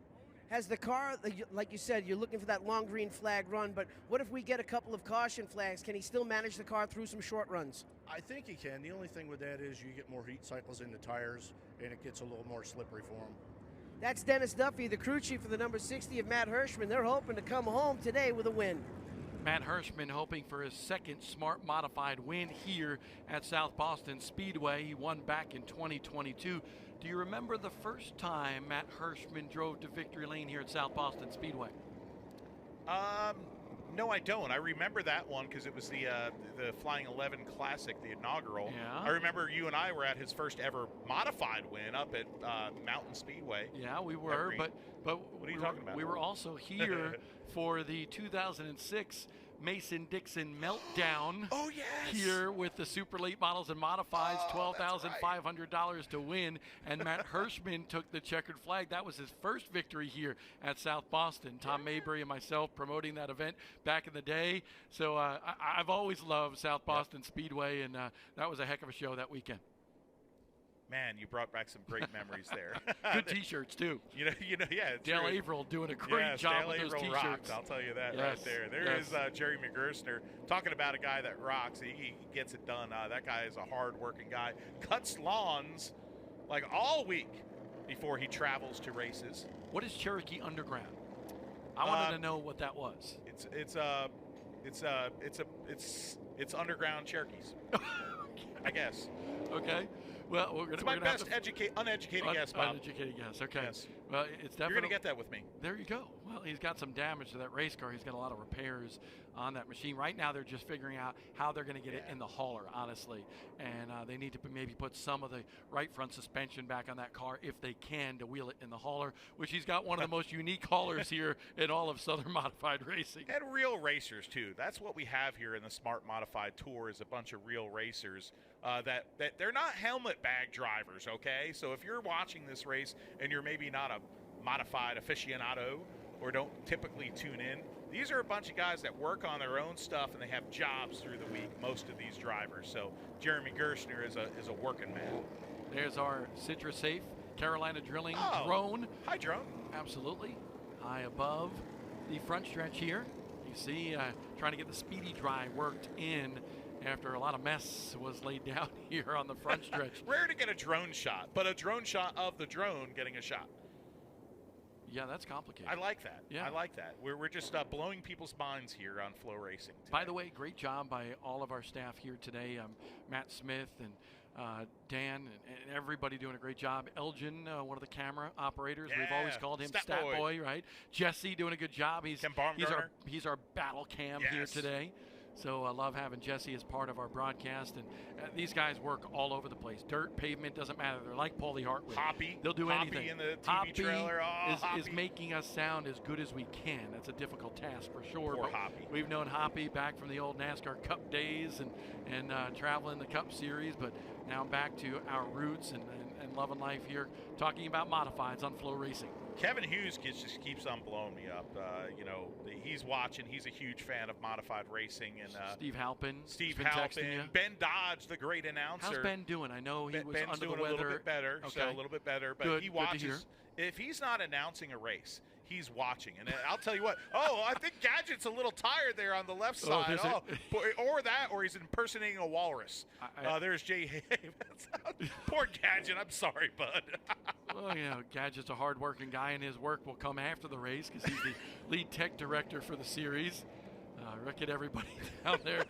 [SPEAKER 4] Has the car, like you said, you're looking for that long green flag run, but what if we get a couple of caution flags? Can he still manage the car through some short runs?
[SPEAKER 3] I think he can. The only thing with that is you get more heat cycles in the tires, and it gets a little more slippery for him.
[SPEAKER 4] That's Dennis Duffy, the crew chief for the number 60 of Matt Hirschman. They're hoping to come home today with a win.
[SPEAKER 5] Matt Hirschman hoping for his second Smart Modified win here at South Boston Speedway. He won back in 2022. Do you remember the first time Matt Hirschman drove to victory lane here at South Boston Speedway?
[SPEAKER 7] No, I don't. I remember that one because it was the Flying 11 Classic, the inaugural.
[SPEAKER 5] Yeah.
[SPEAKER 7] I remember you and I were at his first ever modified win up at Mountain Speedway.
[SPEAKER 5] Yeah, we were, but
[SPEAKER 7] what are you talking about?
[SPEAKER 5] We were also here for the 2006 Mason-Dixon Meltdown.
[SPEAKER 7] Oh, yes!
[SPEAKER 5] Here with the super late models and modifieds, $12,500 to win. And Matt Hirschman took the checkered flag. That was his first victory here at South Boston. Tom Mabry and myself promoting that event back in the day. So I've always loved South Boston Speedway, and that was a heck of a show that weekend.
[SPEAKER 7] Man, you brought back some great memories there.
[SPEAKER 5] Good T-shirts too.
[SPEAKER 7] You know, yeah. It's
[SPEAKER 5] Dale
[SPEAKER 7] true.
[SPEAKER 5] Averill doing a great job
[SPEAKER 7] Dale
[SPEAKER 5] with those
[SPEAKER 7] Averill
[SPEAKER 5] T-shirts.
[SPEAKER 7] rocks, I'll tell you that
[SPEAKER 5] Yes,
[SPEAKER 7] right there. There
[SPEAKER 5] yes.
[SPEAKER 7] is Jerry McGerstner talking about a guy that rocks. He gets it done. That guy is a hard-working guy. Cuts lawns like all week before he travels to races.
[SPEAKER 5] What is Cherokee Underground? I wanted to know what that was.
[SPEAKER 7] It's underground Cherokees. I guess.
[SPEAKER 5] Okay. Well, we're
[SPEAKER 7] my
[SPEAKER 5] gonna
[SPEAKER 7] best
[SPEAKER 5] have to
[SPEAKER 7] uneducated guess, Bob.
[SPEAKER 5] Uneducated guess. Okay.
[SPEAKER 7] Yes.
[SPEAKER 5] Well, it's definitely.
[SPEAKER 7] You're gonna get that with me.
[SPEAKER 5] There you go. Well, he's got some damage to that race car. He's got a lot of repairs on that machine. Right now, they're just figuring out how they're going to get it in the hauler, honestly. And they need to maybe put some of the right front suspension back on that car if they can to wheel it in the hauler, which he's got one of the most unique haulers here in all of Southern Modified Racing.
[SPEAKER 7] And real racers, too. That's what we have here in the Smart Modified Tour is a bunch of real racers that they're not helmet bag drivers, okay? So if you're watching this race and you're maybe not a modified aficionado or don't typically tune in, these are a bunch of guys that work on their own stuff and they have jobs through the week, most of these drivers. So Jeremy Gerstner is a working man.
[SPEAKER 5] There's our Citrus Safe Carolina Drilling drone.
[SPEAKER 7] Hi, drone.
[SPEAKER 5] Absolutely. High above the front stretch here. You You see, trying to get the speedy dry worked in after a lot of mess was laid down here on the front stretch.
[SPEAKER 7] Rare to get a drone shot, but a drone shot of the drone getting a shot.
[SPEAKER 5] Yeah, that's complicated.
[SPEAKER 7] I like that.
[SPEAKER 5] Yeah.
[SPEAKER 7] I like that. We're just blowing people's minds here on Flow Racing today.
[SPEAKER 5] By the way, great job by all of our staff here today. Matt Smith and Dan and everybody doing a great job. Elgin, one of the camera operators, we've always called him Stat Boy, right? Jesse doing a good job. He's our battle cam here today. So I love having Jesse as part of our broadcast. And these guys work all over the place. Dirt, pavement, doesn't matter. They're like Paulie Hartwood.
[SPEAKER 7] Hoppy.
[SPEAKER 5] They'll do anything.
[SPEAKER 7] In the TV
[SPEAKER 5] Hoppy
[SPEAKER 7] trailer.
[SPEAKER 5] is making us sound as good as we can. That's a difficult task for sure.
[SPEAKER 7] Poor
[SPEAKER 5] but
[SPEAKER 7] Hoppy.
[SPEAKER 5] We've known Hoppy back from the old NASCAR Cup days and traveling the Cup Series. But now back to our roots and loving life here, talking about modifieds on Flow Racing.
[SPEAKER 7] Kevin Hughes just keeps on blowing me up. He's watching. He's a huge fan of modified racing. And
[SPEAKER 5] Steve Halpin.
[SPEAKER 7] Ben Dodge, the great announcer.
[SPEAKER 5] How's Ben doing? I know he was
[SPEAKER 7] Ben's
[SPEAKER 5] under
[SPEAKER 7] doing
[SPEAKER 5] the weather.
[SPEAKER 7] A little bit better.
[SPEAKER 5] Okay.
[SPEAKER 7] So a little bit better. But he watches. If he's not announcing a race, he's watching. And I'll tell you what. I think Gadget's a little tired there on the left side. Or he's impersonating a walrus. There's Jay Havens. Poor Gadget. I'm sorry, bud.
[SPEAKER 5] Well, Gadget's a hard-working guy, and his work will come after the race because he's the lead tech director for the series. Look at everybody down there.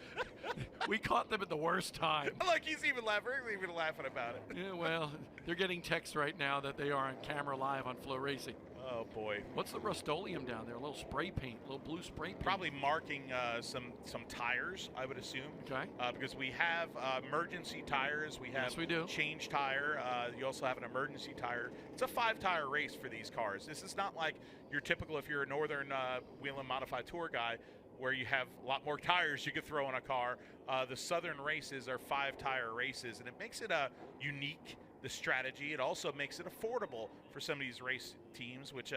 [SPEAKER 5] We caught them at the worst time.
[SPEAKER 7] Look, he's even laughing about it.
[SPEAKER 5] Yeah, well, they're getting texts right now that they are on camera live on Flow Racing.
[SPEAKER 7] Oh, boy.
[SPEAKER 5] What's the Rust-Oleum down there? A little spray paint, a little blue spray paint.
[SPEAKER 7] Probably marking some tires, I would assume.
[SPEAKER 5] Okay.
[SPEAKER 7] Because we have emergency tires.
[SPEAKER 5] Yes, we do.
[SPEAKER 7] Change tire. You also have an emergency tire. It's a 5-tire race for these cars. This is not like your typical, if you're a Northern Whelen Modified Tour guy, where you have a lot more tires you could throw on a car. The Southern races are 5-tire races, and it makes it unique, the strategy. It also makes it affordable for some of these race teams, which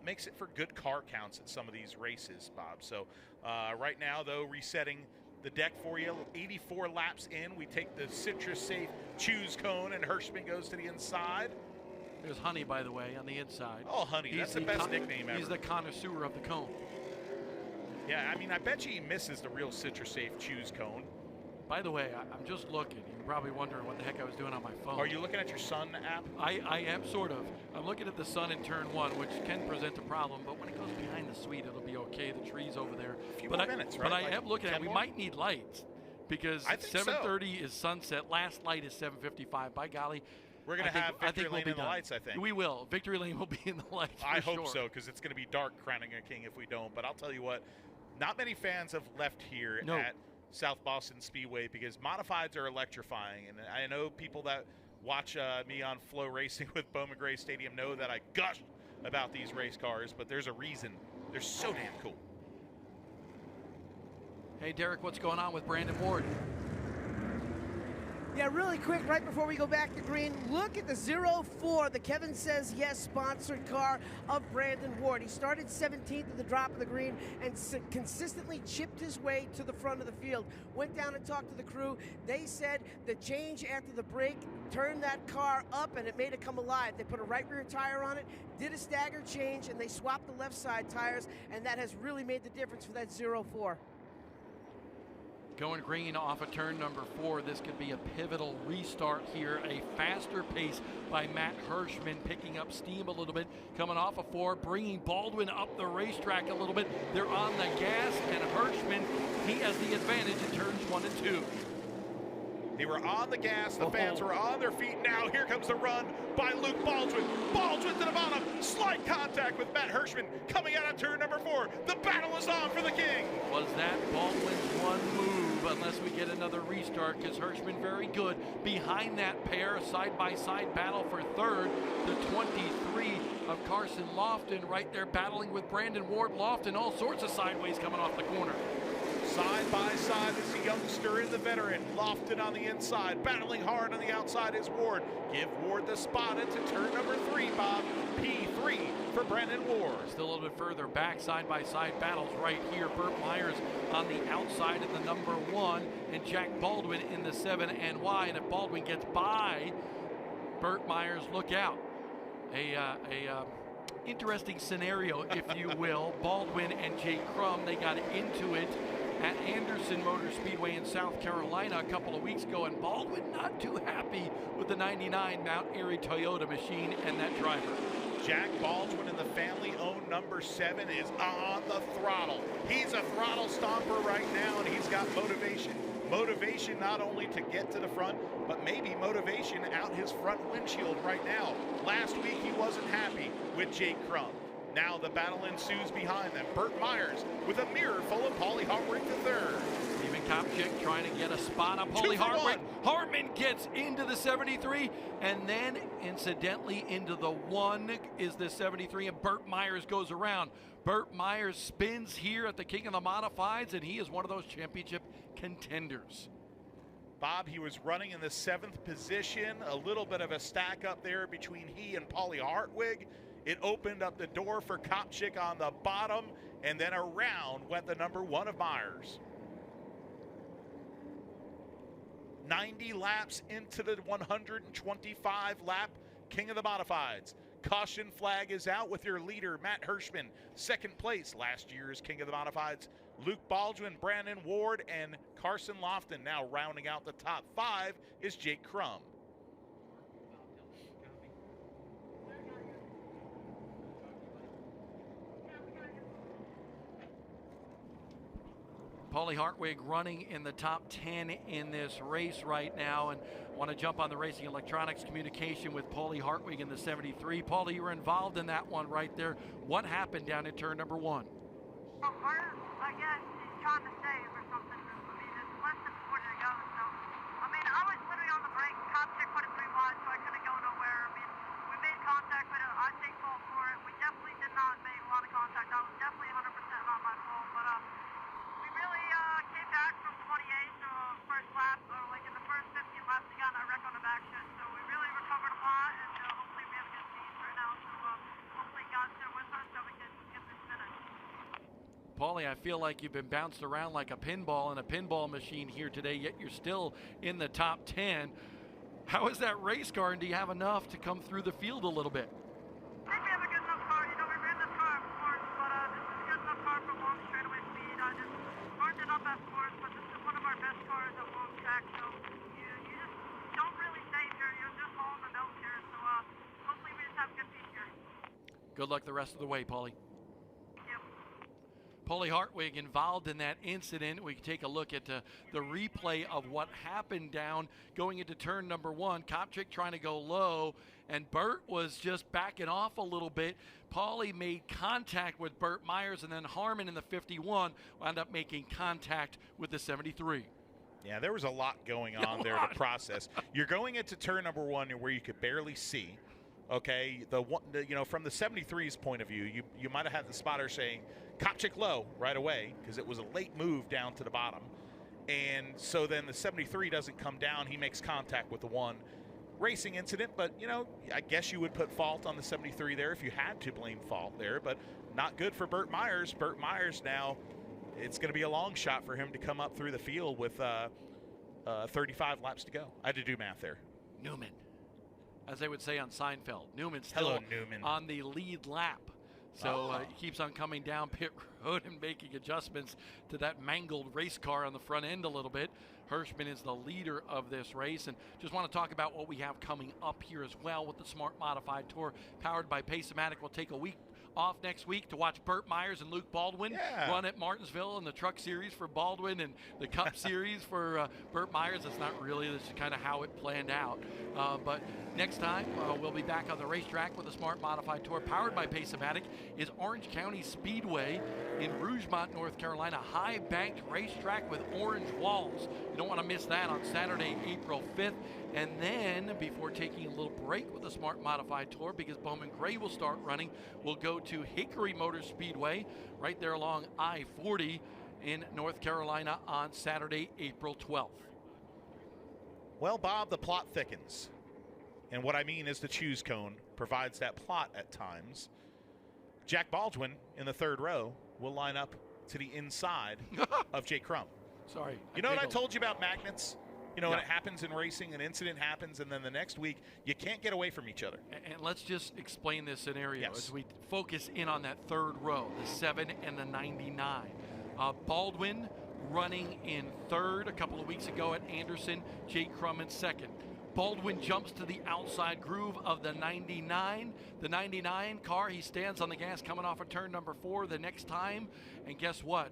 [SPEAKER 7] makes it for good car counts at some of these races, Bob. So right now, though, resetting the deck for you, 84 laps in. We take the Citrus Safe Choose cone, and Hirschman goes to the inside.
[SPEAKER 5] There's Honey, by the way, on the inside.
[SPEAKER 7] Oh, Honey, that's the best nickname ever.
[SPEAKER 5] He's the connoisseur of the cone.
[SPEAKER 7] Yeah, I mean, I bet you he misses the real Citrus Safe Choose cone.
[SPEAKER 5] By the way, I'm just looking. You're probably wondering what the heck I was doing on my phone.
[SPEAKER 7] Are you looking at your Sun app?
[SPEAKER 5] I am, sort of. I'm looking at the Sun in turn 1, which can present a problem, but when it goes behind the suite, it'll be okay. The tree's over there.
[SPEAKER 7] A few more minutes, right?
[SPEAKER 5] But I am looking at it. We might need lights because 7:30 is sunset. Last light is 7:55. By golly.
[SPEAKER 7] We're going to have Victory Lane in the lights, I think.
[SPEAKER 5] We will. Victory Lane will be in the lights,
[SPEAKER 7] I hope so, because it's going to be dark crowning a king if we don't. But I'll tell you what, not many fans have left here at South Boston Speedway because modifieds are electrifying. And I know people that watch me on Flow Racing with Bowman Gray Stadium know that I gush about these race cars, but there's a reason. They're so damn cool.
[SPEAKER 5] Hey, Derek, what's going on with Brandon Ward?
[SPEAKER 4] Yeah, really quick, right before we go back to green, look at the 04, the Kevin Says Yes sponsored car of Brandon Ward. He started 17th at the drop of the green and consistently chipped his way to the front of the field. Went down and talked to the crew. They said the change after the break turned that car up and it made it come alive. They put a right rear tire on it, did a stagger change, and they swapped the left side tires, and that has really made the difference for that 04.
[SPEAKER 5] Going green off of turn number 4. This could be a pivotal restart here. A faster pace by Matt Hirschman, picking up steam a little bit. Coming off of 4, bringing Baldwin up the racetrack a little bit. They're on the gas, and Hirschman, he has the advantage in turns 1 and 2.
[SPEAKER 7] They were on the gas. The fans were on their feet. Now here comes the run by Luke Baldwin. Baldwin to the bottom. Slight contact with Matt Hirschman coming out of turn number 4. The battle is on for the king.
[SPEAKER 5] Was that Baldwin's one move? Unless we get another restart, because Hirschman very good. Behind that pair, side-by-side battle for third. The 23 of Carson Lofton right there battling with Brandon Ward. Lofton all sorts of sideways coming off the corner.
[SPEAKER 7] Side by side is the youngster and the veteran. Lofton on the inside, battling hard on the outside is Ward. Give Ward the spot into turn number 3, Bob. P3 for Brandon Ward.
[SPEAKER 5] Still a little bit further back, side by side battles right here. Burt Myers on the outside in the number 1, and Jack Baldwin in the 7 and Y. And if Baldwin gets by Burt Myers, look out. interesting scenario, if you will. Baldwin and Jake Crum, they got into it at Anderson Motor Speedway in South Carolina a couple of weeks ago, and Baldwin not too happy with the 99 Mount Airy Toyota machine and that driver.
[SPEAKER 7] Jack Baldwin in the family-owned number 7 is on the throttle. He's a throttle stomper right now, and he's got motivation. Motivation not only to get to the front, but maybe motivation out his front windshield right now. Last week he wasn't happy with Jake Crum. Now the battle ensues behind them. Burt Myers with a mirror full of Paulie Hartwig III.
[SPEAKER 5] Stephen Kopchick trying to get a spot on Paulie Hartwig. Hartman gets into the 73, and then incidentally into the 1 is the 73, and Burt Myers goes around. Burt Myers spins here at the King of the Modifieds, and he is one of those championship contenders.
[SPEAKER 7] Bob, he was running in the 7th position. A little bit of a stack up there between he and Paulie Hartwig. It opened up the door for Kopchick on the bottom, and then around went the number 1 of Myers. 90 laps into the 125 lap King of the Modifieds. Caution flag is out with your leader, Matt Hirschman, 2nd place, last year's King of the Modifieds. Luke Baldwin, Brandon Ward, and Carson Lofton. Now rounding out the top 5 is Jake Crum.
[SPEAKER 5] Paulie Hartwig running in the top 10 in this race right now, and want to jump on the Racing Electronics communication with Paulie Hartwig in the 73. Paulie, you were involved in that one right there. What happened down in turn number 1?
[SPEAKER 6] I guess he's trying to save or something. I mean, it's less than 40 to go, so, I mean, I was literally on the brake. Kopchick put it 3 wide, so I couldn't go nowhere. I mean, we made contact, but I take fault for it. We definitely did not make a lot of contact. That was definitely 100% not my fault, but we really came back from 28 to first lap, or like in the first 15 laps, we got in a wreck on the back stretch, so we really recovered a lot, and hopefully we have a good team right now, so hopefully God's there with us so we can get this finish.
[SPEAKER 5] Paulie, I feel like you've been bounced around like a pinball in a pinball machine here today, yet you're still in the top 10. How is that race car, and do you have enough to come through the field a little bit?
[SPEAKER 6] I think we have a good enough car. You know, we ran this car at Force, but this is a good enough car for long straightaway speed. I just marked it up at Force, but this is one of our best cars at long track, so you just don't really stay here. You're just hauling the milk here, so hopefully we just have a good piece here.
[SPEAKER 5] Good luck the rest of the way, Paulie. Paulie Hartwig involved in that incident. We can take a look at the replay of what happened down going into turn number 1. Kopchick trying to go low, and Burt was just backing off a little bit. Paulie made contact with Burt Myers, and then Harmon in the 51 wound up making contact with the 73.
[SPEAKER 7] Yeah, there was a lot going on there to process. You're going into turn number 1 where you could barely see. Okay, from the 73's point of view, you might have had the spotter saying Kopchick low right away because it was a late move down to the bottom. And so then the 73 doesn't come down. He makes contact with the 1 racing incident. But, I guess you would put fault on the 73 there if you had to blame fault there. But not good for Burt Myers. Burt Myers now, it's going to be a long shot for him to come up through the field with 35 laps to go. I had to do math there.
[SPEAKER 5] Newman, as they would say on Seinfeld. Newman's still on the lead lap. So he keeps on coming down pit road and making adjustments to that mangled race car on the front end a little bit. Hirschman is the leader of this race, and just want to talk about what we have coming up here as well with the Smart Modified Tour powered by Pace-O-Matic. We'll take a week off next week to watch Burt Myers and Luke Baldwin run at Martinsville in the Truck Series for Baldwin and the Cup Series for Burt Myers. That's not really, this is kind of how it planned out. But next time we'll be back on the racetrack with the Smart Modified Tour powered by Pace-O-Matic is Orange County Speedway in Rougemont, North Carolina. High-banked racetrack with orange walls. You don't want to miss that on Saturday, April 5th. And then, before taking a little break with the Smart Modified Tour, because Bowman Gray will start running, we'll go to Hickory Motor Speedway, right there along I-40 in North Carolina on Saturday, April 12th.
[SPEAKER 7] Well, Bob, the plot thickens. And what I mean is the choose cone provides that plot at times. Jack Baldwin in the 3rd row will line up to the inside of Jake Crum.
[SPEAKER 5] Sorry.
[SPEAKER 7] You know what I told you about magnets? You know, when it happens in racing, an incident happens, and then the next week, you can't get away from each other.
[SPEAKER 5] And let's just explain this scenario
[SPEAKER 7] Yes.
[SPEAKER 5] as we focus in on that third row, the 7 and the 99. Baldwin running in third a couple of weeks ago at Anderson, Jake Crum in second. Baldwin jumps to the outside groove of the 99. The 99 car, he stands on the gas coming off of turn number 4 the next time. And guess what?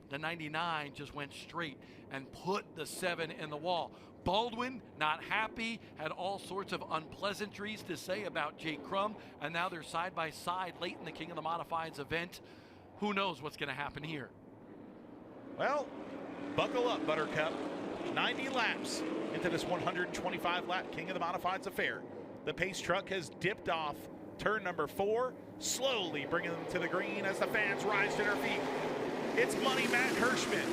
[SPEAKER 5] The 99 just went straight and put the 7 in the wall. Baldwin, not happy, had all sorts of unpleasantries to say about Jake Crum. And now they're side by side late in the King of the Modifieds event. Who knows what's going to happen here?
[SPEAKER 7] Well, buckle up, Buttercup. 90 laps into this 125-lap King of the Modifieds affair. The pace truck has dipped off turn number 4, slowly bringing them to the green as the fans rise to their feet. It's Money Matt Hirschman.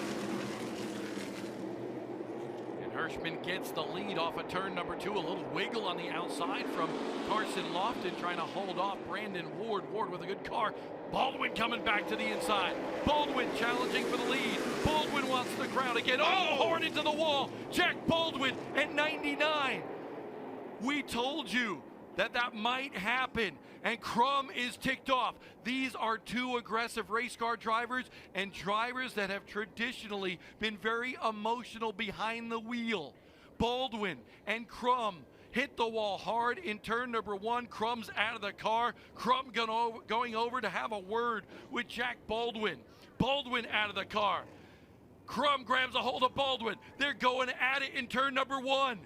[SPEAKER 5] And Hirschman gets the lead off of turn number 2. A little wiggle on the outside from Carson Lofton trying to hold off Brandon Ward. Ward with a good car. Baldwin coming back to the inside. Baldwin challenging for the lead. Baldwin wants the crowd again. Oh, hard into the wall. Jack Baldwin at 99. We told you that might happen, and Crum is ticked off. These are two aggressive race car drivers and drivers that have traditionally been very emotional behind the wheel. Baldwin and Crum hit the wall hard in turn number 1. Crum's out of the car. Crum going over to have a word with Jack Baldwin. Baldwin out of the car. Crum grabs a hold of Baldwin. They're going at it in turn number 1.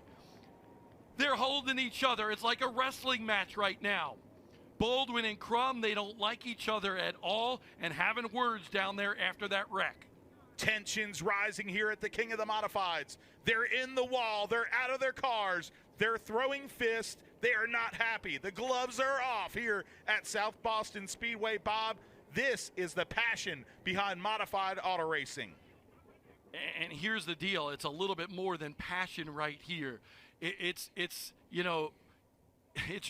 [SPEAKER 5] They're holding each other. It's like a wrestling match right now. Baldwin and Crum, they don't like each other at all and having words down there after that wreck.
[SPEAKER 7] Tensions rising here at the King of the Modifieds. They're in the wall. They're out of their cars. They're throwing fists. They are not happy. The gloves are off here at South Boston Speedway. Bob, this is the passion behind modified auto racing.
[SPEAKER 5] And here's the deal. It's a little bit more than passion right here. It's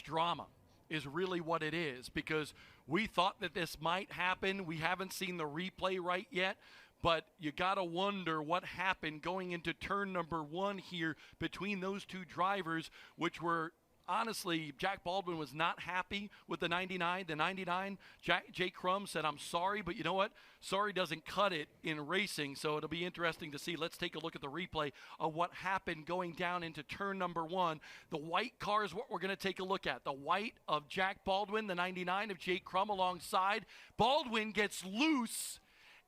[SPEAKER 5] drama is really what it is, because we thought that this might happen. We haven't seen the replay right yet, but you got to wonder what happened going into turn number 1 here between those two drivers, which were honestly, Jack Baldwin was not happy with the 99. The 99, Jake Crum said, I'm sorry, but you know what? Sorry doesn't cut it in racing, so it'll be interesting to see. Let's take a look at the replay of what happened going down into turn number 1. The white car is what we're going to take a look at. The white of Jack Baldwin, the 99 of Jake Crum alongside. Baldwin gets loose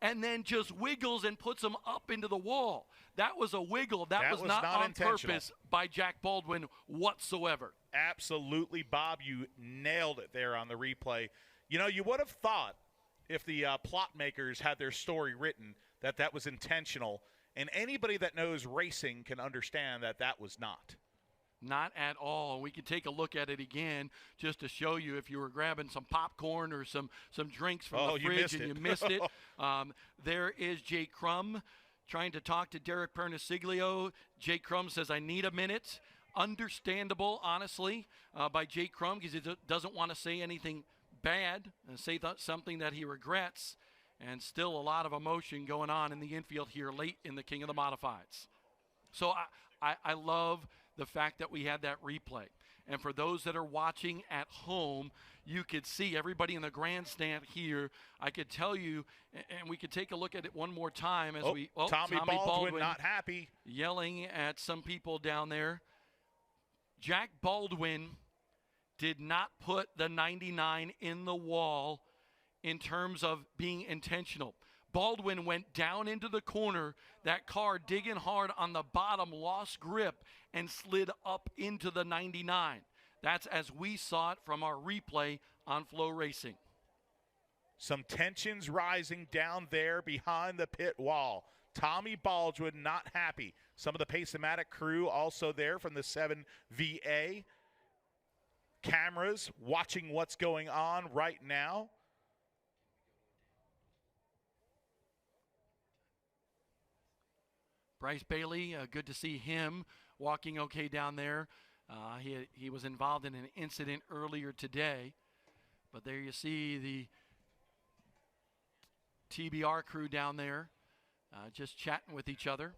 [SPEAKER 5] and then just wiggles and puts him up into the wall. That was a wiggle. That was not on purpose by Jack Baldwin whatsoever.
[SPEAKER 7] Absolutely, Bob. You nailed it there on the replay. You know, you would have thought if the plot makers had their story written that was intentional, and anybody that knows racing can understand that was not.
[SPEAKER 5] Not at all. We could take a look at it again just to show you if you were grabbing some popcorn or some drinks from the fridge and you missed it. There is Jake Crum trying to talk to Derek Perniciglio. Jake Crum says, I need a minute. Understandable, honestly, by Jake Crum, because he doesn't want to say anything bad and say something that he regrets. And still a lot of emotion going on in the infield here late in the King of the Modifieds. So I love the fact that we had that replay. And for those that are watching at home, you could see everybody in the grandstand here. I could tell you, and we could take a look at it one more time as
[SPEAKER 7] Tommy Baldwin not happy.
[SPEAKER 5] Yelling at some people down there. Jack Baldwin did not put the 99 in the wall in terms of being intentional. Baldwin went down into the corner, that car digging hard on the bottom, lost grip, and slid up into the 99. That's as we saw it from our replay on Flow Racing.
[SPEAKER 7] Some tensions rising down there behind the pit wall. Tommy Baldwin not happy. Some of the Pace-O-Matic crew also there from the 7VA. Cameras watching what's going on right now.
[SPEAKER 5] Bryce Bailey, good to see him walking okay down there. He was involved in an incident earlier today. But there you see the TBR crew down there just chatting with each other.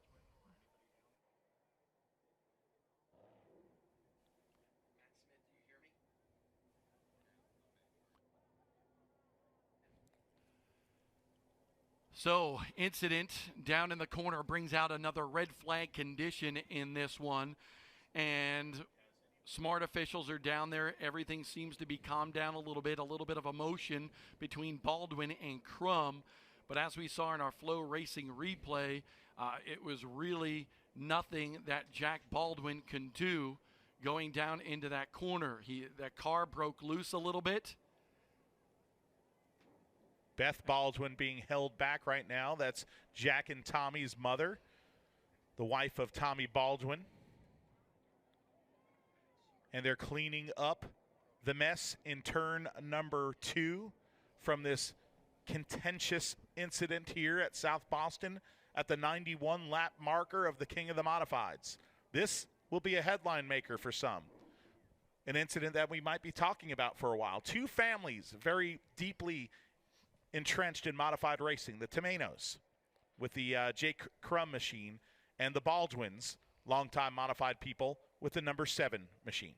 [SPEAKER 5] So, incident down in the corner brings out another red flag condition in this one. And smart officials are down there. Everything seems to be calmed down a little bit of emotion between Baldwin and Crum. But as we saw in our Flow Racing replay, it was really nothing that Jack Baldwin can do going down into that corner. That car broke loose a little bit.
[SPEAKER 7] Beth Baldwin being held back right now. That's Jack and Tommy's mother, the wife of Tommy Baldwin. And they're cleaning up the mess in turn number 2 from this contentious incident here at South Boston at the 91 lap marker of the King of the Modifieds. This will be a headline maker for some. An incident that we might be talking about for a while. 2 families very deeply entrenched in modified racing. The Tomanos with the Jake Crum machine, and the Baldwins, longtime modified people, with the number 7 machine.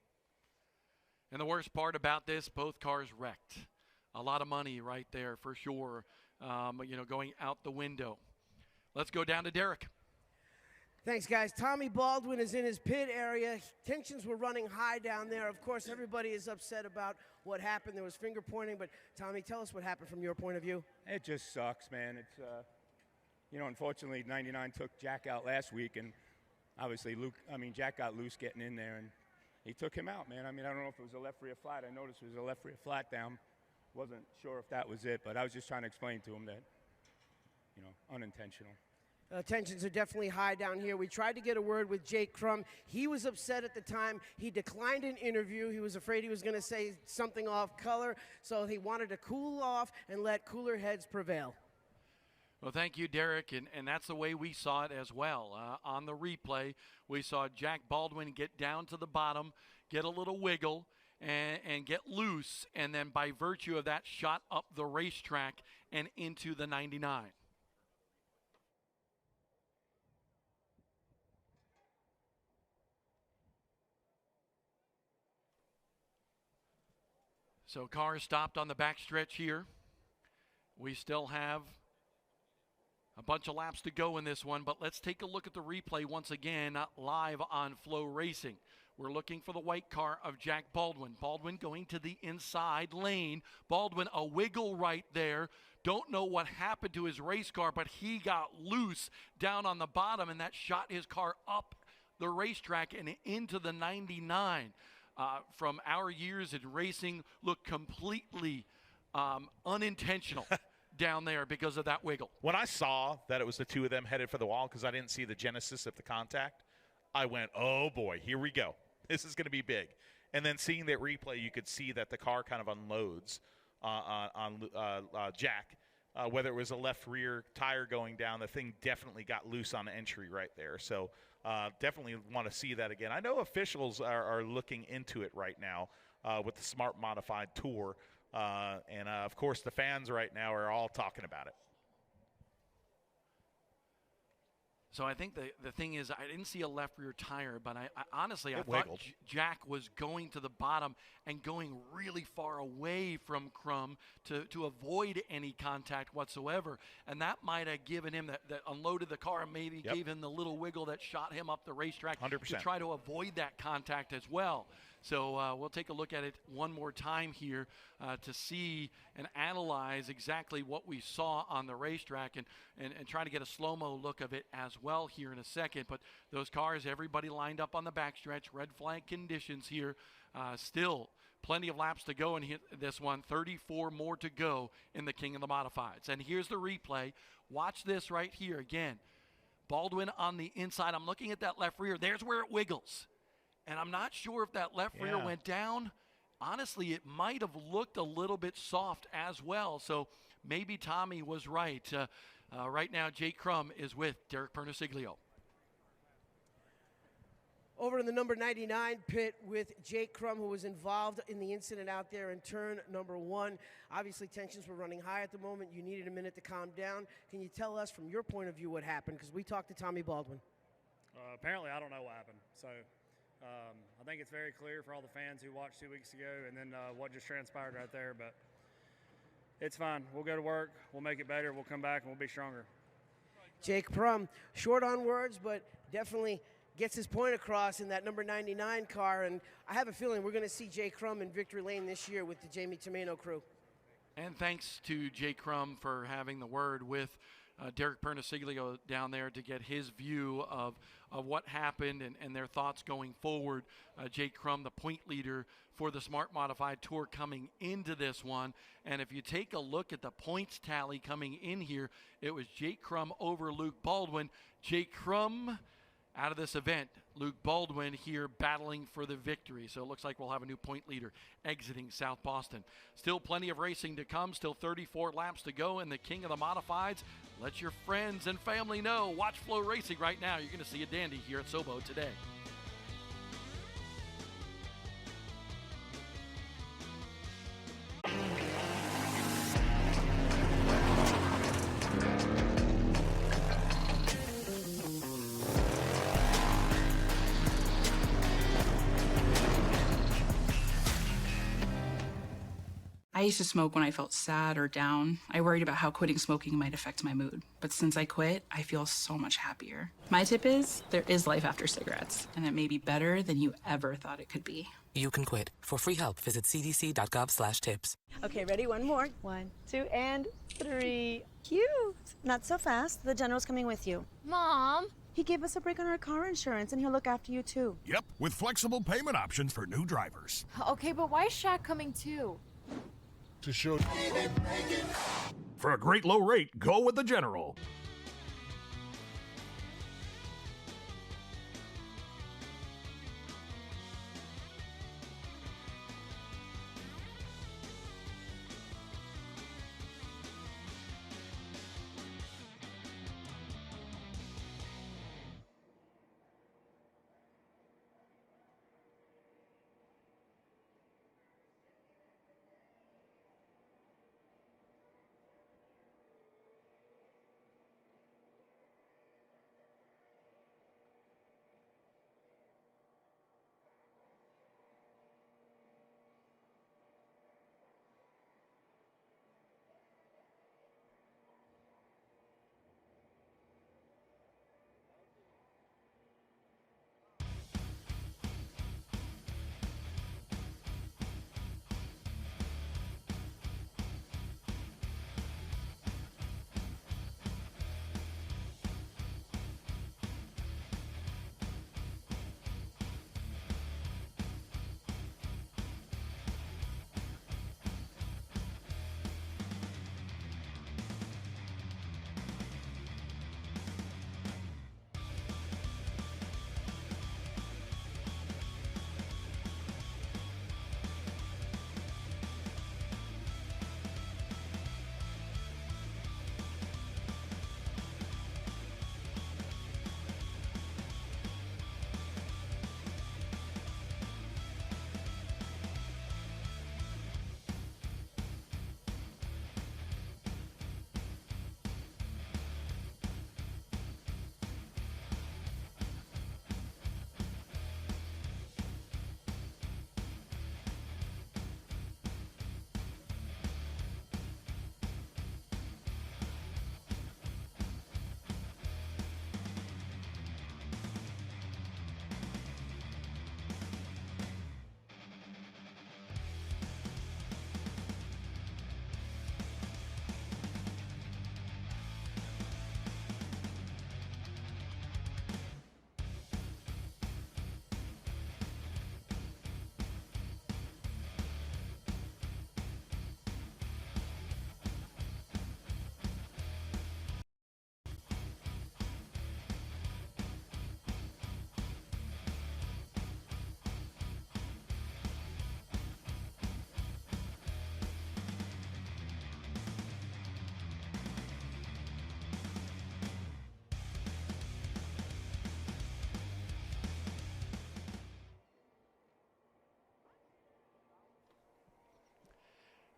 [SPEAKER 5] And the worst part about this, both cars wrecked. A lot of money right there for sure, going out the window. Let's go down to Derek.
[SPEAKER 4] Thanks, guys. Tommy Baldwin is in his pit area. Tensions were running high down there. Of course, everybody is upset about what happened. There was finger pointing, but Tommy, tell us what happened from your point of view.
[SPEAKER 1] It just sucks, man. It's, unfortunately, 99 took Jack out last week, and obviously Jack got loose getting in there, and he took him out, man. I don't know if it was a left rear flat. I noticed it was a left rear flat down. Wasn't sure if that was it, but I was just trying to explain to him that, unintentional.
[SPEAKER 4] Tensions are definitely high down here. We tried to get a word with Jake Crum. He was upset at the time. He declined an interview. He was afraid he was going to say something off color, so he wanted to cool off and let cooler heads prevail.
[SPEAKER 5] Well, thank you, Derek, and that's the way we saw it as well. On the replay, we saw Jack Baldwin get down to the bottom, get a little wiggle, and get loose, and then by virtue of that, shot up the racetrack and into the 99. So cars stopped on the backstretch here. We still have a bunch of laps to go in this one, but let's take a look at the replay once again live on Flow Racing. We're looking for the white car of Jack Baldwin. Baldwin going to the inside lane. Baldwin, a wiggle right there. Don't know what happened to his race car, but he got loose down on the bottom, and that shot his car up the racetrack and into the 99. From our years in racing, look completely unintentional down there because of that wiggle.
[SPEAKER 7] When I saw that it was the 2 of them headed for the wall, because I didn't see the genesis of the contact, I went, oh boy, here we go. This is going to be big. And then seeing that replay, you could see that the car kind of unloads on Jack. Whether it was a left rear tire going down, the thing definitely got loose on entry right there. So definitely want to see that again. I know officials are looking into it right now with the Smart Modified Tour. And, of course, the fans right now are all talking about it.
[SPEAKER 5] So I think the thing is, I didn't see a left rear tire, but I honestly thought Jack was going to the bottom and going really far away from Crum to avoid any contact whatsoever. And that might have given him that unloaded the car and maybe gave him the little wiggle that shot him up the racetrack
[SPEAKER 7] 100%.
[SPEAKER 5] to try to avoid that contact as well. So we'll take a look at it one more time here to see and analyze exactly what we saw on the racetrack and try to get a slow-mo look of it as well here in a second. But those cars, everybody lined up on the backstretch, red flag conditions here. Still plenty of laps to go in this one, 34 more to go in the King of the Modifieds. And here's the replay. Watch this right here again. Baldwin on the inside. I'm looking at that left rear. There's where it wiggles. And I'm not sure if that left rear went down. Honestly, it might have looked a little bit soft as well. So maybe Tommy was right. Right now, Jake Crum is with Derek Pernasiglio.
[SPEAKER 4] Over in the number 99 pit with Jake Crum, who was involved in the incident out there in turn number 1. Obviously, tensions were running high at the moment. You needed a minute to calm down. Can you tell us from your point of view what happened? Because we talked to Tommy Baldwin.
[SPEAKER 22] Apparently, I don't know what happened. So I think it's very clear for all the fans who watched 2 weeks ago and then what just transpired right there. But it's fine. We'll go to work. We'll make it better. We'll come back and we'll be stronger.
[SPEAKER 4] Jake Prum, short on words, but definitely gets his point across in that number 99 car. And I have a feeling we're going to see Jake Crum in victory lane this year with the Jamie Tomeno crew.
[SPEAKER 5] And thanks to Jake Crum for having the word with Derek Pernasiglio down there to get his view of what happened and their thoughts going forward. Jake Crum, the point leader for the Smart Modified Tour coming into this one. And if you take a look at the points tally coming in here, it was Jake Crum over Luke Baldwin. Jake Crum out of this event, Luke Baldwin here battling for the victory. So it looks like we'll have a new point leader exiting South Boston. Still plenty of racing to come, still 34 laps to go in the King of the Modifieds. Let your friends and family know. Watch Flow Racing right now. You're going to see a dandy here at Sobo today.
[SPEAKER 9] I used to smoke when I felt sad or down. I worried about how quitting smoking might affect my mood. But since I quit, I feel so much happier. My tip is, there is life after cigarettes, and it may be better than you ever thought it could be.
[SPEAKER 10] You can quit. For free help, visit cdc.gov/tips.
[SPEAKER 15] Okay, ready? One more. 1, 2, and 3. Cute. Not so fast. The general's coming with you.
[SPEAKER 16] Mom.
[SPEAKER 15] He gave us a break on our car insurance, and he'll look after you, too.
[SPEAKER 11] Yep, with flexible payment options for new drivers.
[SPEAKER 16] Okay, but why is Shaq coming too?
[SPEAKER 8] To show.
[SPEAKER 11] For a great low rate, go with the General.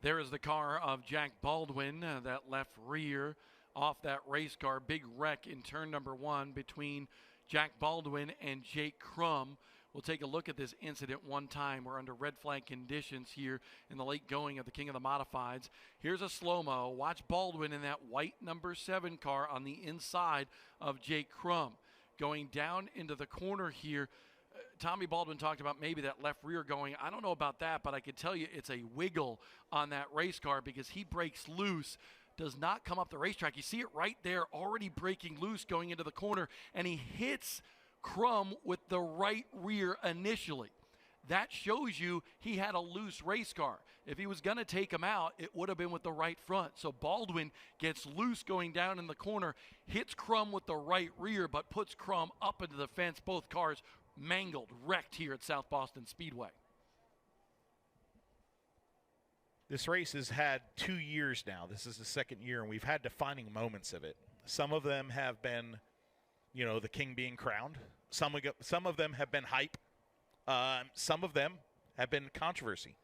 [SPEAKER 5] There is the car of Jack Baldwin, that left rear off that race car. Big wreck in turn number 1 between Jack Baldwin and Jake Crum. We'll take a look at this incident one time. We're under red flag conditions here in the late going of the King of the Modifieds. Here's a slow-mo. Watch Baldwin in that white number 7 car on the inside of Jake Crum. Going down into the corner here, Tommy Baldwin talked about maybe that left rear going. I don't know about that, but I can tell you it's a wiggle on that race car because he breaks loose, does not come up the racetrack. You see it right there, already breaking loose going into the corner, and he hits Crum with the right rear initially. That shows you he had a loose race car. If he was going to take him out, it would have been with the right front. So Baldwin gets loose going down in the corner, hits Crum with the right rear, but puts Crum up into the fence. Both cars mangled, wrecked here at South Boston Speedway.
[SPEAKER 7] This race has had 2 years now. This is the second year, and we've had defining moments of it. Some of them have been, the king being crowned. Some of them have been hype. Some of them have been controversy.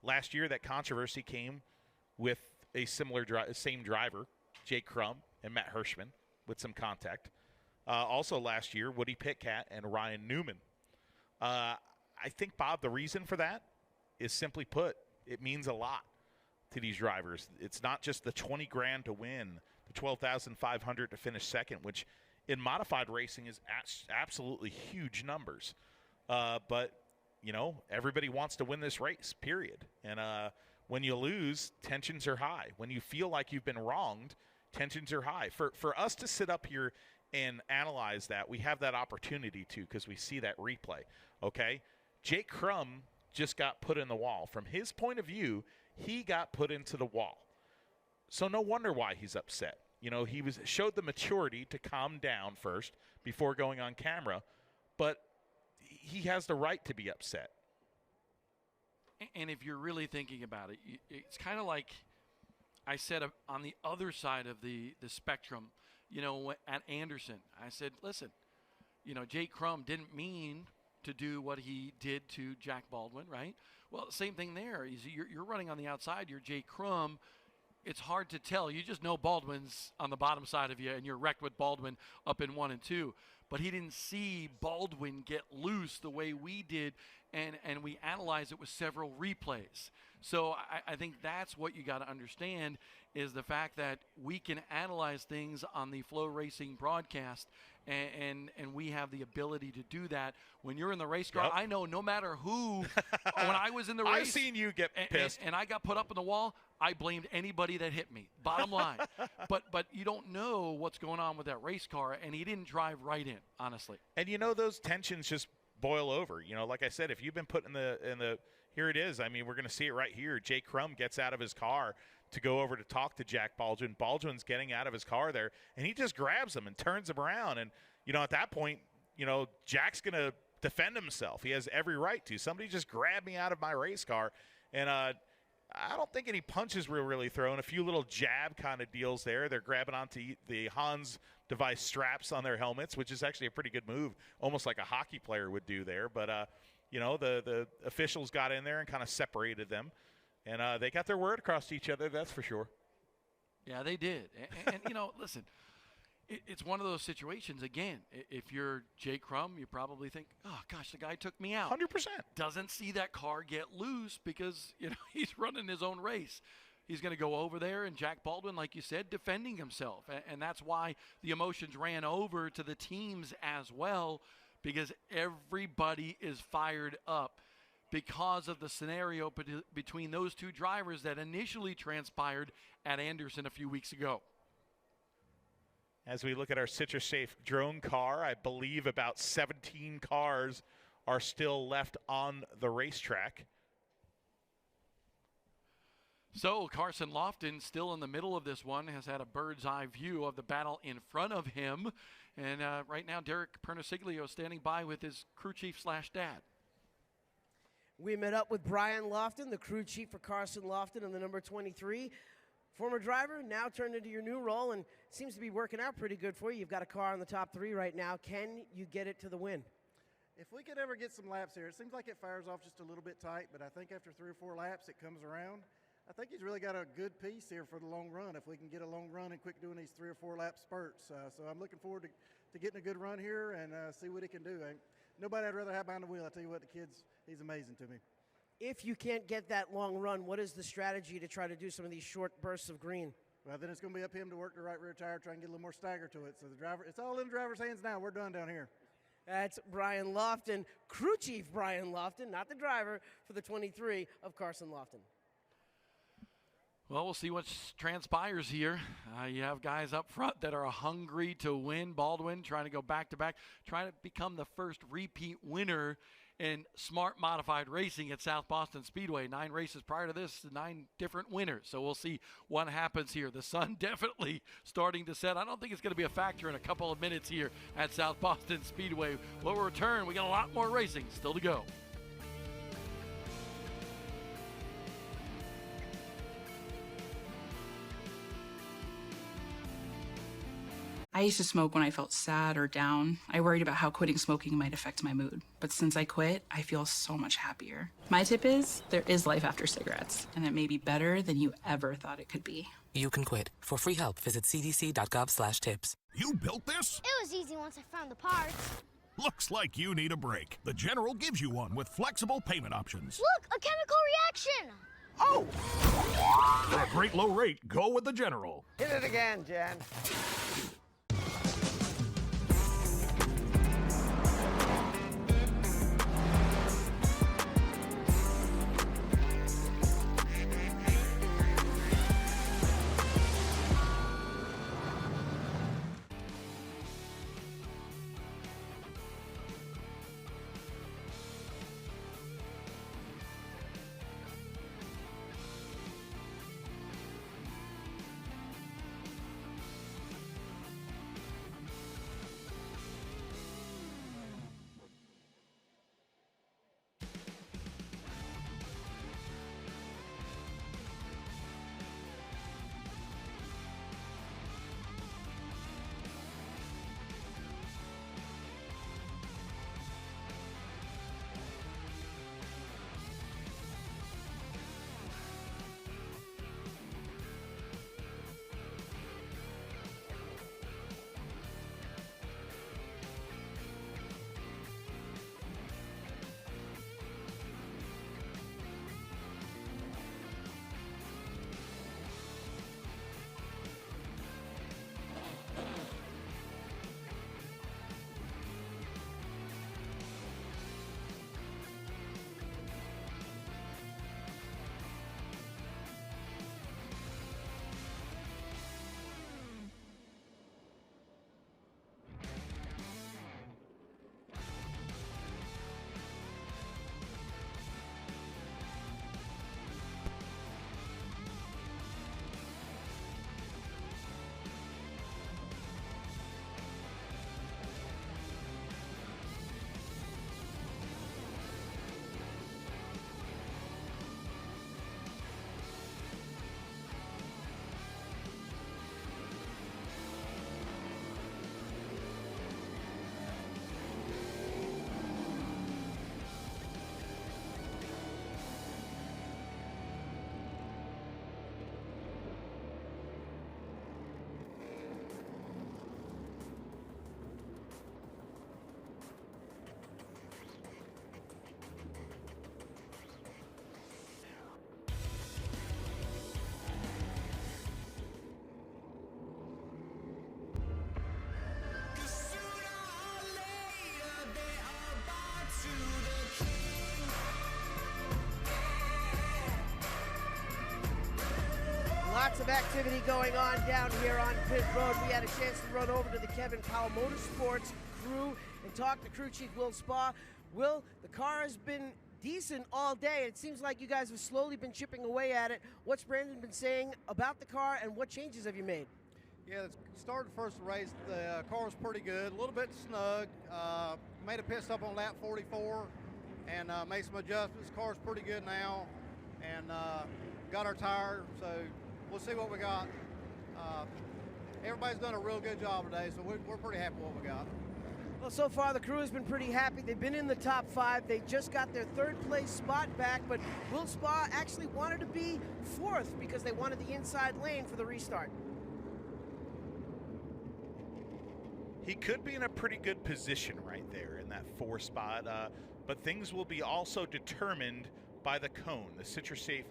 [SPEAKER 7] Last year, that controversy came with a same driver, Jake Crum and Matt Hirschman, with some contact. Also last year, Woody Pitcat and Ryan Newman. I think, Bob, the reason for that is simply put, it means a lot to these drivers. It's not just the $20,000 to win, the $12,500 to finish second, which in modified racing is absolutely huge numbers. But, everybody wants to win this race, period. And when you lose, tensions are high. When you feel like you've been wronged, tensions are high. For us to sit up here and analyze that, we have that opportunity to because we see that replay, okay? Jake Crum just got put in the wall. From his point of view, he got put into the wall. So no wonder why he's upset. He showed the maturity to calm down first before going on camera, but he has the right to be upset.
[SPEAKER 5] And if you're really thinking about it, it's kind of like I said on the other side of the spectrum, at Anderson. I said, listen, Jake Crum didn't mean to do what he did to Jack Baldwin, right? Well, same thing there. You're running on the outside. You're Jake Crum. It's hard to tell. You just know Baldwin's on the bottom side of you, and you're wrecked with Baldwin up in 1 and 2. But he didn't see Baldwin get loose the way we did, and we analyzed it with several replays. So I think that's what you got to understand is the fact that we can analyze things on the Flow Racing broadcast, and we have the ability to do that. When you're in the race car,
[SPEAKER 7] Yep.
[SPEAKER 5] I know no matter who, when I was in the race.
[SPEAKER 7] I've seen you get pissed.
[SPEAKER 5] And I got put up in the wall, I blamed anybody that hit me, bottom line. But you don't know what's going on with that race car, and he didn't drive right in, honestly.
[SPEAKER 7] And those tensions just boil over. Like I said, if you've been put in the here it is. I mean, we're going to see it right here. Jake Crum gets out of his car to go over to talk to Jack Baldwin. Baldwin's getting out of his car there, and he just grabs him and turns him around. And, at that point, Jack's going to defend himself. He has every right to. Somebody just grabbed me out of my race car. And I don't think any punches were really thrown. A few little jab kind of deals there. They're grabbing onto the Hans device straps on their helmets, which is actually a pretty good move, almost like a hockey player would do there. But, the officials got in there and kind of separated them. And they got their word across to each other, that's for sure.
[SPEAKER 5] Yeah, they did. And listen, it's one of those situations, again, if you're Jake Crum, you probably think, oh, gosh, the guy took me out.
[SPEAKER 7] 100%.
[SPEAKER 5] Doesn't see that car get loose because, he's running his own race. He's going to go over there, and Jack Baldwin, like you said, defending himself. And that's why the emotions ran over to the teams as well, because everybody is fired up because of the scenario between those two drivers that initially transpired at Anderson a few weeks ago.
[SPEAKER 7] As we look at our Citrus Safe drone car, I believe about 17 cars are still left on the racetrack.
[SPEAKER 5] So Carson Lofton, still in the middle of this one, has had a bird's eye view of the battle in front of him. And right now, Derek Pernasiglio standing by with his crew chief / dad.
[SPEAKER 4] We met up with Brian Lofton, the crew chief for Carson Lofton, and the number 23. Former driver, now turned into your new role, and seems to be working out pretty good for you. You've got a car in the top 3 right now. Can you get it to the win?
[SPEAKER 12] If we could ever get some laps here, it seems like it fires off just a little bit tight, but I think after 3 or 4 laps, it comes around. I think he's really got a good piece here for the long run if we can get a long run and quick doing these 3 or 4 lap spurts. So I'm looking forward to getting a good run here and see what he can do. Nobody I'd rather have behind the wheel. I tell you what, he's amazing to me.
[SPEAKER 4] If you can't get that long run, what is the strategy to try to do some of these short bursts of green?
[SPEAKER 12] Well, then it's going to be up to him to work the right rear tire, try and get a little more stagger to it. So the driver, it's all in the driver's hands now. We're done down here.
[SPEAKER 4] That's Brian Lofton, crew chief Brian Lofton, not the driver, for the 23 of Carson Lofton.
[SPEAKER 5] Well, we'll see what transpires here. You have guys up front that are hungry to win. Baldwin trying to go back-to-back, trying to become the first repeat winner in smart modified racing at South Boston Speedway. 9 races prior to this, 9 different winners. So we'll see what happens here. The sun definitely starting to set. I don't think it's going to be a factor in a couple of minutes here at South Boston Speedway. We'll return. We got a lot more racing still to go.
[SPEAKER 9] I used to smoke when I felt sad or down. I worried about how quitting smoking might affect my mood. But since I quit, I feel so much happier. My tip is, there is life after cigarettes, and it may be better than you ever thought it could be.
[SPEAKER 10] You can quit. For free help, visit cdc.gov/tips.
[SPEAKER 11] You built this?
[SPEAKER 13] It was easy once I found the parts.
[SPEAKER 11] Looks like you need a break. The General gives you one with flexible payment options.
[SPEAKER 13] Look, a chemical reaction!
[SPEAKER 11] Oh! For a great low rate, go with the General.
[SPEAKER 23] Hit it again, Jen.
[SPEAKER 4] Lots of activity going on down here on pit road. We had a chance to run over to the Kevin Powell Motorsports crew and talk to crew chief Will Spa. Will, the car has been decent all day. It seems like you guys have slowly been chipping away at it. What's Brandon been saying about the car and what changes have you made?
[SPEAKER 24] Yeah, started the first race. The car was pretty good, a little bit snug. Made a pit stop on lap 44 and made some adjustments. The car's pretty good now, and got our tire, so we'll see what we got. Everybody's done a real good job today, so we're pretty happy with what we got.
[SPEAKER 4] Well, so far the crew has been pretty happy. They've been in the top 5. They just got their 3rd place spot back, but Will Spa actually wanted to be 4th because they wanted the inside lane for the restart.
[SPEAKER 7] He could be in a pretty good position right there in that 4 spot, but things will be also determined by the cone, the CitraSafe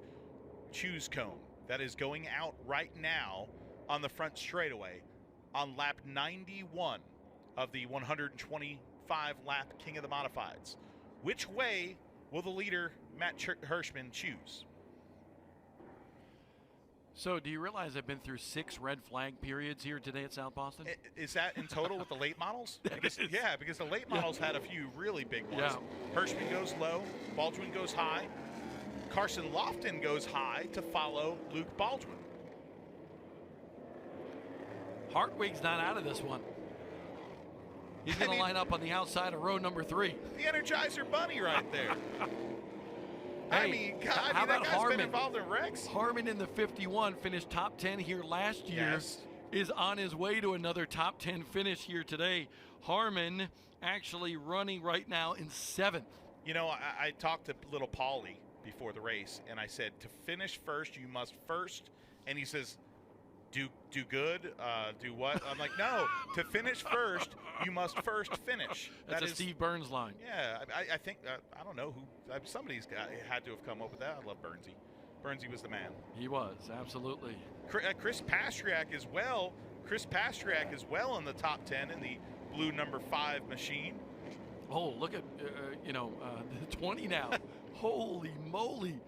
[SPEAKER 7] Choose cone that is going out right now on the front straightaway on lap 91 of the 125 lap King of the Modifieds. Which way will the leader, Matt Hirschman, choose?
[SPEAKER 5] So do you realize I've been through 6 red flag periods here today at South Boston?
[SPEAKER 7] Is that in total with the late models? Because the late models had a few really big ones.
[SPEAKER 5] Yeah.
[SPEAKER 7] Hirschman goes low, Baldwin goes high, Carson Lofton goes high to follow Luke Baldwin.
[SPEAKER 5] Hartwig's not out of this one. He's going to line up on the outside of row number 3.
[SPEAKER 7] The Energizer Bunny right there.
[SPEAKER 5] Hey,
[SPEAKER 7] that guy's
[SPEAKER 5] Harmon?
[SPEAKER 7] been involved in wrecks.
[SPEAKER 5] Harmon in the 51 finished top 10 here last year.
[SPEAKER 7] Yes.
[SPEAKER 5] Is on his way to another top 10 finish here today. Harmon actually running right now in 7th.
[SPEAKER 7] You know, I talked to little Paulie before the race, and I said, to finish first, you must first. And he says, do good? Do what? I'm like, no, to finish first, you must first finish.
[SPEAKER 5] That's a Steve Burns line.
[SPEAKER 7] Yeah, I think, I don't know who, somebody's had to have come up with that. I love Burnsy. Burnsy was the man.
[SPEAKER 5] He was, absolutely.
[SPEAKER 7] Chris Pastriak as well. Chris Pastriak as well in the top 10 in the blue number 5 machine.
[SPEAKER 5] Oh, look at, the 20 now. Holy moly.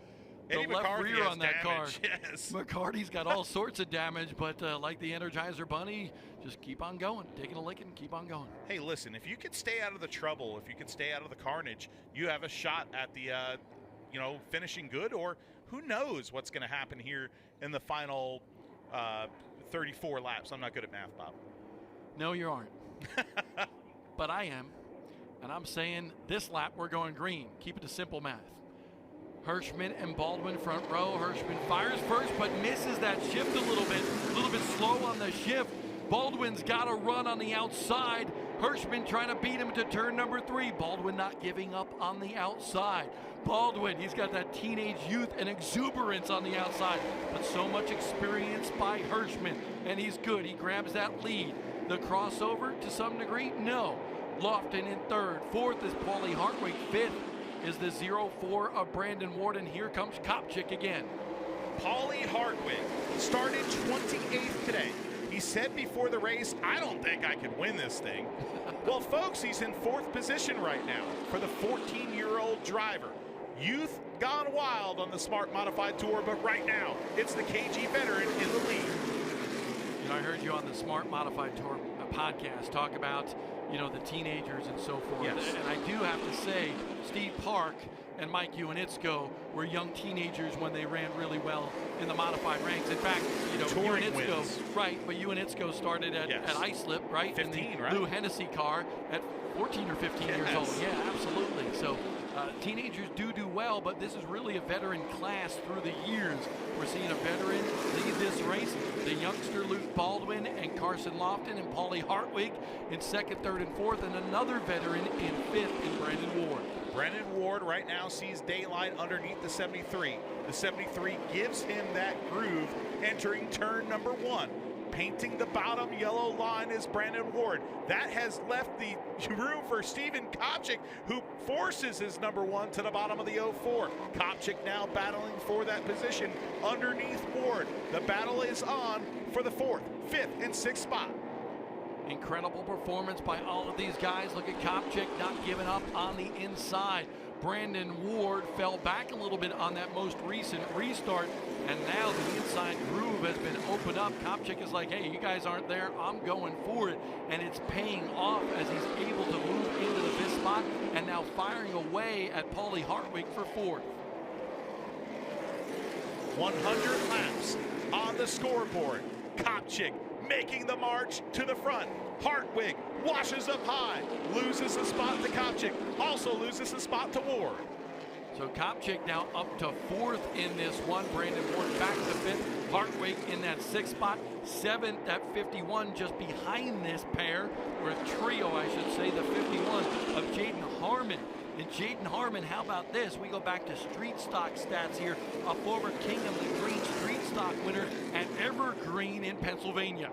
[SPEAKER 7] Eddie
[SPEAKER 5] the left
[SPEAKER 7] McCarthy
[SPEAKER 5] rear
[SPEAKER 7] has
[SPEAKER 5] on that
[SPEAKER 7] damage,
[SPEAKER 5] car.
[SPEAKER 7] yes.
[SPEAKER 5] McCarty's got all sorts of damage, but like the Energizer Bunny, just keep on going. Taking a licking, keep on going.
[SPEAKER 7] Hey, listen, if you could stay out of the trouble, if you could stay out of the carnage, you have a shot at the, finishing good, or who knows what's going to happen here in the final 34 laps. I'm not good at math, Bob.
[SPEAKER 5] No, you aren't. But I am. And I'm saying this lap we're going green. Keep it to simple math. Hirschman and Baldwin front row. Hirschman fires first but misses that shift a little bit slow on the shift. Baldwin's got a run on the outside. Hirschman trying to beat him to turn number 3. Baldwin not giving up on the outside. Baldwin, he's got that teenage youth and exuberance on the outside, but so much experience by Hirschman, and he's good. He grabs that lead. The crossover to some degree? No. Lofton in 3rd. 4th is Paulie Hartwig. 5th is the 0-4 of Brandon Ward, and here comes Kopchik again.
[SPEAKER 7] Paulie Hartwig started 28th today. He said before the race, I don't think I can win this thing. Well, folks, he's in 4th position right now for the 14-year-old driver. Youth gone wild on the Smart Modified Tour, but right now, it's the KG veteran in the lead.
[SPEAKER 5] You know, I heard you on the Smart Modified Tour podcast talk about, the teenagers and so forth.
[SPEAKER 7] Yes.
[SPEAKER 5] And I do have to say, Steve Park and Mike Uinitsko were young teenagers when they ran really well in the modified ranks. In fact, Uinitsko, right, but Uinitsko started at Islip, right?
[SPEAKER 7] 15,
[SPEAKER 5] in the
[SPEAKER 7] right?
[SPEAKER 5] Lou Hennessy car at 14 or 15 years old. Yeah, absolutely. So teenagers do well, but this is really a veteran class through the years. We're seeing a veteran lead this race. The youngster Luke Baldwin and Carson Lofton and Paulie Hartwig in 2nd, 3rd, and 4th, and another veteran in 5th in Brandon Ward.
[SPEAKER 7] Brandon Ward right now sees daylight underneath the 73. The 73 gives him that groove entering turn number 1. Painting the bottom yellow line is Brandon Ward. That has left the room for Steven Kopchik, who forces his number 1 to the bottom of the 04. Kopchik now battling for that position underneath Ward. The battle is on for the 4th, 5th, and 6th spot.
[SPEAKER 5] Incredible performance by all of these guys. Look at Kopchik not giving up on the inside. Brandon Ward fell back a little bit on that most recent restart, and now the inside groove has been opened up. Kopchik is like, hey, you guys aren't there, I'm going for it, and it's paying off as he's able to move into the 5th spot and now firing away at Paulie Hartwig for 4th.
[SPEAKER 7] 100 laps on the scoreboard. Kopchik making the march to the front. Hartwig washes up high, loses a spot to Kopchik, also loses a spot to Ward.
[SPEAKER 5] So Kopchik now up to 4th in this one. Brandon Ward back to 5th. Hartwig in that 6th spot. 7th at 51, just behind this pair, or trio, I should say, the 51 of Jaden Harmon. And Jaden Harmon, how about this? We go back to street stock stats here. A former King of the Green street stock winner at Evergreen in Pennsylvania.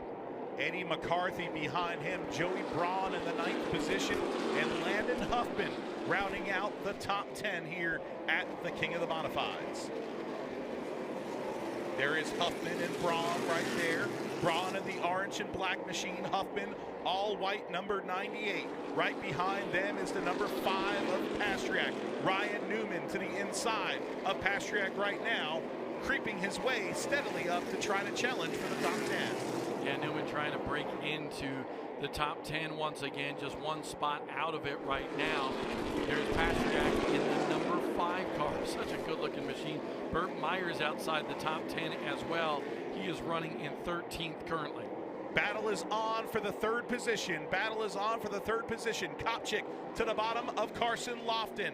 [SPEAKER 7] Eddie McCarthy behind him, Joey Braun in the 9th position, and Landon Huffman rounding out the top 10 here at the King of the Modifieds. There is Huffman and Braun right there. Braun in the orange and black machine. Huffman, all white, number 98. Right behind them is the number 5 of Pastriak. Ryan Newman to the inside of Pastriak right now, creeping his way steadily up to try to challenge for the top 10.
[SPEAKER 5] Yeah, Newman trying to break into the top 10 once again, just one spot out of it right now. There's Pastriak in the number 5 car, such a good-looking machine. Burt Myers outside the top 10 as well. He is running in 13th currently.
[SPEAKER 7] Battle is on for the 3rd position. Battle is on for the 3rd position. Kopchik to the bottom of Carson Lofton.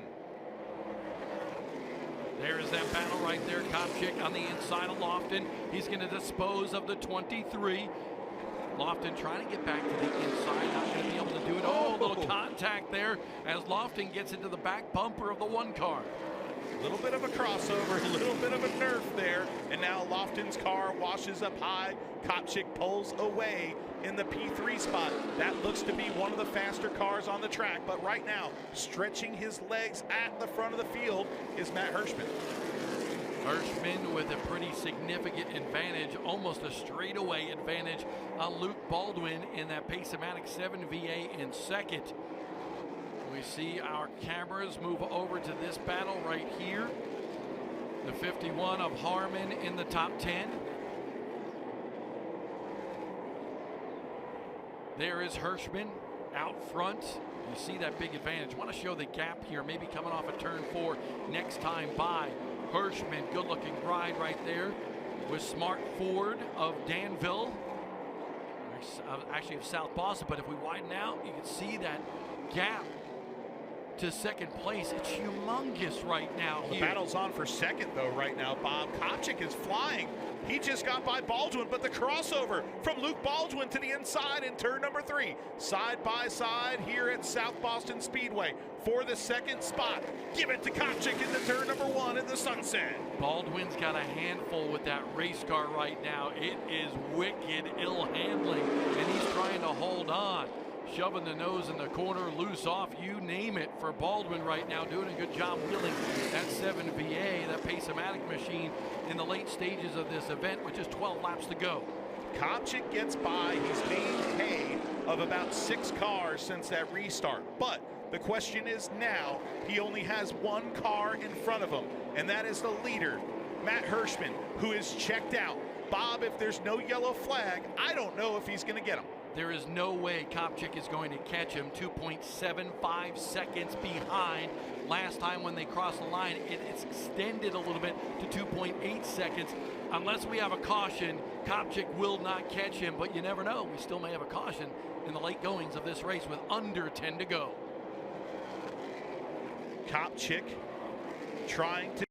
[SPEAKER 5] There is that battle right there. Kopchik on the inside of Lofton. He's going to dispose of the 23. Lofton trying to get back to the inside. Not going to be able to do it. Oh, a little contact there as Lofton gets into the back bumper of the 1 car.
[SPEAKER 7] A little bit of a crossover, a little bit of a nerf there. And now Lofton's car washes up high. Kopchik pulls away in the P3 spot. That looks to be one of the faster cars on the track. But right now, stretching his legs at the front of the field is Matt Hirschman.
[SPEAKER 5] Hirschman with a pretty significant advantage, almost a straightaway advantage on Luke Baldwin in that Pace-O-Matic 7 VA in 2nd. We see our cameras move over to this battle right here. The 51 of Harmon in the top 10. There is Hirschman out front. You see that big advantage. Want to show the gap here, maybe coming off a turn 4 next time by. Hirschman, good looking ride right there with Smart Ford of Danville. Actually of South Boston, but if we widen out, you can see that gap to 2nd place. It's humongous right now.
[SPEAKER 7] The battle's on for 2nd though right now, Bob. Kopchik is flying. He just got by Baldwin, but the crossover from Luke Baldwin to the inside in turn number 3. Side by side here at South Boston Speedway for the 2nd spot. Give it to Kopchik into turn number 1 in the sunset.
[SPEAKER 5] Baldwin's got a handful with that race car right now. It is wicked ill handling, and he's trying to hold on. Shoving the nose in the corner, loose off, you name it for Baldwin right now. Doing a good job wheeling that 7 VA, that Pace-O-Matic machine in the late stages of this event with just 12 laps to go.
[SPEAKER 7] Kopchik gets by. He's made hay of about 6 cars since that restart. But the question is now, he only has 1 car in front of him, and that is the leader, Matt Hirschman, who is checked out. Bob, if there's no yellow flag, I don't know if he's going to get him.
[SPEAKER 5] There is no way Kopchik is going to catch him. 2.75 seconds behind. Last time when they crossed the line, it's extended a little bit to 2.8 seconds. Unless we have a caution, Kopchik will not catch him, but you never know. We still may have a caution in the late goings of this race with under 10 to go.
[SPEAKER 7] Kopchik trying to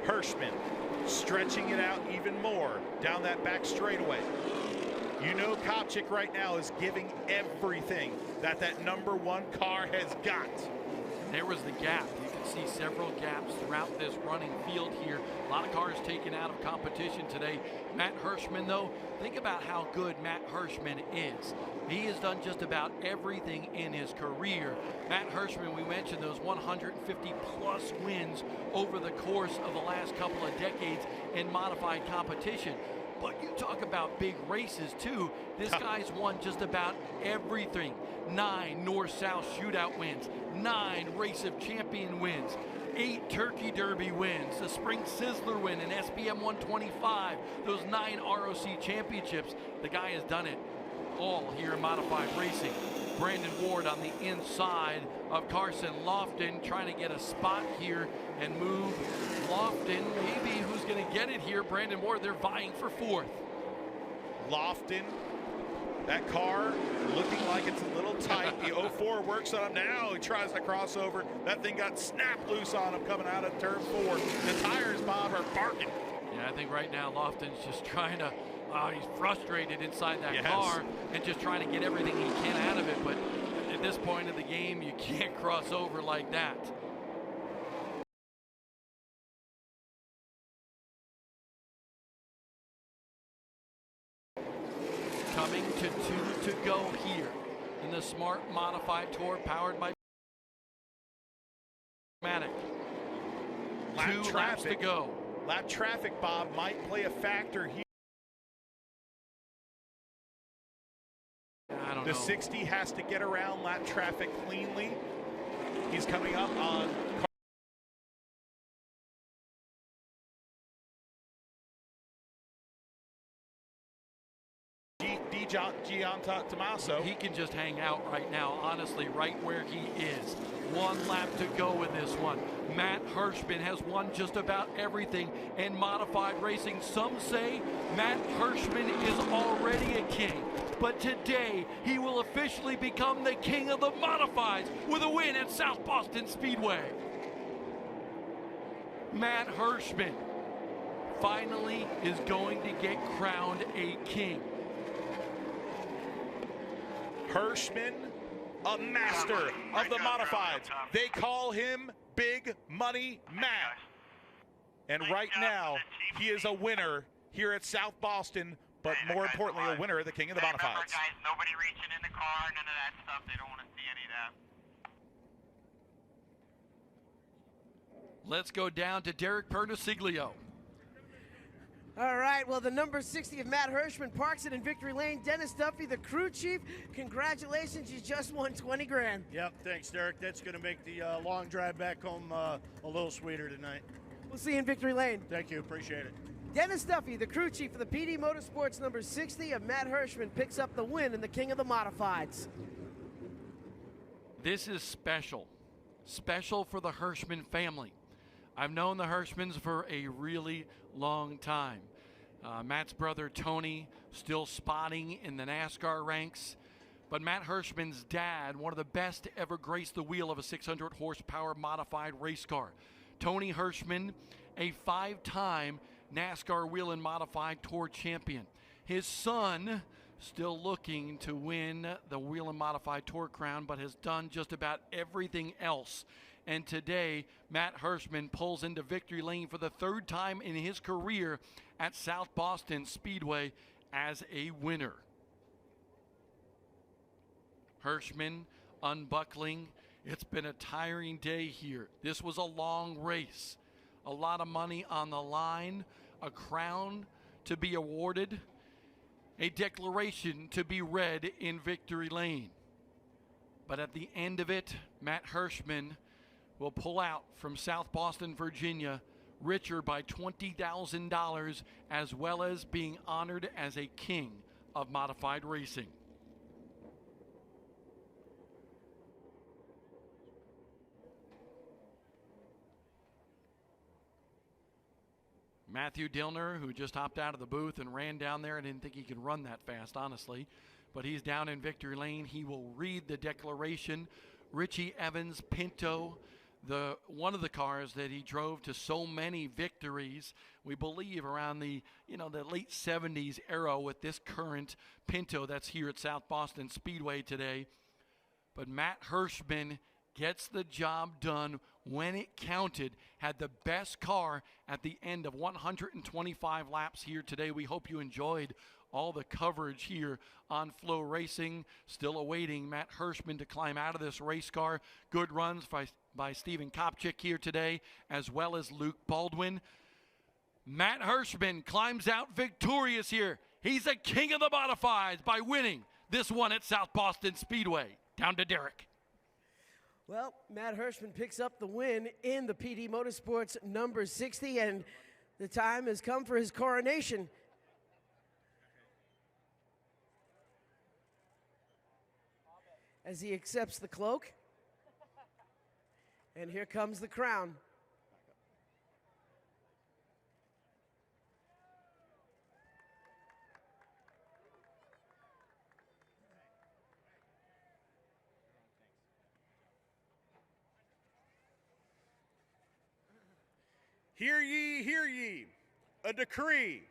[SPEAKER 7] Hirschman stretching it out even more down that back straightaway. You know Kopchik right now is giving everything that number 1 car has got.
[SPEAKER 5] There was the gap. You can see several gaps throughout this running field here. A lot of cars taken out of competition today. Matt Hirschman, though, think about how good Matt Hirschman is. He has done just about everything in his career. Matt Hirschman, we mentioned those 150-plus wins over the course of the last couple of decades in modified competition. But you talk about big races, too. This guy's won just about everything. 9 North-South shootout wins, 9 Race of Champion wins, 8 Turkey Derby wins, a Spring Sizzler win, an SBM 125, those 9 ROC championships. The guy has done it all here in modified racing. Brandon Ward on the inside of Carson Lofton, trying to get a spot here and move Lofton. Maybe who's going to get it here? Brandon Ward, they're vying for 4th.
[SPEAKER 7] Lofton That car looking like it's a little tight. The 04 works on him now. He tries to cross over. That thing got snapped loose on him coming out of turn 4. The tires, Bob, are barking.
[SPEAKER 5] Yeah, I think right now Lofton's just trying to, he's frustrated inside that car and just trying to get everything he can out of it. But at this point of the game, you can't cross over like that. Coming to 2 to go here in the Smart Modified Tour powered by Matic.
[SPEAKER 7] Lap
[SPEAKER 5] 2 laps to go.
[SPEAKER 7] Lap traffic, Bob, might play a factor here.
[SPEAKER 5] I don't
[SPEAKER 7] know.
[SPEAKER 5] The
[SPEAKER 7] 60 has to get around lap traffic cleanly. He's coming up on Gian Tommaso.
[SPEAKER 5] He can just hang out right now, honestly, right where he is. 1 lap to go in this one. Matt Hirschman has won just about everything in modified racing. Some say Matt Hirschman is already a king, but today he will officially become the king of the modifieds with a win at South Boston Speedway. Matt Hirschman finally is going to get crowned a king.
[SPEAKER 7] Hirschman, a master of the modifieds. They call him Big Money Matt. And right now, he is a winner here at South Boston, but more importantly, a winner of the King of the Modifieds.
[SPEAKER 6] Remember, guys, nobody reaching in the car, none of that stuff. They don't want to see any of that.
[SPEAKER 5] Let's go down to Derek Pernasiglio.
[SPEAKER 4] All right, well, the number 60 of Matt Hirschman parks it in victory lane. Dennis Duffy, the crew chief, congratulations, you just won 20 grand.
[SPEAKER 3] Yep, thanks, Derek. That's going to make the long drive back home a little sweeter tonight.
[SPEAKER 4] We'll see you in victory lane.
[SPEAKER 3] Thank you, appreciate it.
[SPEAKER 4] Dennis Duffy, the crew chief for the PD Motorsports number 60 of Matt Hirschman, picks up the win in the King of the Modifieds.
[SPEAKER 5] This is special. Special for the Hirschman family. I've known the Hirschmans for a really long time. Matt's brother Tony still spotting in the NASCAR ranks. But Matt Hirschman's dad, one of the best to ever grace the wheel of a 600 horsepower modified race car. Tony Hirschman, a 5-time NASCAR wheel and modified tour champion. His son still looking to win the wheel and modified tour crown, but has done just about everything else. And today, Matt Hirschman pulls into victory lane for the 3rd time in his career at South Boston Speedway as a winner. Hirschman unbuckling. It's been a tiring day here. This was a long race. A lot of money on the line, a crown to be awarded, a declaration to be read in victory lane. But at the end of it, Matt Hirschman will pull out from South Boston, Virginia, richer by $20,000, as well as being honored as a king of modified racing. Matthew Dillner, who just hopped out of the booth and ran down there, I didn't think he could run that fast, honestly. But he's down in victory lane. He will read the declaration. Richie Evans Pinto, one of the cars that he drove to so many victories, we believe around the late 70s era with this current Pinto that's here at South Boston Speedway today. But Matt Hirschman gets the job done when it counted, had the best car at the end of 125 laps here today. We hope you enjoyed all the coverage here on Flow Racing. Still awaiting Matt Hirschman to climb out of this race car. Good runs by Stephen Kopchik here today, as well as Luke Baldwin. Matt Hirschman climbs out victorious here. He's a king of the modifieds by winning this one at South Boston Speedway. Down to Derek.
[SPEAKER 4] Well, Matt Hirschman picks up the win in the PD Motorsports number 60, and the time has come for his coronation. As he accepts the cloak, and here comes the crown.
[SPEAKER 14] Hear ye, hear ye. A decree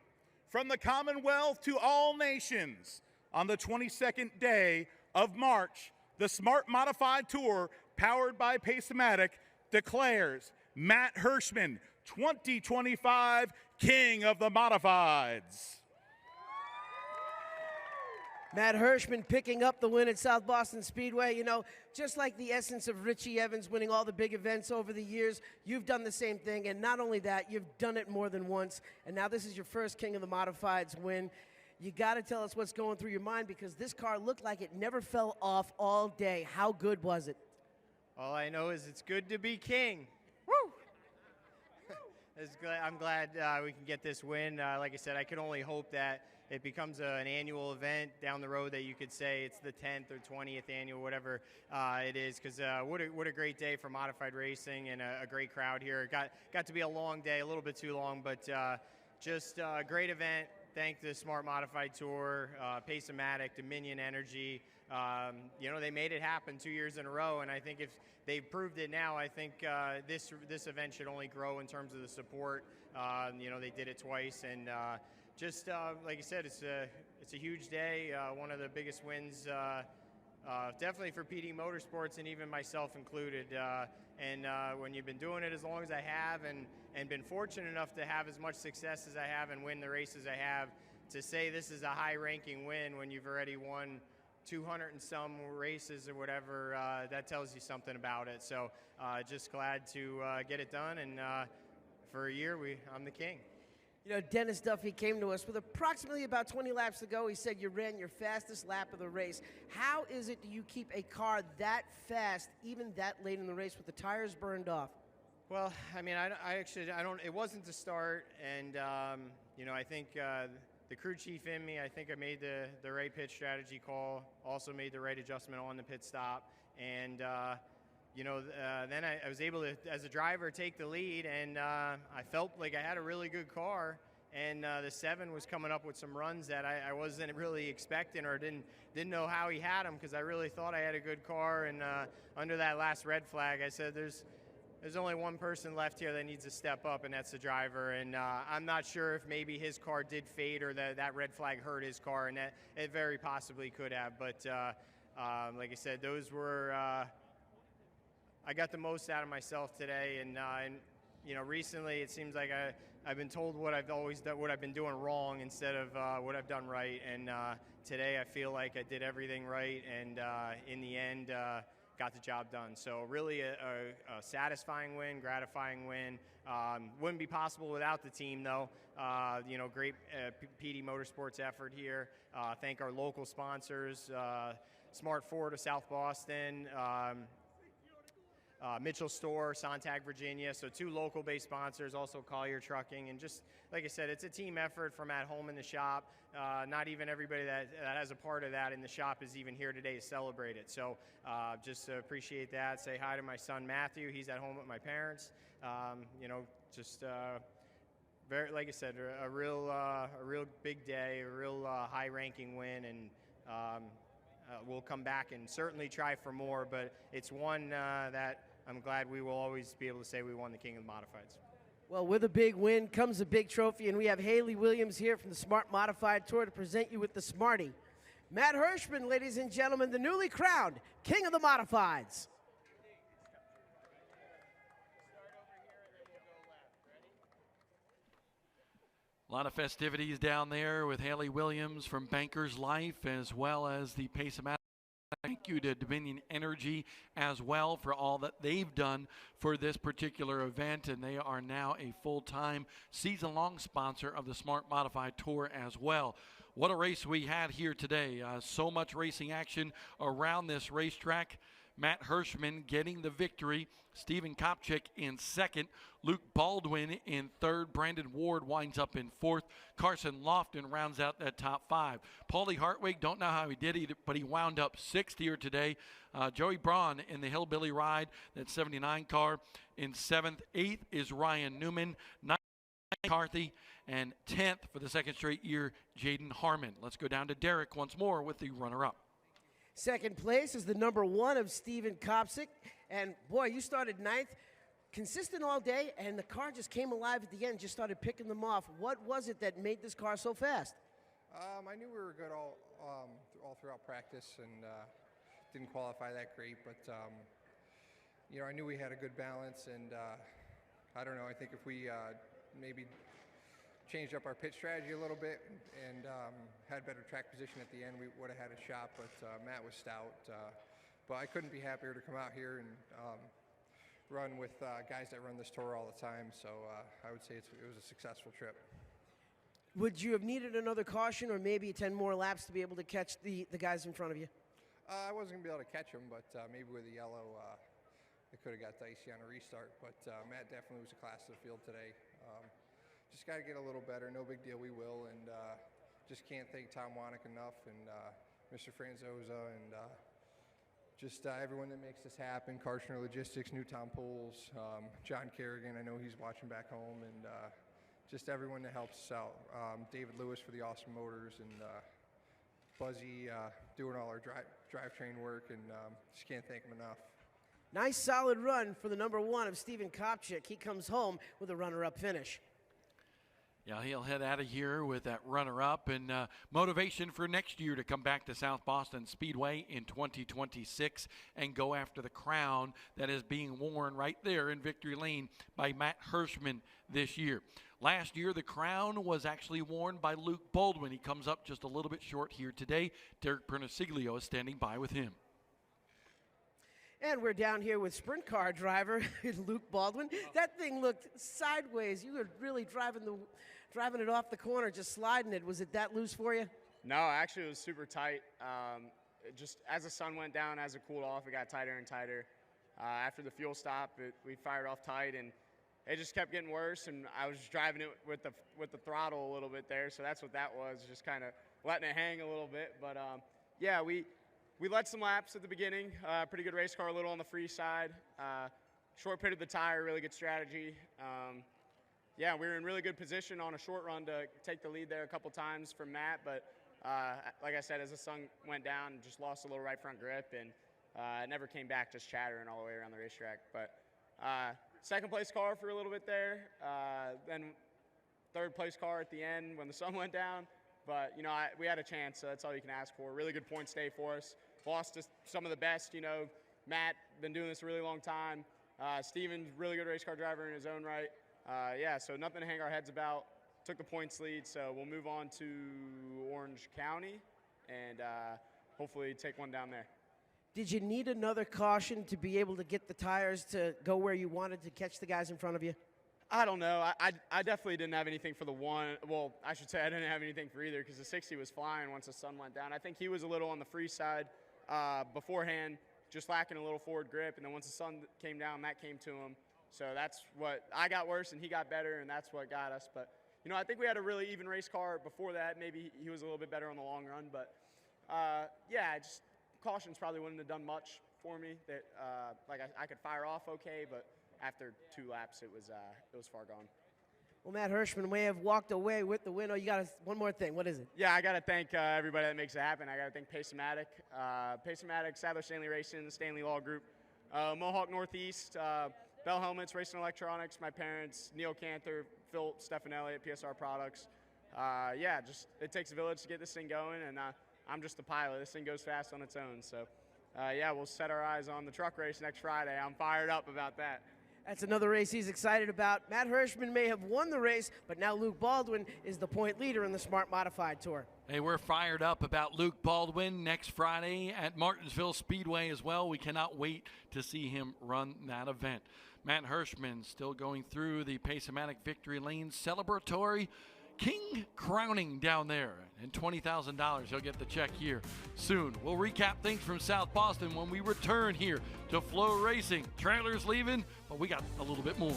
[SPEAKER 14] from the Commonwealth to all nations. On the 22nd day of March, the Smart Modified Tour, powered by Pacematic, declares Matt Hirschman, 2025 King of the Modifieds.
[SPEAKER 4] Matt Hirschman picking up the win at South Boston Speedway. You know, just like the essence of Richie Evans winning all the big events over the years, you've done the same thing. And not only that, you've done it more than once. And now this is your first King of the Modifieds win. You got to tell us what's going through your mind, because this car looked like it never fell off all day. How good was it?
[SPEAKER 17] All I know is it's good to be king. I'm glad we can get this win. Like I said, I can only hope that it becomes an annual event down the road, that you could say it's the 10th or 20th annual, whatever it is, because what a great day for modified racing and a great crowd here. It got to be a long day, a little bit too long, but just a great event. Thank the Smart Modified Tour, Pacematic, Dominion Energy. You know, they made it happen 2 years in a row, and I think if they've proved it now, I think this event should only grow in terms of the support. You know, they did it twice, and just like I said, it's a huge day. One of the biggest wins, definitely for PD Motorsports, and even myself included. And when you've been doing it as long as I have, and been fortunate enough to have as much success as I have and win the races I have, to say this is a high-ranking win when you've already won 200 and some races or whatever, that tells you something about it. So just glad to get it done, and for a year, I'm the king.
[SPEAKER 4] You know, Dennis Duffy came to us with approximately about 20 laps to go. He said you ran your fastest lap of the race. How is it do you keep a car that fast, even that late in the race, with the tires burned off?
[SPEAKER 17] Well, I mean, I don't. It wasn't to start, and you know, I think the crew chief in me, I think I made the right pit strategy call. Also made the right adjustment on the pit stop, and you know, then I was able to, as a driver, take the lead, and I felt like I had a really good car, and the 7 was coming up with some runs that I wasn't really expecting, or didn't know how he had them, because I really thought I had a good car. And under that last red flag, I said there's only one person left here that needs to step up, and that's the driver. And I'm not sure if maybe his car did fade, or that red flag hurt his car, and that it very possibly could have. But like I said, those were I got the most out of myself today, and you know, recently it seems like I've been told what I've always done, what I've been doing wrong, instead of what I've done right. And today I feel like I did everything right, and in the end got the job done. So really a satisfying win, gratifying win. Wouldn't be possible without the team, though. You know, great PD Motorsports effort here. Thank our local sponsors, Smart Ford of South Boston, Mitchell Store, Sontag, Virginia. So 2 local-based sponsors, also Collier Trucking. And just, like I said, it's a team effort from at home in the shop. Not even everybody that has a part of that in the shop is even here today to celebrate it. So just appreciate that. Say hi to my son, Matthew. He's at home with my parents. You know, just very, like I said, a real big day, a real high-ranking win. And we'll come back and certainly try for more, but it's one that I'm glad we will always be able to say we won the King of the Modifieds.
[SPEAKER 4] Well, with a big win comes a big trophy, and we have Haley Williams here from the Smart Modified Tour to present you with the Smarty. Matt Hirschman, ladies and gentlemen, the newly crowned King of the Modifieds.
[SPEAKER 5] A lot of festivities down there with Haley Williams from Banker's Life, as well as the Pacematic. Thank you to Dominion Energy as well for all that they've done for this particular event, and they are now a full-time season-long sponsor of the Smart Modified Tour as well. What a race we had here today. So much racing action around this racetrack. Matt Hirschman getting the victory. Stephen Kopchik in second. Luke Baldwin in third. Brandon Ward winds up in fourth. Carson Lofton rounds out that top 5. Paulie Hartwig, don't know how he did it, but he wound up 6th here today. Joey Braun in the Hillbilly Ride, that 79 car, in 7th. 8th is Ryan Newman. 9th, McCarthy. And 10th for the second straight year, Jaden Harmon. Let's go down to Derek once more with the runner-up.
[SPEAKER 4] Second place is the number 1 of Stephen Kopsik. And boy, you started 9th. consistent all day, and the car just came alive at the end, just started picking them off. What was it that made this car so fast?
[SPEAKER 18] I knew we were good all throughout practice, and didn't qualify that great, but you know, I knew we had a good balance, and I don't know, I think if we maybe changed up our pit strategy a little bit and had better track position at the end, we would have had a shot, but Matt was stout. But I couldn't be happier to come out here and run with guys that run this tour all the time, so I would say it was a successful trip.
[SPEAKER 4] Would you have needed another caution or maybe 10 more laps to be able to catch the guys in front of you?
[SPEAKER 18] I wasn't going to be able to catch them, but maybe with the yellow, it could have got dicey on a restart. But Matt definitely was a class of the field today. Just got to get a little better. No big deal, we will. And just can't thank Tom Wanick enough and Mr. Franzosa and just everyone that makes this happen. Karshner Logistics, Newtown Pools, John Kerrigan, I know he's watching back home, and just everyone that helps us out. David Lewis for the Austin Motors, and Buzzy doing all our drivetrain work, and just can't thank him enough.
[SPEAKER 4] Nice solid run for the number 1 of Steven Kopchik. He comes home with a runner-up finish.
[SPEAKER 5] Yeah, he'll head out of here with that runner-up and motivation for next year to come back to South Boston Speedway in 2026 and go after the crown that is being worn right there in Victory Lane by Matt Hirschman this year. Last year, the crown was actually worn by Luke Baldwin. He comes up just a little bit short here today. Derek Pernasiglio is standing by with him.
[SPEAKER 4] And we're down here with sprint car driver Luke Baldwin. That thing looked sideways. You were really driving it off the corner, just sliding it. Was it that loose for you?
[SPEAKER 19] No, actually it was super tight. Just as the sun went down, as it cooled off, it got tighter and tighter. After the fuel stop, we fired off tight, and it just kept getting worse. And I was just driving it with the throttle a little bit there, so that's what that was, just kind of letting it hang a little bit. But yeah, we led some laps at the beginning. Pretty good race car, a little on the free side. Short pitted the tire, really good strategy. Yeah, we were in really good position on a short run to take the lead there a couple times from Matt, but like I said, as the sun went down, just lost a little right front grip, and it never came back, just chattering all the way around the racetrack. But second place car for a little bit there, then third place car at the end when the sun went down. But, you know, we had a chance, so that's all you can ask for. Really good points day for us. Lost to some of the best, you know. Matt, been doing this a really long time. Steven's really good race car driver in his own right. Yeah, so nothing to hang our heads about. Took the points lead, so we'll move on to Orange County and hopefully take one down there.
[SPEAKER 4] Did you need another caution to be able to get the tires to go where you wanted to catch the guys in front of you?
[SPEAKER 19] I don't know. I definitely didn't have anything for the one. Well, I should say I didn't have anything for either because the 60 was flying once the sun went down. I think he was a little on the free side beforehand, just lacking a little forward grip. And then once the sun came down, that came to him. So that's what I got worse and he got better, and that's what got us. But, you know, I think we had a really even race car before that. Maybe he was a little bit better on the long run. But, yeah, just cautions probably wouldn't have done much for me. That like I could fire off okay, but after 2 laps, it was far gone.
[SPEAKER 4] Well, Matt Hirschman may have walked away with the win. Oh, you got one more thing. What is it?
[SPEAKER 19] Yeah, I got to thank everybody that makes it happen. I got to thank Pace-O-Matic, Sadler Stanley Racing, the Stanley Law Group, Mohawk Northeast, Bell Helmets, Racing Electronics, my parents, Neil Cantor, Phil Stefanelli at PSR Products. Yeah, just it takes a village to get this thing going, and I'm just the pilot. This thing goes fast on its own. So, yeah, we'll set our eyes on the truck race next Friday. I'm fired up about that.
[SPEAKER 4] That's another race he's excited about. Matt Hirschman may have won the race, but now Luke Baldwin is the point leader in the Smart Modified Tour.
[SPEAKER 5] Hey, we're fired up about Luke Baldwin next Friday at Martinsville Speedway as well. We cannot wait to see him run that event. Matt Hirschman still going through the Pace-O-Matic Victory Lane celebratory King crowning down there, and $20,000. He'll get the check here soon. We'll recap things from South Boston when we return here to Flow Racing. Trailers leaving, but we got a little bit more.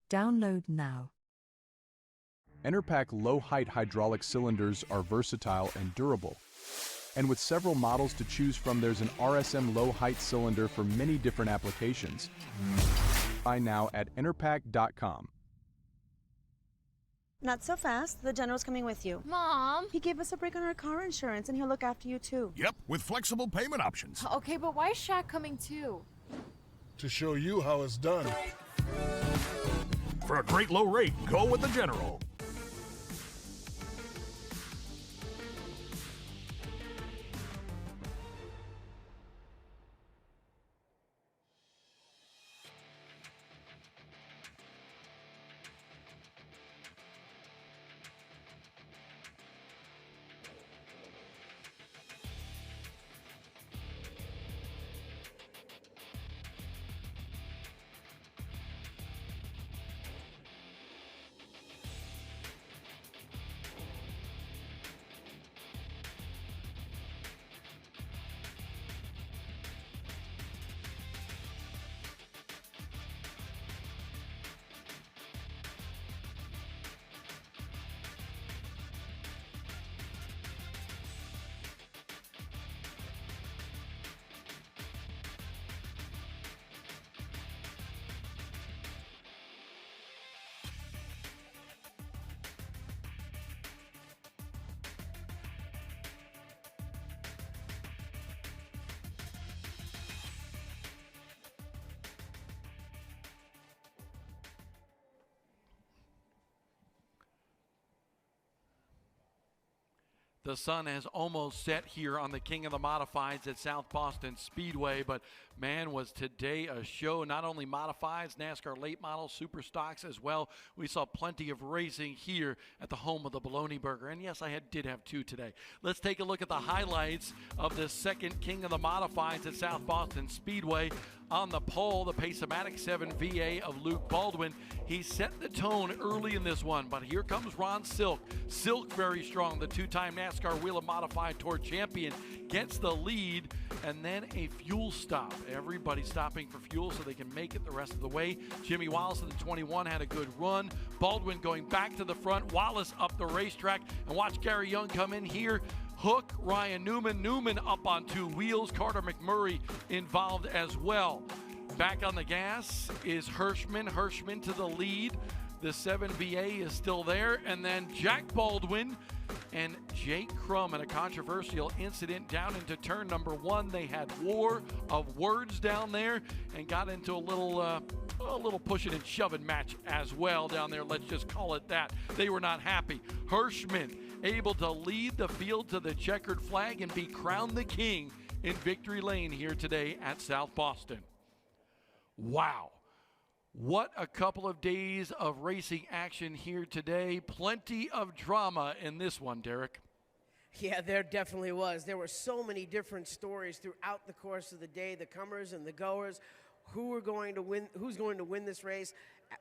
[SPEAKER 2] Download now.
[SPEAKER 20] Enerpac low-height hydraulic cylinders are versatile and durable. And with several models to choose from, there's an RSM low-height cylinder for many different applications. Buy now at enerpac.com.
[SPEAKER 15] Not so fast. The general's coming with you.
[SPEAKER 16] Mom!
[SPEAKER 15] He gave us a break on our car insurance, and he'll look after you, too.
[SPEAKER 11] Yep, with flexible payment options.
[SPEAKER 16] Okay, but why is Shaq coming too?
[SPEAKER 8] To show you how it's done.
[SPEAKER 11] For a great low rate, go with the General.
[SPEAKER 5] The sun has almost set here on the King of the Modifieds at South Boston Speedway, but man, was today a show. Not only modifieds, NASCAR late models, super stocks as well. We saw plenty of racing here at the home of the Bologna Burger. And yes, I did have two today. Let's take a look at the highlights of this second King of the Modifieds at South Boston Speedway. On the pole, the Pace-O-Matic 7 VA of Luke Baldwin. He set the tone early in this one, but here comes Ron Silk. Silk very strong, the two-time NASCAR Wheel of Modified Tour champion, gets the lead, and then a fuel stop. Everybody stopping for fuel so they can make it the rest of the way. Jimmy Wallace in the 21 had a good run. Baldwin going back to the front. Wallace up the racetrack, and watch Gary Young come in here. Hook, Ryan Newman up on two wheels. Carter McMurray involved as well. Back on the gas is Hirschman to the lead. The 7VA is still there. And then Jack Baldwin and Jake Crum in a controversial incident down into turn number one. They had war of words down there and got into a little pushing and shoving match as well down there. Let's just call it that. They were not happy. Hirschman able to lead the field to the checkered flag and be crowned the king in victory lane here today at South Boston. Wow. What a couple of days of racing action here today. Plenty of drama in this one, Derek.
[SPEAKER 4] Yeah, there definitely was. There were so many different stories throughout the course of the day, the comers and the goers. Who's going to win this race?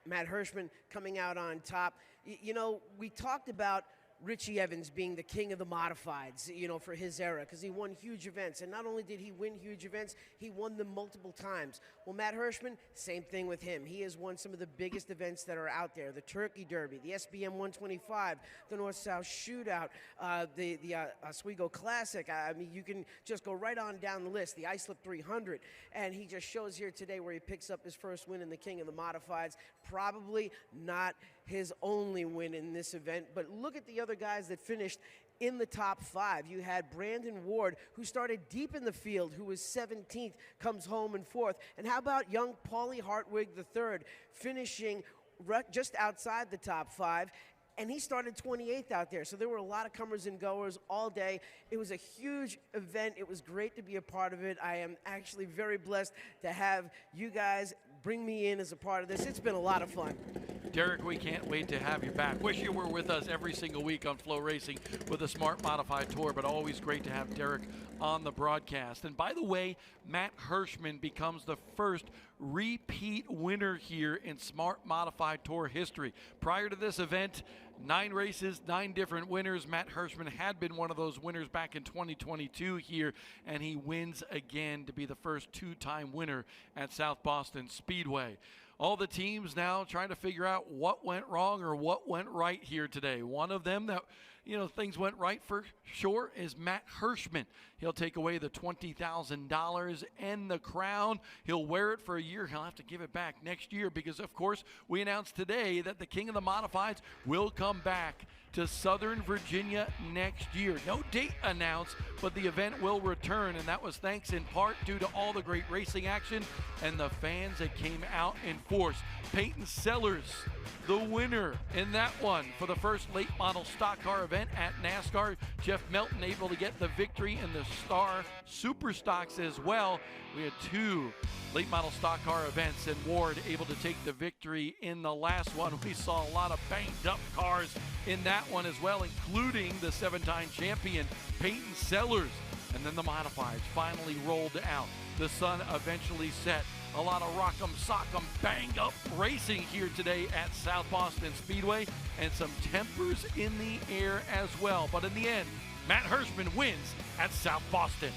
[SPEAKER 4] Matt Hirschman coming out on top. You know, we talked about Richie Evans being the king of the modifieds, you know, for his era, because he won huge events. And not only did he win huge events, he won them multiple times. Well, Matt Hirschman, same thing with him. He has won some of the biggest events that are out there. The Turkey Derby, the SBM 125, the North-South Shootout, the Oswego Classic. I mean, you can just go right on down the list. The Islip 300. And he just shows here today where he picks up his first win in the King of the Modifieds. Probably not his only win in this event, but look at the other guys that finished in the top five. You had Brandon Ward, who started deep in the field, who was 17th, comes home in fourth. And how about young Paulie Hartwig III, finishing just outside the top five, and he started 28th out there. So there were a lot of comers and goers all day. It was a huge event. It was great to be a part of it. I am actually very blessed to have you guys bring me in as a part of this. It's been a lot of fun.
[SPEAKER 5] Derek, we can't wait to have you back. Wish you were with us every single week on Flow Racing with the Smart Modified Tour, but always great to have Derek on the broadcast. And by the way, Matt Hirschman becomes the first repeat winner here in Smart Modified Tour history. Prior to this event, 9 races, 9 different winners. Matt Hirschman had been one of those winners back in 2022 here, and he wins again to be the first 2-time winner at South Boston Speedway. all the teams now trying to figure out what went wrong or what went right here today. One of them that, things went right for sure is Matt Hirschman. He'll take away the $20,000 and the crown. He'll wear it for a year. He'll have to give it back next year because, of course, we announced today that the King of the Modifieds will come back to Southern Virginia next year. No date announced, but the event will return, and that was thanks in part due to all the great racing action and the fans that came out in force. Peyton Sellers, the winner in that one for the first late model stock car event at NASCAR. Jeff Melton able to get the victory in the Star Super Stocks as well. We had 2 late model stock car events, and Ward able to take the victory in the last one. We saw a lot of banged up cars in that one as well, including the 7-time champion Peyton Sellers. And then the modifieds finally rolled out. The sun eventually set. A lot of rock'em sock'em banged up racing here today at South Boston Speedway, and some tempers in the air as well. But in the end, Matt Hirschman wins at South Boston.